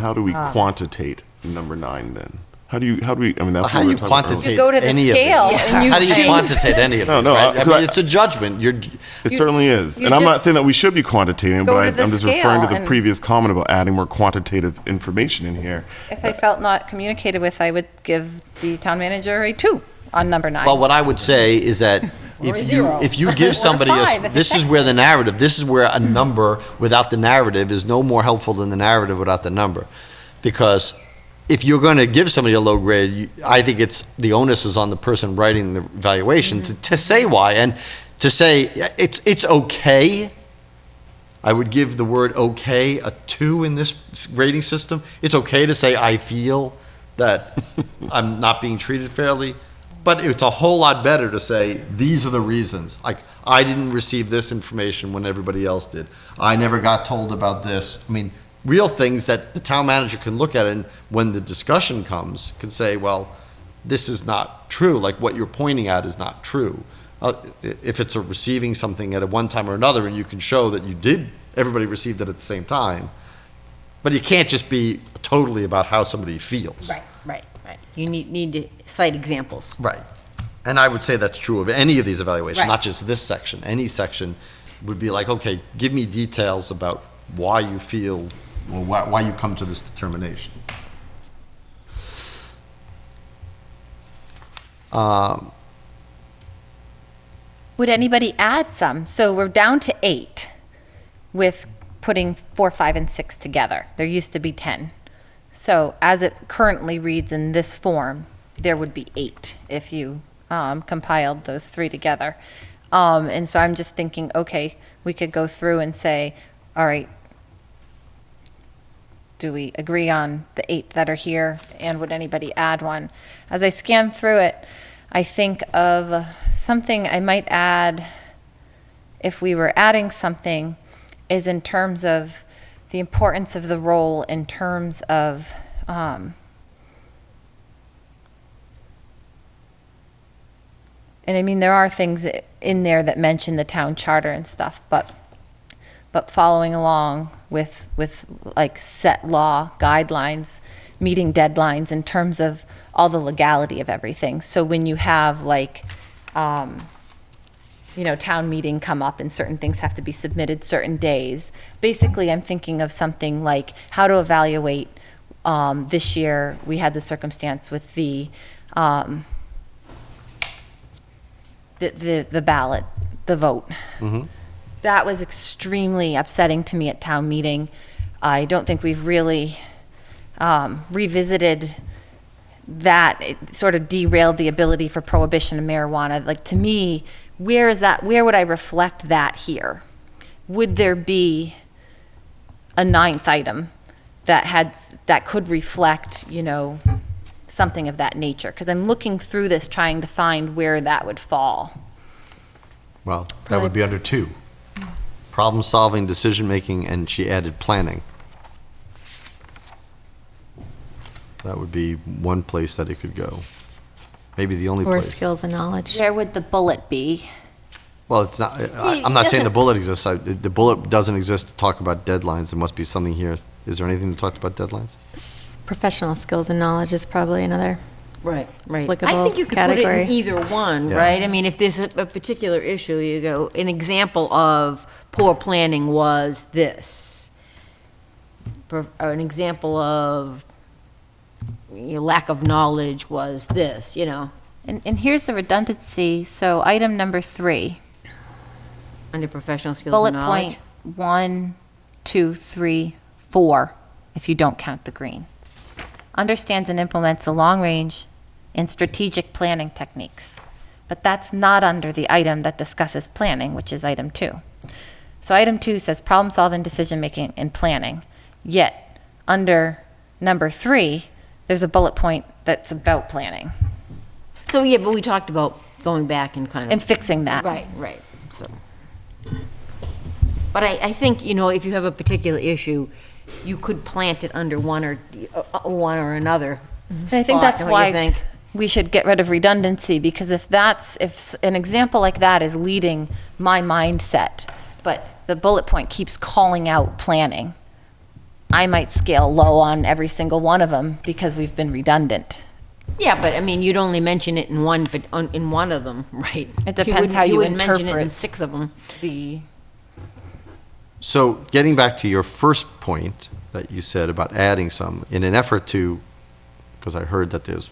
how do we quantitate number 9 then? How do we, that's how what do we you were talking about quantitate You go to the any scale of these? and you How do you change- quantitate any of No, these? no, right? I because mean, it's a judgment. It certainly is. you And I'm not just saying that we should be quantitating, go but to the I'm just referring to scale the and- previous comment about adding more quantitative information in here. If I felt not communicated with, I would give the town manager a 2 on number 9. Well, what I would say is that if you give somebody five if this it's is where the narrative, this is where a number without the narrative is no more helpful than the narrative without the number. Because if you're going to give somebody a low grade, I think the onus is on the person writing the evaluation to say why, and to say it's okay. I would give the word okay a 2 in this grading system. It's okay to say I feel that I'm not being treated fairly. But it's a whole lot better to say, these are the reasons. Like, I didn't receive this information when everybody else did. I never got told about this. I mean, real things that the town manager can look at, and when the discussion comes, can say, well, this is not true. Like, what you're pointing at is not true. If it's receiving something at one time or another, and you can show that everybody received it at the same time. But it can't just be totally about how somebody feels. Right. You need to cite examples. Right. And I would say that's true of any of these evaluations, Right. not just this section. Any section would be like, okay, give me details about why you feel, or why you come to this determination. Would anybody add some? So we're down to 8 with putting 4, 5, and 6 together. There used to be 10. So as it currently reads in this form, there would be 8 if you compiled those 3 together. And so I'm just thinking, okay, we could go through and say, all right, do we agree on the 8 that are here, and would anybody add one? As I scan through it, I think of something I might add, if we were adding something, is in terms of the importance of the role in terms of and I mean, there are things in there that mention the town charter and stuff, but following along with like set law guidelines, meeting deadlines in terms of all the legality of everything. So when you have like, town meeting come up and certain things have to be submitted certain days. Basically, I'm thinking of something like how to evaluate, this year, we had the circumstance with the ballot, the vote. Mm-hmm. That was extremely upsetting to me at town meeting. I don't think we've really revisited that. It sort of derailed the ability for prohibition of marijuana. Like, to me, where would I reflect that here? Would there be a 9th item that could reflect, something of that nature, because I'm looking through this trying to find where that would fall. Well, that would be under 2. Problem-solving, decision-making, and she added planning. That would be one place that it could go. Maybe the only Or place. skills and knowledge. Where would the bullet be? Well, it's not, I'm not saying the bullet exists. The bullet doesn't exist to talk about deadlines. There must be something here. Is there anything that talks about deadlines? Professional skills and knowledge is probably another. Right, right. Applicable I think you could category. put it in either one, Yeah. right? I mean, if there's a particular issue, you go, an example of poor planning was this. Or an example of lack of knowledge was this, And here's the redundancy. So item number 3, under professional skills bullet and knowledge. point 1, 2, 3, 4, if you don't count the green. Understands and implements the long-range and strategic planning techniques. But that's not under the item that discusses planning, which is item 2. So item 2 says problem-solving, decision-making, and planning. Yet, under number 3, there's a bullet point that's about planning So, yeah, but we talked about going back and kind of. and fixing that. Right, so. But I think, if you have a particular issue, you could plant it under one or another. And I think spot, that's don't you why think? we should get rid of redundancy, because if an example like that is leading my mindset, but the bullet point keeps calling out planning, I might scale low on every single one of them because we've been redundant. Yeah, but I mean, you'd only mention it in one, but in one of them, right? It depends how you wouldn't mention it in interpret 6 of them. So getting back to your first point that you said about adding some, in an effort to, because I heard that there's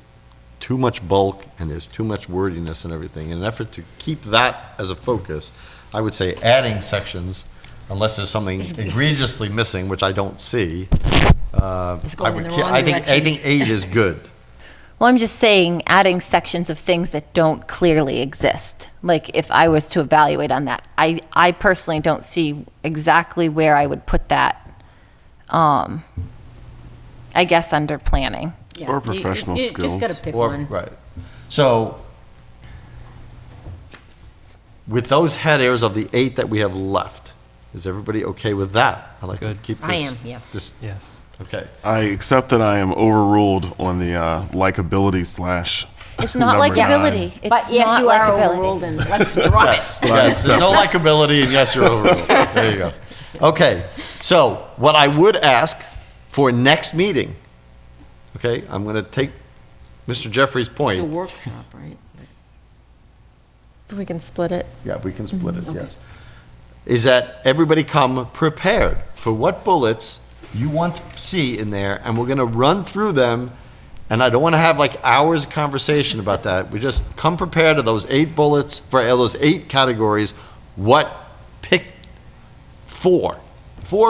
too much bulk and there's too much wordiness and everything, in an effort to keep that as a focus, I would say adding sections, unless there's something egregiously missing, which I don't see. I going in the wrong I think direction. 8 is good. Well, I'm just saying adding sections of things that don't clearly exist. Like if I was to evaluate on that, I personally don't see exactly where I would put that. I guess under planning. Yeah, Or professional you skills. just gotta pick Or, one. right. So, with those headers of the 8 that we have left, is everybody okay with that? I'd like to Good. keep this. I am, yes. Yes. Okay. I accept that I am overruled on the likability / It's not number 9. likability. It's But yes, not you are likability. overruled, and let's drop it. Yes, there's no likability, and yes, you're overruled. There you go. Okay, so what I would ask for next meeting, okay, I'm going to take Mr. Jeffrey's It's a point. workshop, right? We can split it. Yeah, we can split it, yes. Is that everybody come prepared for what bullets you want to see in there, and we're going to run through them, and I don't want to have like hours of conversation about that. We just come prepared to those 8 bullets, for those 8 categories, pick 4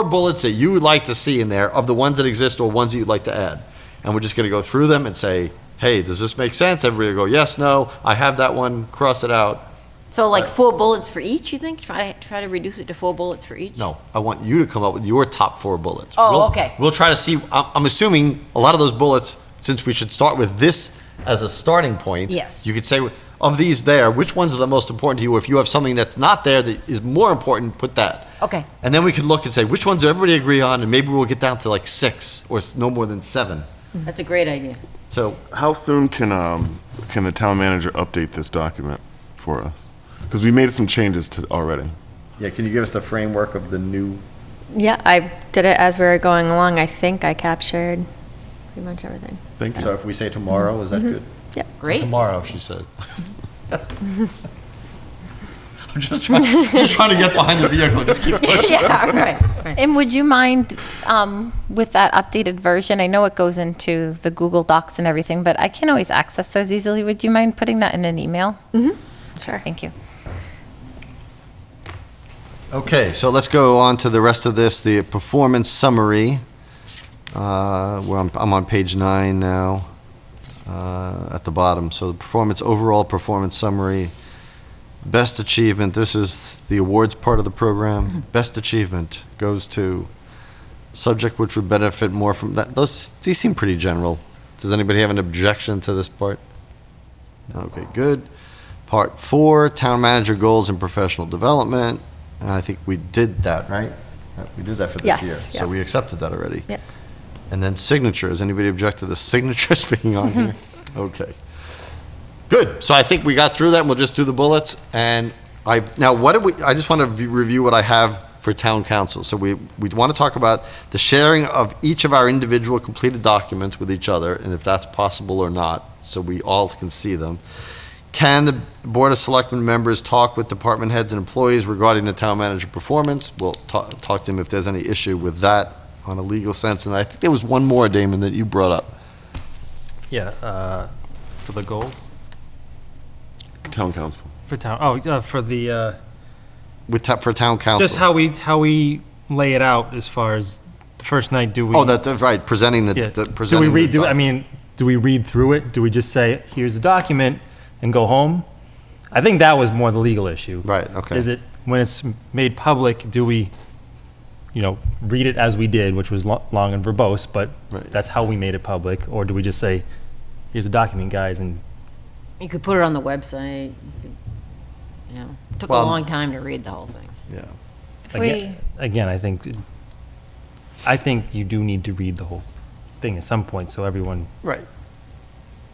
bullets that you would like to see in there of the ones that exist or ones that you'd like to add. And we're just going to go through them and say, hey, does this make sense? Everybody will go, yes, no, I have that one, cross it out. So like 4 bullets for each, you think? Try to reduce it to 4 bullets for each? No, I want you to come up with your top 4 bullets. Oh, We'll- okay. We'll try to see, I'm assuming a lot of those bullets, since we should start with this as a starting point. Yes. You could say, of these there, which ones are the most important to you? If you have something that's not there that is more important, put that. Okay. And then we could look and say, which ones do everybody agree on? And maybe we'll get down to like 6 or no more than 7. That's a great idea. So, How soon can the town manager update this document for us? Because we made some changes to already. yeah, can you give us the framework of the new? Yeah, I did it as we were going along. I think I captured pretty much everything. Thank you. So if we say tomorrow, is that good? Yep. So Great. tomorrow, she said. I'm just trying to get behind the vehicle, just keep pushing. Yeah, right. And would you mind, with that updated version, I know it goes into the Google Docs and everything, but I can't always access those easily. Would you mind putting that in an email? Sure. Thank you. Okay, so let's go on to the rest of this, the performance summary. Where I'm on page 9 now, at the bottom. So the overall performance summary, best achievement, this is the awards part of the program. Best achievement goes to subject which would benefit more from that. These seem pretty general. Does anybody have an objection to this part? Okay, good. Part 4, town manager goals and professional development. And I think we did that, right? We did that for this Yes, year. yeah. So we accepted that already. Yep. And then signatures. Anybody object to the signatures being on here? Okay. Good. So I think we got through that, and we'll just do the bullets. And I just want to review what I have for town council. So we want to talk about the sharing of each of our individual completed documents with each other, and if that's possible or not, so we all can see them. Can the Board of Selectmen members talk with department heads and employees regarding the town manager performance? We'll talk to them if there's any issue with that on a legal sense. And I think there was one more, Damon, that you brought up. Yeah, for the goals? Town council. For town, for the, For town council. just how we lay it out as far as the first night, do we? Oh, that's right, presenting Yeah. the, Do we presenting. read, the do we read through it? Do we just say, here's the document and go home? I think that was more the legal issue. Right, okay. Is it, when it's made public, do we, read it as we did, which was long and verbose, but Right. that's how we made it public? Or do we just say, here's the document, guys, and You could put it on the website, it took a Well- long time to read the whole thing. Yeah. again, I think you do need to read the whole thing at some point, so everyone, Right.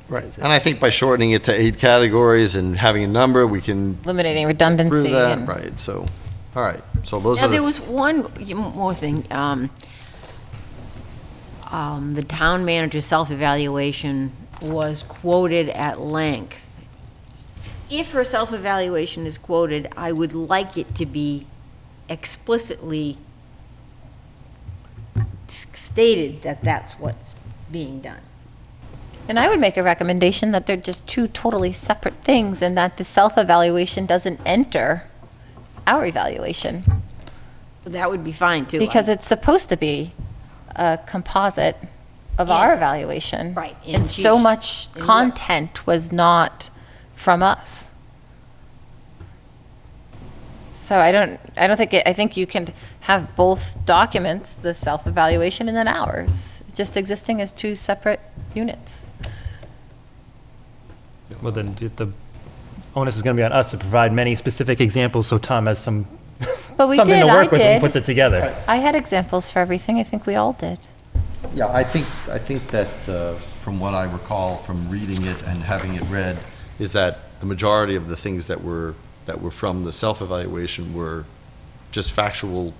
Right. And I think by shortening it to 8 categories and having a number, we can Eliminating prove redundancy. that. and- Right, so, all right. So those Now, are the. there was one more thing. The town manager's self-evaluation was quoted at length. If her self-evaluation is quoted, I would like it to be explicitly stated that that's what's being done. And I would make a recommendation that they're just two totally separate things and that the self-evaluation doesn't enter our evaluation. That would be fine, too. Because it's supposed to be a composite of our evaluation. Right, And and so she- much and what- content was not from us. So I think you can have both documents, the self-evaluation and then ours, just existing as two separate units. well, then the onus is going to be on us to provide many specific examples, so Tom has something But we to did, work with and did. puts it together. I had examples for everything. I think we all did. Yeah, I think that from what I recall from reading it and having it read, is that the majority of the things that were from the self-evaluation were just factual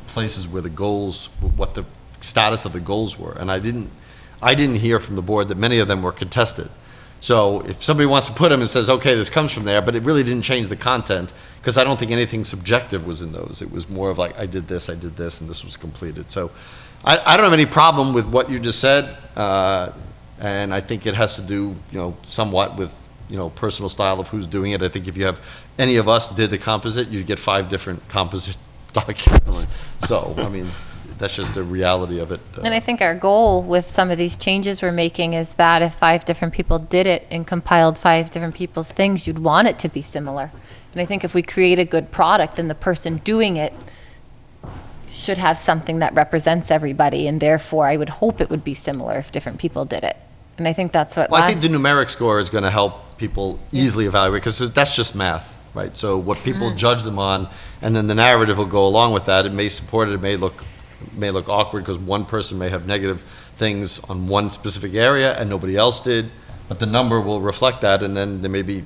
places where the goals, what the status of the goals were. And I didn't hear from the board that many of them were contested. So if somebody wants to put them and says, okay, this comes from there, but it really didn't change the content, because I don't think anything subjective was in those. It was more of like, I did this, and this was completed. So I don't have any problem with what you just said, and I think it has to do, somewhat with, personal style of who's doing it. I think if you have, any of us did the composite, you'd get 5 different composite documents. So, I mean, that's just the reality of it. And I think our goal with some of these changes we're making is that if 5 different people did it and compiled 5 different people's things, you'd want it to be similar. And I think if we create a good product, then the person doing it should have something that represents everybody, and therefore I would hope it would be similar if different people did it. And I think that's what Well, I think the numeric score is going to help people easily evaluate, because that's just math, right? So what people judge them on, and then the narrative will go along with that. It may support it, it may look awkward, because one person may have negative things on one specific area and nobody else did, but the number will reflect that, and then there may be,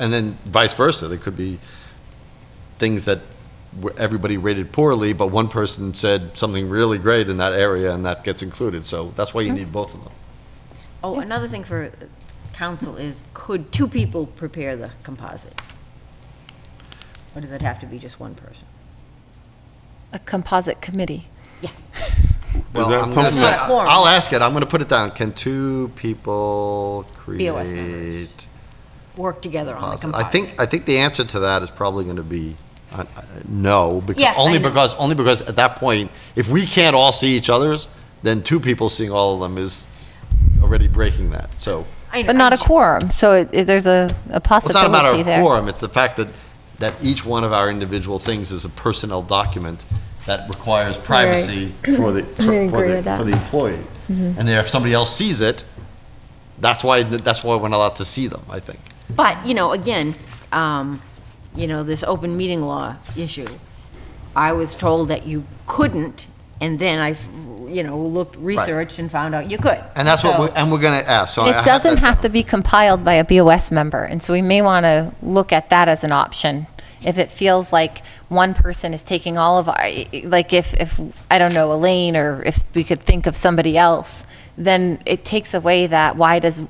and then vice versa. There could be things that everybody rated poorly, but one person said something really great in that area, and that gets included. So that's why you need both of them. Oh, another thing for council is, could 2 people prepare the composite? Or does it have to be just one person? a composite committee. Well, that I'm gonna something say, that- Quorum. I'll ask it. I'm going to put it down. Can 2 people BOS members. create? Work together on the Awesome. composite. I think the answer to that is probably going to be no, because Yeah, I know. only because at that point, if we can't all see each other's, then 2 people seeing all of them is already breaking that. So But not a quorum, so there's a it's possibility not a matter of there. quorum. It's the fact that each one of our individual things is a personnel document that requires privacy for the I agree with that. for the employee. And then if somebody else sees it, That's why we're not allowed to see them, I think. But, again, this open meeting law issue, I was told that you couldn't, and then I, researched and found out you could. And that's what we're going to ask. So I It doesn't have to be compiled by a BOS member, and so we may want to look at that as an option. If it feels like one person is taking all of our, like if I don't know, Elaine, or if we could think of somebody else, then it takes away that why does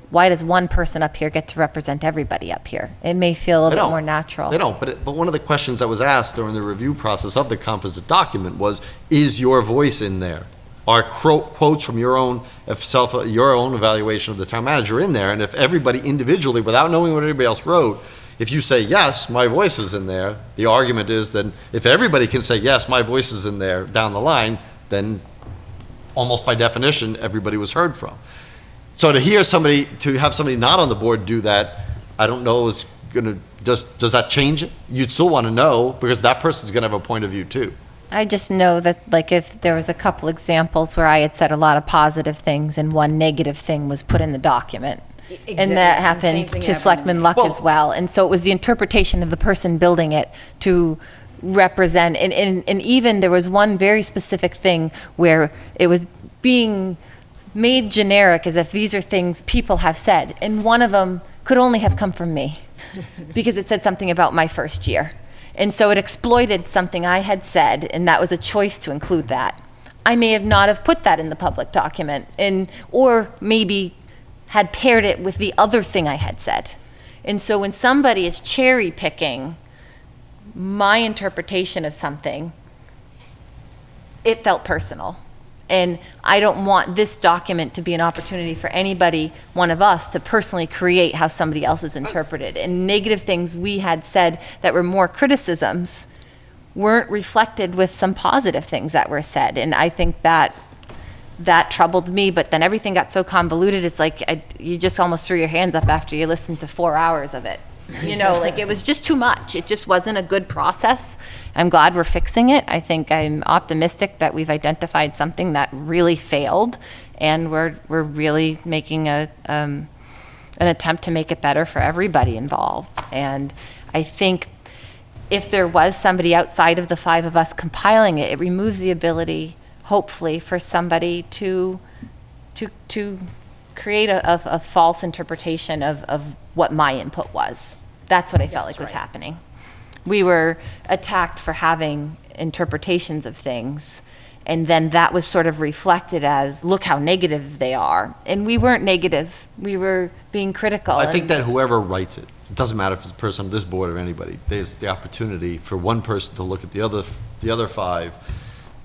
one person up here get to represent everybody up here? It may feel a little bit more natural. They don't, but one of the questions that was asked during the review process of the composite document was, is your voice in there? Are quotes from your own evaluation of the town manager in there? And if everybody individually, without knowing what anybody else wrote, if you say, yes, my voice is in there, the argument is that if everybody can say, yes, my voice is in there down the line, then almost by definition, everybody was heard from. So to have somebody not on the board do that, I don't know does that change it? You'd still want to know, because that person's going to have a point of view too. I just know that, like, if there was a couple examples where I had said a lot of positive things and one negative thing was put in the document. And that happened to Selectman Luck as well. And so it was the interpretation of the person building it to represent, and even there was one very specific thing where it was being made generic as if these are things people have said. And one of them could only have come from me because it said something about my first year. And so it exploited something I had said, and that was a choice to include that. I may have not have put that in the public document, or maybe had paired it with the other thing I had said. And so when somebody is cherry picking my interpretation of something, it felt personal. And I don't want this document to be an opportunity for anybody, one of us, to personally create how somebody else is interpreted. And negative things we had said that were more criticisms weren't reflected with some positive things that were said. And I think that troubled me, but then everything got so convoluted, it's like you just almost threw your hands up after you listened to 4 hours of it. Like it was just too much. It just wasn't a good process. I'm glad we're fixing it. I think I'm optimistic that we've identified something that really failed, and we're really making an attempt to make it better for everybody involved. And I think if there was somebody outside of the five of us compiling it, it removes the ability, hopefully, for somebody to create a false interpretation of what my input was. That's what I felt like was happening. We were attacked for having interpretations of things, and then that was sort of reflected as, look how negative they are. And we weren't negative. We were being critical. I think that whoever writes it doesn't matter if it's a person on this board or anybody, there's the opportunity for one person to look at the other five.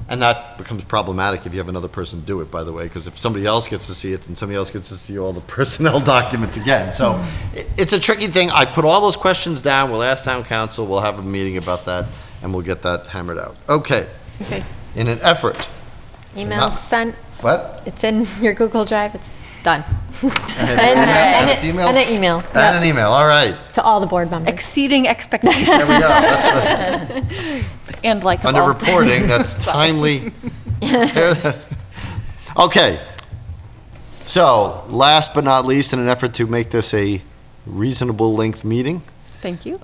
And that becomes problematic if you have another person do it, by the way, because if somebody else gets to see it, then somebody else gets to see all the personnel documents again. So it's a tricky thing. I put all those questions down. We'll ask town council. We'll have a meeting about that, and we'll get that hammered out. Okay. In an effort. Email sent. What? It's in your Google Drive. It's done. And an email? And an email. And an email. All right. To all the board members. Exceeding expectations. There we go. That's And likable. under reporting, that's timely. Okay. So, last but not least, in an effort to make this a reasonable length meeting, Thank you.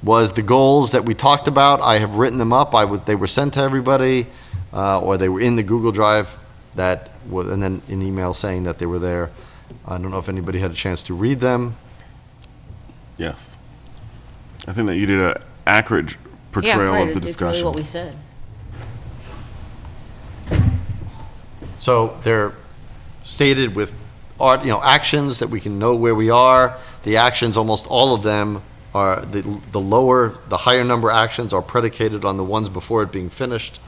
was the goals that we talked about. I have written them up. They were sent to everybody, or they were in the Google Drive and then an email saying that they were there. I don't know if anybody had a chance to read them. Yes. I think that you did an accurate portrayal of the discussion. It's really what we said. So they're stated with actions that we can know where we are. The actions, almost all of them, are the higher number actions are predicated on the ones before it being finished.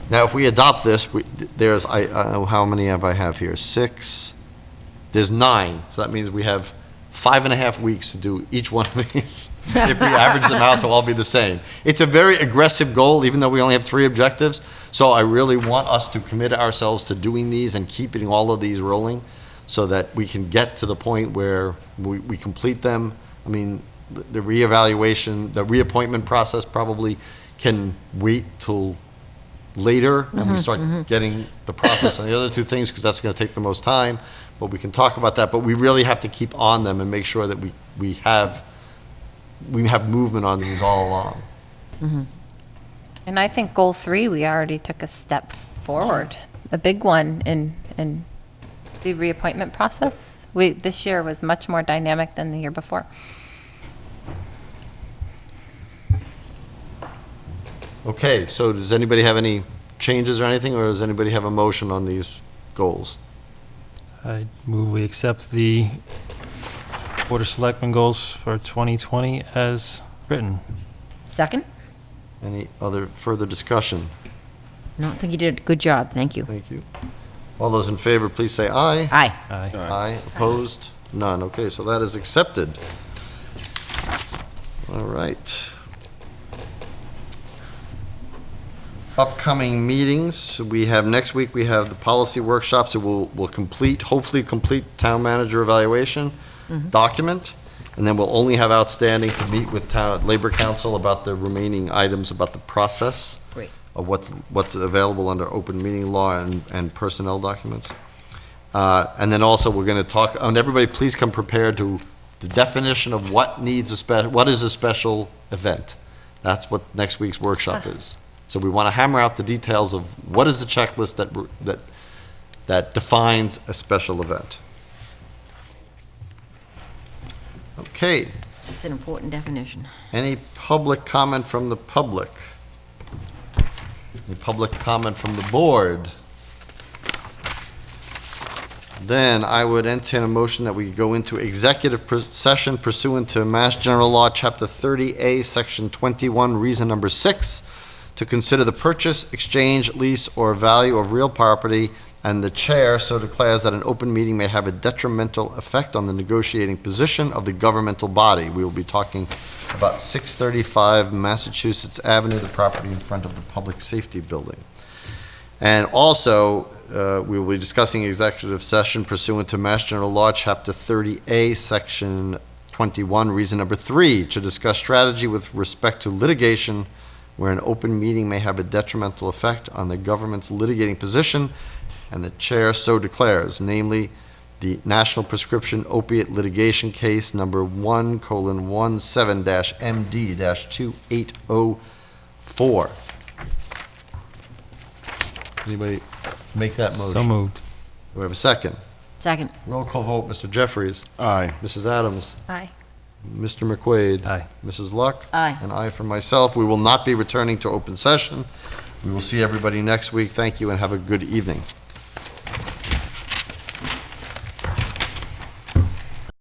Now, if we adopt this, there's, how many have I have here? 6. There's 9. So that means we have 5.5 weeks to do each one of these, if we average them out to all be the same. It's a very aggressive goal, even though we only have 3 objectives. So I really want us to commit ourselves to doing these and keeping all of these rolling. so that we can get to the point where we complete them. I mean, the reevaluation, the reappointment process probably can wait till later, and we start getting the process on the other two things, because that's going to take the most time, but we can talk about that. But we really have to keep on them and make sure that we have movement on these all along. And I think goal 3, we already took a step forward, a big one in the reappointment process. This year was much more dynamic than the year before. Okay, so does anybody have any changes or anything, or does anybody have a motion on these goals? I move we accept the Board of Selectmen goals for 2020 as written. Second? Any other further discussion? No, I think you did a good job. Thank you. Thank you. All those in favor, please say aye. Aye. Aye. Aye. Opposed? None. Okay, so that is accepted. All right. Upcoming meetings, we have next week, we have the policy workshops that will hopefully complete town manager evaluation document, and then we'll only have outstanding to meet with town labor council about the remaining items about the process Great. of what's available under open meeting law and personnel documents. And then also, we're going to talk, and everybody please come prepared to the definition of what is a special event. That's what next week's workshop is. So we want to hammer out the details of what is the checklist that defines a special event. Okay, It's an important definition. any public comment from the public? Any public comment from the board? Then I would entertain a motion that we go into executive session pursuant to Mass General Law, Chapter 30A, Section 21, Reason Number 6, to consider the purchase, exchange, lease, or value of real property, and the chair so declares that an open meeting may have a detrimental effect on the negotiating position of the governmental body. We will be talking about 635 Massachusetts Avenue, the property in front of the Public Safety Building. And also, we will be discussing executive session pursuant to Mass General Law, Chapter 30A, Section 21, Reason Number 3, to discuss strategy with respect to litigation where an open meeting may have a detrimental effect on the government's litigating position, and the chair so declares, namely the National Prescription Opiate Litigation Case number 1:17-MD-2804. Anybody make that motion? So moved. Do we have a second? Second. Roll call vote, Mr. Jeffries. Aye. Mrs. Adams. Aye. Mr. McQuaid. Aye. Mrs. Luck. Aye. And I for myself. We will not be returning to open session. We will see everybody next week. Thank you and have a good evening.